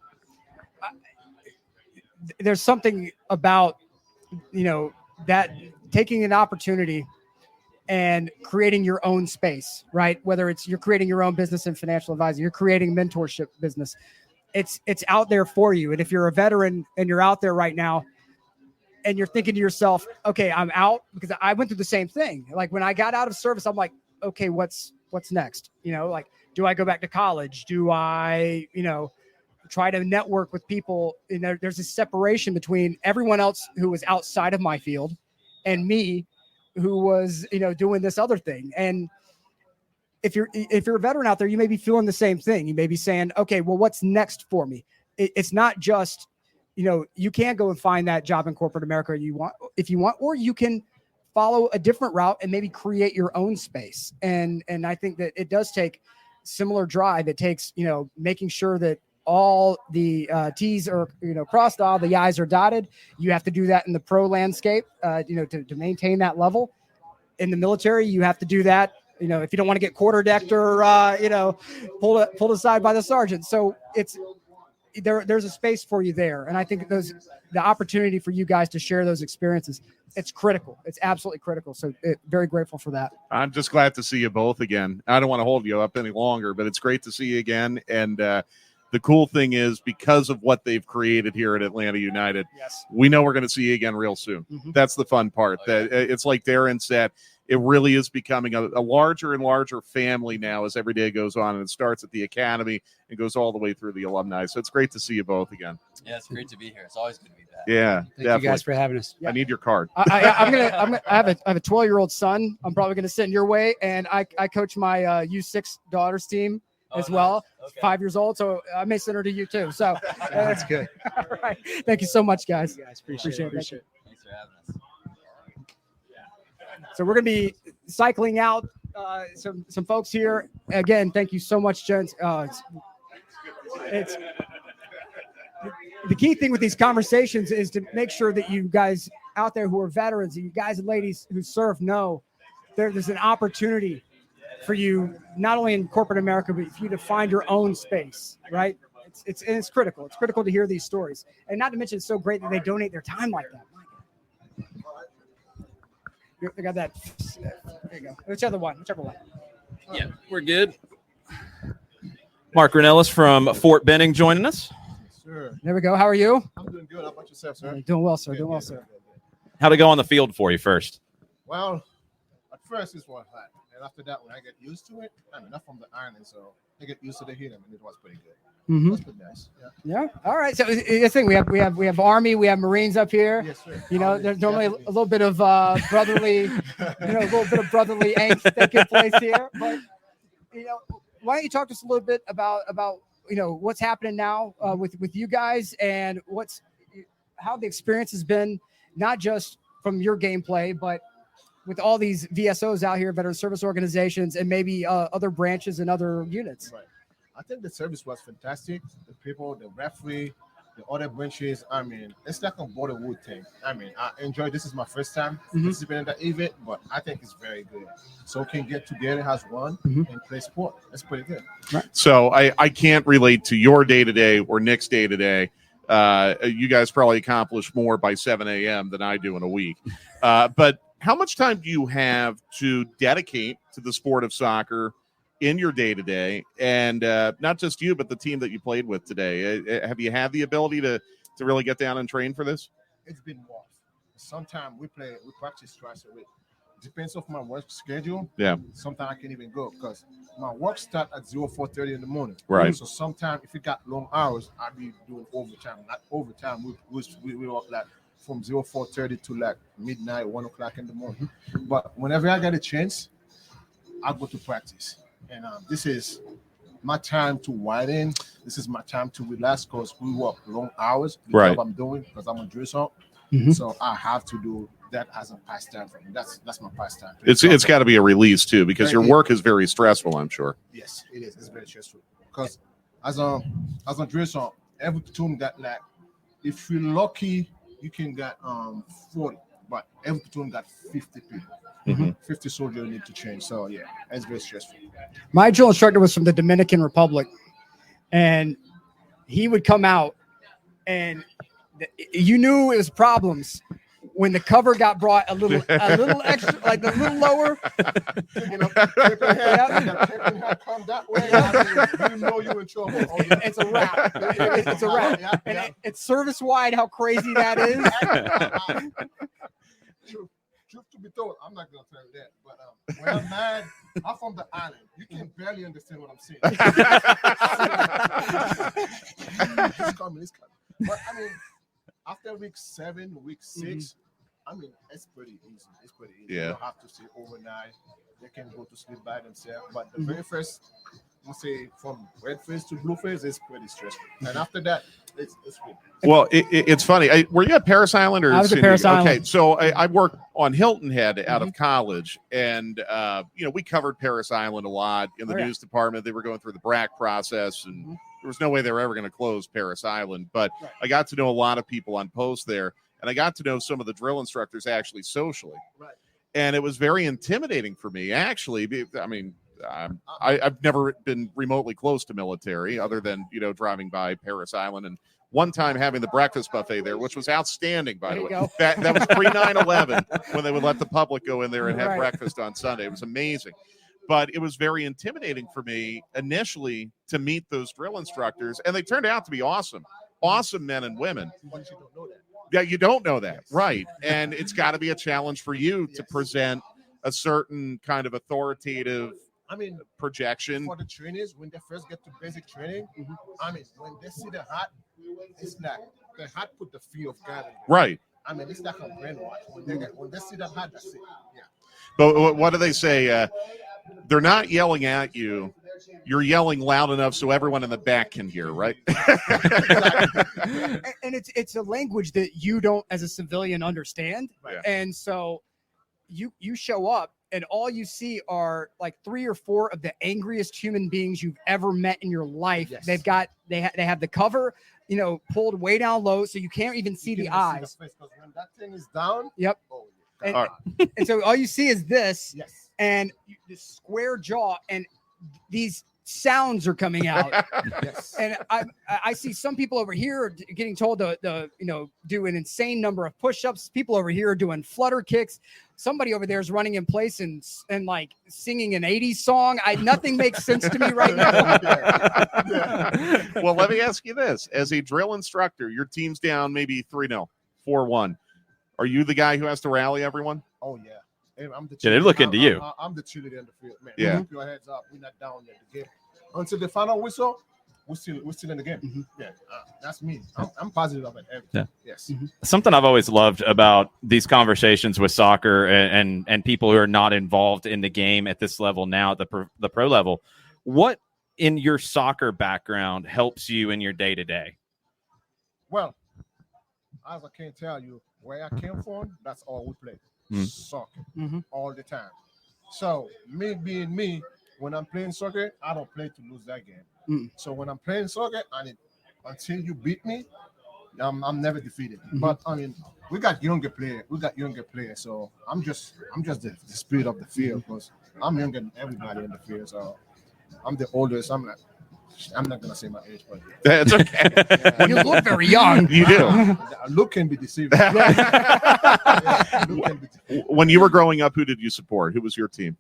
There's something about, that taking an opportunity and creating your own space, right? Whether it's you're creating your own business and financial advising, you're creating mentorship business. It's out there for you. And if you're a veteran and you're out there right now and you're thinking to yourself, okay, I'm out, because I went through the same thing. Like when I got out of service, I'm like, okay, what's next? Do I go back to college? Do I, try to network with people? There's a separation between everyone else who was outside of my field and me who was, doing this other thing. And if you're a veteran out there, you may be feeling the same thing. You may be saying, okay, well, what's next for me? It's not just, you can go and find that job in corporate America if you want, or you can follow a different route and maybe create your own space. And I think that it does take similar drive. It takes, making sure that all the T's are, crossed, all the I's are dotted. You have to do that in the pro landscape, to maintain that level. In the military, you have to do that, if you don't want to get quarterdecked or, pulled aside by the sergeant. So there's a space for you there. And I think the opportunity for you guys to share those experiences, it's critical. It's absolutely critical. So very grateful for that. I'm just glad to see you both again. I don't want to hold you up any longer, but it's great to see you again. And, the cool thing is, because of what they've created here at Atlanta United, we know we're going to see you again real soon. That's the fun part. That it's like Darren said, it really is becoming a larger and larger family now as every day goes on, and it starts at the academy and goes all the way through the alumni. So it's great to see you both again. Yeah, it's great to be here. It's always good to be back. Yeah, Thank definitely. you guys for having us. I need your card. I have a 12-year-old son. I'm probably gonna send your way, and I coach my U6 daughter's team as well. Nice. Okay. 5 years old, so I may send her to you too. So That's good. all right. Thank you so much, guys. You guys appreciate it. Thanks for having us. So we're gonna be cycling out some folks here. Again, thank you so much, gents. It's the key thing with these conversations is to make sure that you guys out there who are veterans, you guys and ladies who serve, know there's an opportunity for you, not only in corporate America, but for you to find your own space, right? It's critical. It's critical to hear these stories, and not to mention it's so great that they donate their time like that. I got that. There you go. Whichever one. Yeah, we're good. Marc Renelus from Fort Benning joining us. Sure. There we go. How are you? I'm doing good. How about yourself, sir? Doing well, sir. Good, good. How'd it go on the field for you first? Well, at first it was hot, and after that, when I get used to it, I'm not from the island, so I get used to the heat, and it was pretty good. Mm-hmm. It was pretty nice. Yeah. All right. So the thing we have Army, we have Marines up here. Yes, sir. You know, there's normally a little bit of brotherly, angst that can place here. But why don't you talk to us a little bit about what's happening now with you guys, and how the experience has been, not just from your gameplay, but with all these VSOs out here, veteran service organizations, and maybe other branches and other units. Right. I think the service was fantastic. The people, the referee, the other branches. I mean, it's like a Bollywood thing. I mean, I enjoy. This is my first time participating in that event, but I think it's very good. So we can get together as one and play sport. That's pretty good. Right. So I can't relate to your day-to-day or Nick's day-to-day. You guys probably accomplish more by 7 a.m. than I do in a week. But how much time do you have to dedicate to the sport of soccer in your day-to-day, and not just you, but the team that you played with today? Have you had the ability to really get down and train for this? It's been rough. Sometimes we practice twice a week. Depends on my work schedule. Yeah. Sometimes I can't even go because my work starts at 4:30 in the morning. Right. So sometimes if you got long hours, I'll be doing overtime. Not overtime. We work like from 4:30 to like midnight, 1 o'clock in the morning. But whenever I get a chance, I go to practice. And this is my time to widen. This is my time to relax because we work long hours. The job I'm doing because I'm a dressor. So I have to do that as a pastime for me. That's my pastime. It's got to be a release too, because your work is very stressful, I'm sure. Yes, it is. It's very stressful because as a dresser, every platoon got like, if you're lucky, you can get 40, but every platoon got 50 people. 50 soldiers you need to change. So yeah, it's very stressful. My drill instructor was from the Dominican Republic, and he would come out, and you knew it was problems when the cover got brought a little extra, like a little lower. You know you're in trouble. It's a wrap. It's a wrap. And it's service wide. How crazy that is. Truth to be told, I'm not gonna tell you that. But when I'm mad, I'm from the island. You can barely understand what I'm saying. It's coming. But I mean, after week 7, week 6, I mean, it's pretty easy. Yeah. You don't have to stay overnight. They can go to sleep by themselves. But the very first, let's say, from red phase to blue phase, is pretty stressful. And after that, it's good. Well, it's funny. Were you at Paris Island or? I was at Paris Island. Okay, so I worked on Hilton Head out of college, and we covered Paris Island a lot in the news department. They were going through the BRAC process, and there was no way they were ever going to close Paris Island. But I got to know a lot of people on post there, and I got to know some of the drill instructors actually socially. Right. And it was very intimidating for me, actually. I mean, I've never been remotely close to military other than, driving by Paris Island and one time having the breakfast buffet there, which was outstanding, by the way. That was pre 9/11 when they would let the public go in there and have breakfast on Sunday. It was amazing. But it was very intimidating for me initially to meet those drill instructors, and they turned out to be awesome men and women. But you don't know that. Yeah, you don't know that, right? And it's got to be a challenge for you to present a certain kind of authoritative projection. For the trainers, when they first get to basic training, I mean, when they see the hat, it's like the hat put the fear of God in them. Right. I mean, it's like a brainwash. When they see the hat, that's it. Yeah. But what do they say? They're not yelling at you. You're yelling loud enough so everyone in the back can hear, right? And it's a language that you don't, as a civilian, understand. Right. And so you show up, and all you see are like 3 or 4 of the angriest human beings you've ever met in your life. Yes. They have the cover, pulled way down low, so you can't even see the eyes. Because when that thing is down, Yep. And so all you see is this, yes, and this square jaw, and these sounds are coming out. yes. And I see some people over here getting told to do an insane number of push-ups. People over here are doing flutter kicks. Somebody over there is running in place and like singing an 80s song. Nothing makes sense to me right now. Well, let me ask you this. As a drill instructor, your team's down maybe 3-0, 4-1. Are you the guy who has to rally everyone? Oh, yeah. Hey, I'm the they look into you. I'm the cheerleader in the field, man. Yeah. Keep your heads up. We're not down yet. The game until the final whistle. We're still in the game. Yeah, that's me. I'm positive about everything. Yeah. Yes. Something I've always loved about these conversations with soccer and people who are not involved in the game at this level now, at the pro level. What in your soccer background helps you in your day-to-day? Well, as I can tell you, where I came from, that's all we play. Soccer all the time. So me being me, when I'm playing soccer, I don't play to lose that game. So when I'm playing soccer, until you beat me, I'm never defeated. But I mean, we got younger players. So I'm just the spirit of the field, because I'm younger than everybody in the field. So I'm the oldest. I'm not gonna say my age, but That's okay. You look very young. You do. Look can be deceiving. When you were growing up, who did you support? Who was your team?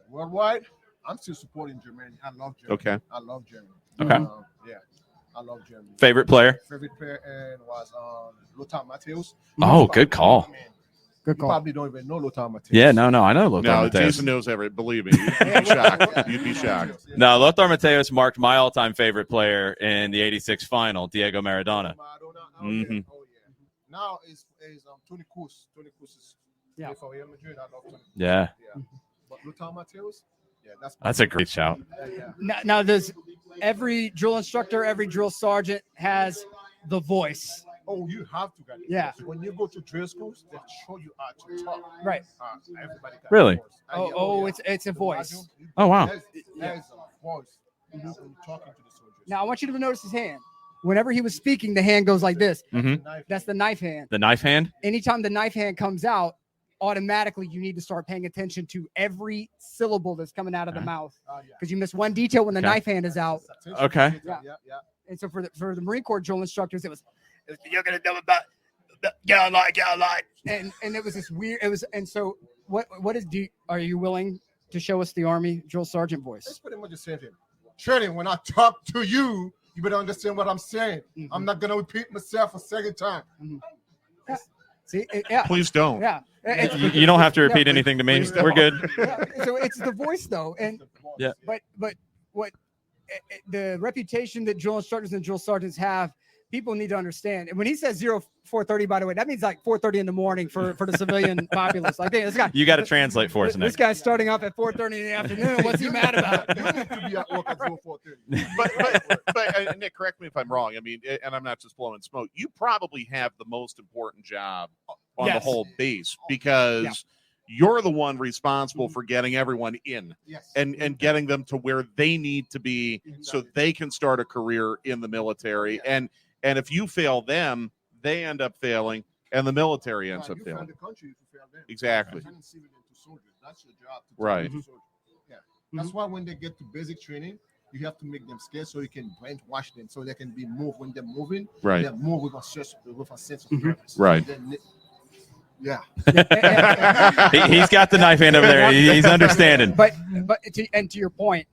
Worldwide, I'm still supporting Germany. I love Germany. Okay. I love Germany. Okay. Yeah, I love Germany. Favorite player? Favorite player was Lothar Matthäus. Oh, good call. Good You call. probably don't even know Lothar Matthäus. Yeah, no, I know Lothar No, Matthäus. Jason knows everything. Believe me, you'd be shocked. You'd be shocked. No, Lothar Matthäus marked my all-time favorite player in the '86 final, Diego Maradona. Oh, yeah. Now is Toni Kroos. Toni Kroos is for Real Madrid. I love Toni Kroos. Yeah. But Lothar Matthäus, That's a great shout. Now, does every drill instructor, every drill sergeant has the voice? Oh, you have to get it. Yeah. When you go to drill schools, they show you how to talk. Right. Everybody got Really? a voice. It's a voice. Oh, wow. There's a voice when you're talking to the soldiers. Now I want you to notice his hand. Whenever he was speaking, the hand goes like this. Mhm. That's the knife hand. The knife hand? Anytime the knife hand comes out, automatically you need to start paying attention to every syllable that's coming out of the mouth, because you miss one detail when the Okay. knife hand is out. Okay. Yeah. And so for the Marine Corps drill instructors, it was you're gonna know about get online, and it was this weird. It was, and so what is are you willing to show us the Army drill sergeant voice? It's pretty much the same thing. Training, when I talk to you, you better understand what I'm saying. I'm not gonna repeat myself a second time. See, yeah. Please don't. Yeah. You don't have to repeat anything to me. please don't. We're good. Yeah, so it's the voice though, and Yeah. but what the reputation that drill instructors and drill sergeants have, people need to understand. And when he says 0430, by the way, that means like 4:30 in the morning for the civilian populace. Like, hey, this guy, You got to translate for us, this Nick. guy's starting off at 4:30 in the afternoon. What's he mad about? You need to be at work at 04:30. But Nick, correct me if I'm wrong. I mean, and I'm not just blowing smoke. You probably have the most important job on the Yes. whole base, because you're the one responsible for getting everyone in Yes. and getting them to where they need to be so they can start a career in the military. And if you fail them, they end up failing, and the military ends up you fail failing. the country if you fail them. Exactly. Turning civilian to soldiers. That's your job. To Right. turn them to soldiers. Yeah. That's why when they get to basic training, you have to make them scared so you can brainwash them so they can be moved. When they're moving, Right. they move with a sense of purpose. Right. Then yeah. He's got the knife hand over there. He's understanding. But to your point,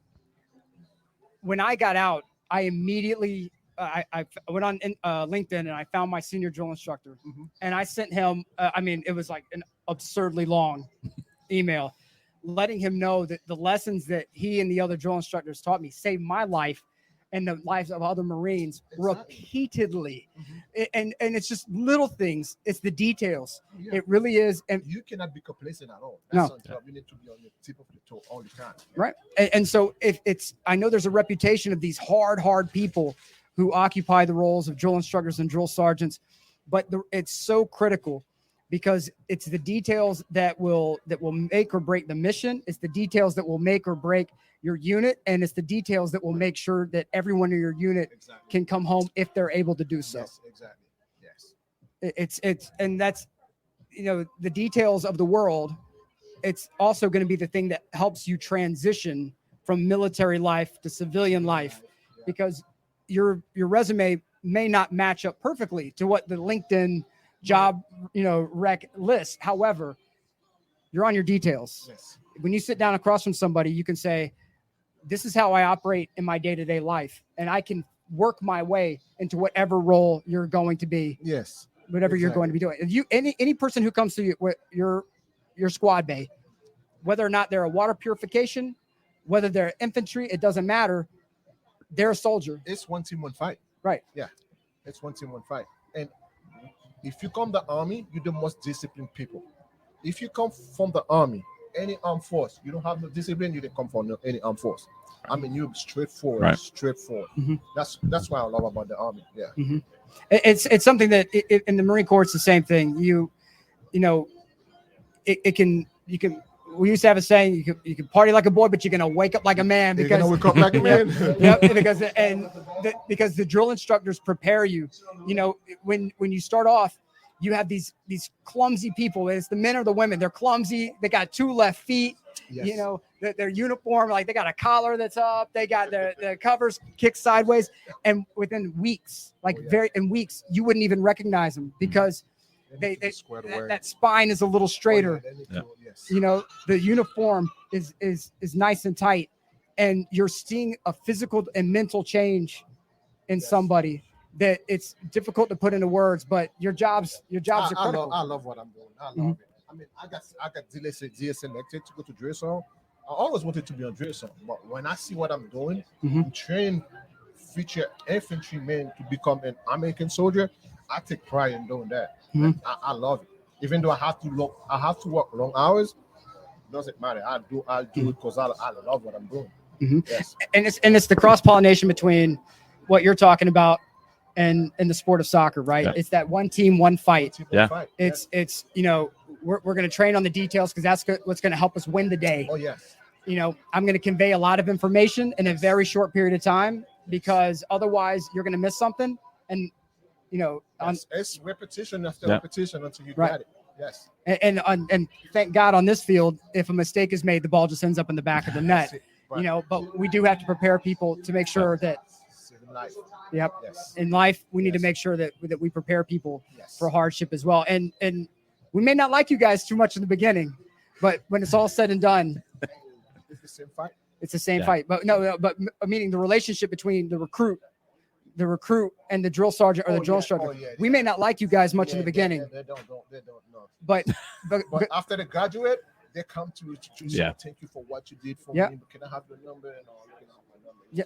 when I got out, I immediately I went on LinkedIn and I found my senior drill instructor, and I sent him. I mean, it was like an absurdly long email, letting him know that the lessons that he and the other drill instructors taught me saved my life and the lives of other Marines repeatedly. And it's just little things. It's the details. Yeah. It really is. And you cannot be complacent at all. No. That's on top. You need to be on the tip of the toe all the time. Right. And so if it's, I know there's a reputation of these hard people who occupy the roles of drill instructors and drill sergeants, but it's so critical because it's the details that will make or break the mission. It's the details that will make or break your unit, and it's the details that will make sure that everyone in your unit can come home if they're able to do so. Yes, exactly. Yes. It's and that's, you know, the details of the world. It's also going to be the thing that helps you transition from military life to civilian life, because your resume may not match up perfectly to what the LinkedIn job, you know, rec lists. However, you're on your details. Yes. When you sit down across from somebody, you can say, this is how I operate in my day-to-day life, and I can work my way into whatever role you're going to be. Yes. Whatever you're going to be doing. If you any person who comes to you with your squad bay, whether or not they're a water purification, whether they're infantry, it doesn't matter. They're a soldier. It's one team, one fight. Right. Yeah. It's one team, one fight. And if you come the army, you're the most disciplined people. If you come from the army, any armed force, you don't have no discipline, you didn't come from any armed force. I mean, you're straightforward, Right. straightforward. Mm-hmm. That's what I love about the army. Yeah. Mm-hmm. It's something that in the Marine Corps, it's the same thing. You know, you can. We used to have a saying: you can party like a boy, but you're gonna wake up like a man. Because you're gonna wake up like a man. Yep, because the drill instructors prepare you. You know, when you start off, you have these clumsy people. It's the men or the women. They're clumsy. They got 2 left feet. Yes. You know, their uniform, like they got a collar that's up. They got their covers kicked sideways. And within weeks, in weeks, you wouldn't even recognize them because that spine is a little straighter. Yes. You know, the uniform is nice and tight, and you're seeing a physical and mental change in somebody that it's difficult to put into words, but your jobs are critical. I love what I'm doing. I love it. I mean, I got selected to go to drill zone. I always wanted to be on drill zone, but when I see what I'm doing, I'm training future infantrymen to become an American soldier, I take pride in doing that. I love it. Even though I have to work long hours, doesn't matter. I do it because I love what I'm doing. Yes. And it's the cross pollination between what you're talking about and the sport of soccer, right? Yeah. It's that one team, one fight. Yeah. It's you know, we're going to train on the details because that's what's going to help us win the day. Oh yes. You know, I'm going to convey a lot of information in a very short period of time because otherwise you're going to miss something. And you know, it's repetition after repetition until you got it. Yes. And thank God on this field, if a mistake is made, the ball just ends up in the back of the net. You know, but we do have to prepare people to make sure that. Yep. Yes. In life, we need to make sure that we prepare people for hardship as well. And we may not like you guys too much in the beginning, but when it's all said and done, it's the same fight. It's the same fight. But but meaning the relationship between the recruit and the drill sergeant or the drill instructor. We may not like you guys much in the beginning. They don't know. But after they graduate, they come to you to say thank you for what you did for me. Can I have your number and all? Yeah.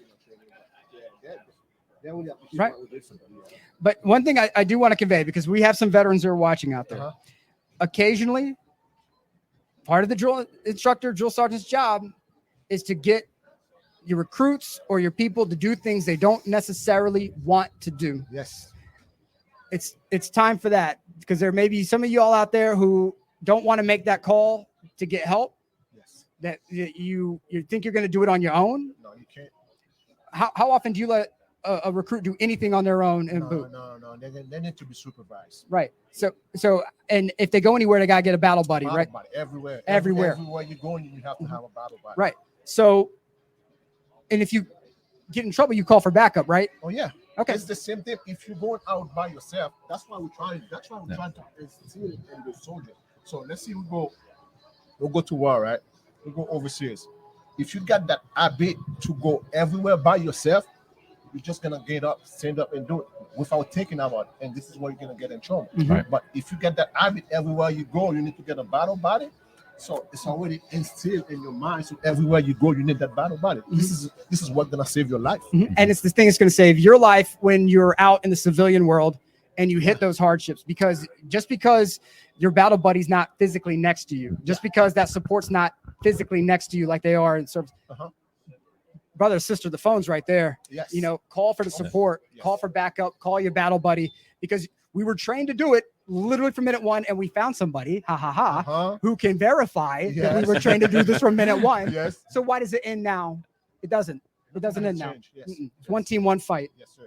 Right. But one thing I do want to convey, because we have some veterans that are watching out there. Occasionally, part of the drill sergeant's job is to get your recruits or your people to do things they don't necessarily want to do. Yes. It's time for that, because there may be some of you all out there who don't want to make that call to get help. Yes. That you think you're going to do it on your own. No, you can't. How often do you let a recruit do anything on their own in boot? No. They need to be supervised. Right. So, and if they go anywhere, they gotta get a battle buddy, right? Buddy, everywhere Everywhere you're going, you have to have a battle buddy. Right. So, and if you get in trouble, you call for backup, right? Oh yeah. Okay. It's the same thing. If you're going out by yourself, that's why we're trying to instill in the soldier. So let's see, we'll go to war, right? We'll go overseas. If you got that habit to go everywhere by yourself, you're just gonna get up, stand up, and do it without thinking about it. And this is where you're gonna get in trouble. Right. But if you get that habit everywhere you go, you need to get a battle body. So it's already instilled in your mind. So everywhere you go, you need that battle body. This is what's gonna save your life. And it's the thing that's going to save your life when you're out in the civilian world and you hit those hardships. Because just because your battle buddy's not physically next to you, just because that support's not physically next to you like they are in service, brother, sister, the phone's right there. Yes. You know, call for the support, call for backup, call your battle buddy, because we were trained to do it literally from minute one, and we found somebody, who can verify that we were trained to do this from minute one. Yes. So why does it end now? It doesn't. It doesn't end now. Yes. It's one team, one fight. Yes, sir.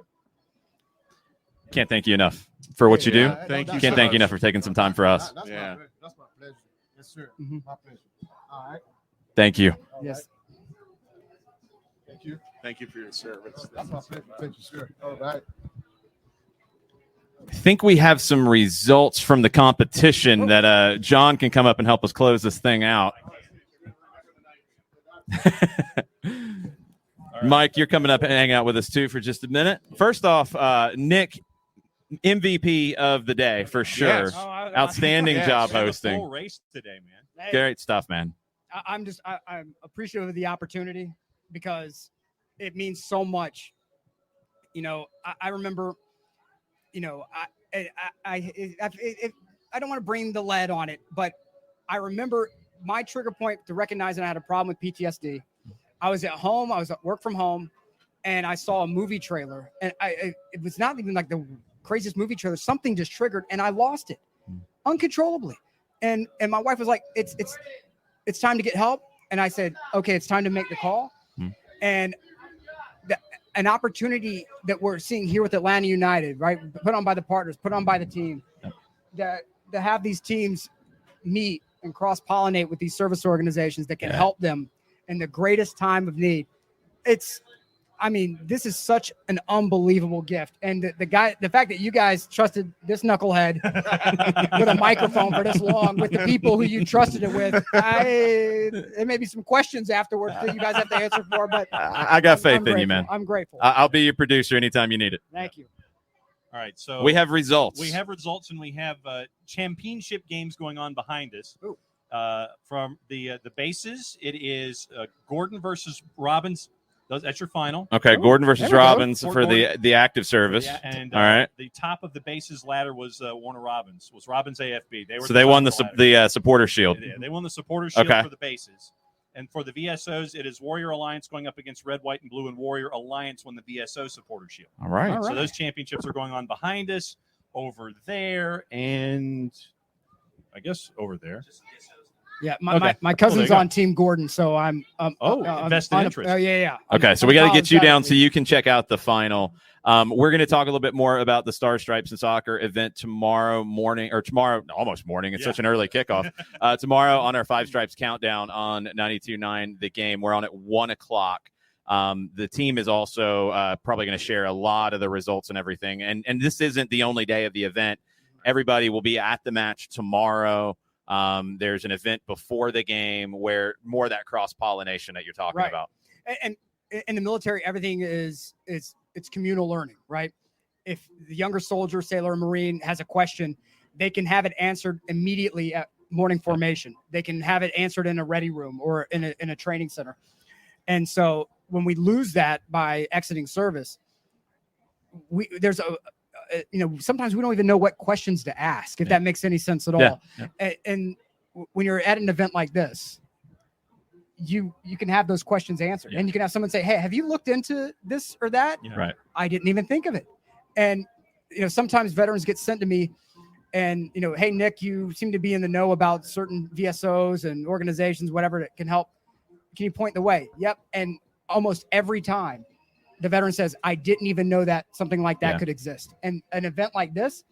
Can't thank you enough for what you do. Thank you. Can't thank you enough for taking some time for us. That's Yeah. that's my pleasure. Yes, sir. My pleasure. All right. Thank you. All Yes. right. Thank you. Thank you for your service. That's my pleasure. Thank you, sir. All right. I think we have some results from the competition that John can come up and help us close this thing out. Mike, you're coming up and hang out with us too for just a minute. First off, Nick, MVP of the day for sure. Yes. Outstanding job hosting. Full race today, man. Great stuff, man. I'm appreciative of the opportunity because it means so much. You know, I remember, you know, I don't want to bring the lead on it, but I remember my trigger point to recognizing I had a problem with PTSD. I was at home, I was at work from home, and I saw a movie trailer, and it was not even like the craziest movie trailer. Something just triggered, and I lost it uncontrollably. And my wife was like, it's time to get help. And I said, okay, it's time to make the call. And an opportunity that we're seeing here with Atlanta United, right? Put on by the partners, put on by the team, that to have these teams meet and cross-pollinate with these service organizations that can help them in the greatest time of need. This is such an unbelievable gift. And the fact that you guys trusted this knucklehead with a microphone for this long with the people who you trusted it with, there may be some questions afterwards that you guys have to answer for, but I got faith in you, man. I'm grateful. I'll be your producer anytime you need it. Thank you. All right, so we have results. We have results, and we have championship games going on behind us. From the bases, it is Gordon versus Robbins. That's your final. Okay, Gordon versus Robbins for the active service. Yeah, and all right. The top of the bases ladder was Warner Robbins. Was Robbins AFB? They won the supporter shield. Yeah, they won the supporter shield for the bases. And for the VSOs, it is Warrior Alliance going up against Red, White, and Blue, and Warrior Alliance won the VSO supporter shield. All right. So those championships are going on behind us, over there, and I guess over there. Yeah, my cousin's on Team Gordon, so I'm invested interest. Oh yeah. Okay, so we got to get you down so you can check out the final. We're going to talk a little bit more about the Star Stripes and Soccer event tomorrow almost morning. It's such an early kickoff. Tomorrow on our Five Stripes countdown on 92.9 The Game. We're on at 1:00. The team is also probably going to share a lot of the results and everything. And this isn't the only day of the event. Everybody will be at the match tomorrow. There's an event before the game where more of that cross-pollination that you're talking about. And in the military, everything is it's communal learning, right? If the younger soldier, sailor, or Marine has a question, they can have it answered immediately at morning formation. They can have it answered in a ready room or in a training center. And so when we lose that by exiting service, sometimes we don't even know what questions to ask, if that makes any sense at all. And when you're at an event like this, you can have those questions answered, and you can have someone say, hey, have you looked into this or that? Right. I didn't even think of it. And sometimes veterans get sent to me and hey, Nick, you seem to be in the know about certain VSOs and organizations, whatever, that can help. Can you point the way? Yep. And almost every time the veteran says, I didn't even know that something like that could exist. And an event like this,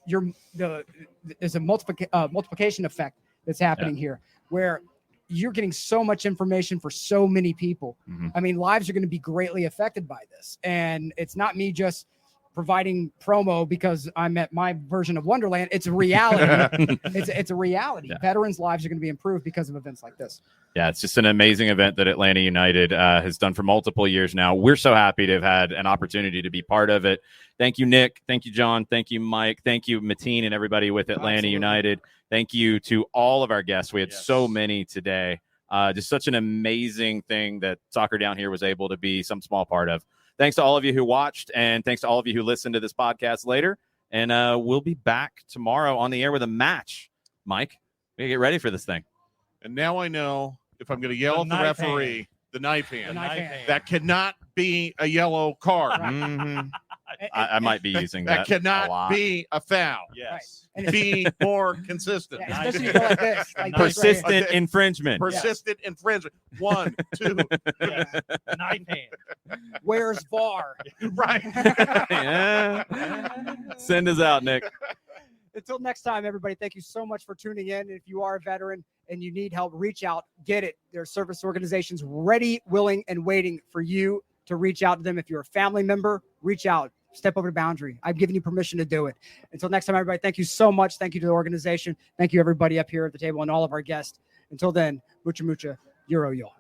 there's a multiplication effect that's happening here, where you're getting so much information for so many people. I mean, lives are going to be greatly affected by this. And it's not me just providing promo because I'm at my version of Wonderland. It's a reality. it's a reality. Yeah. Veterans' lives are going to be improved because of events like this. Yeah, it's just an amazing event that Atlanta United has done for multiple years now. We're so happy to have had an opportunity to be part of it. Thank you, Nick. Thank you, John. Thank you, Mike. Thank you, Mateen, and everybody with Atlanta Absolutely. United. Thank you to all of our guests. We had so many today. Just such an amazing thing that Soccer Down Here was able to be some small part of. Thanks to all of you who watched, and thanks to all of you who listened to this podcast later. And we'll be back tomorrow on the air with a match. Mike, we gotta get ready for this thing. And now I know if I'm going to yell at the referee, the knife hand. That cannot be a yellow card. Mhm. I might be using that. That cannot be a foul. Yes. And Be more consistent. Yeah, especially if you go like this. Like this right Persistent here. infringement. Persistent infringement. 1, 2. Knife hand. Where's VAR? Right. Yeah. Send us out, Nick. Until next time, everybody, thank you so much for tuning in. If you are a veteran and you need help, reach out, get it. There are service organizations ready, willing, and waiting for you to reach out to them. If you're a family member, reach out, step over the boundary. I've given you permission to do it. Until next time, everybody, thank you so much. Thank you to the organization. Thank you, everybody up here at the table and all of our guests. Until then, mucha, mucha, Euro, y'all.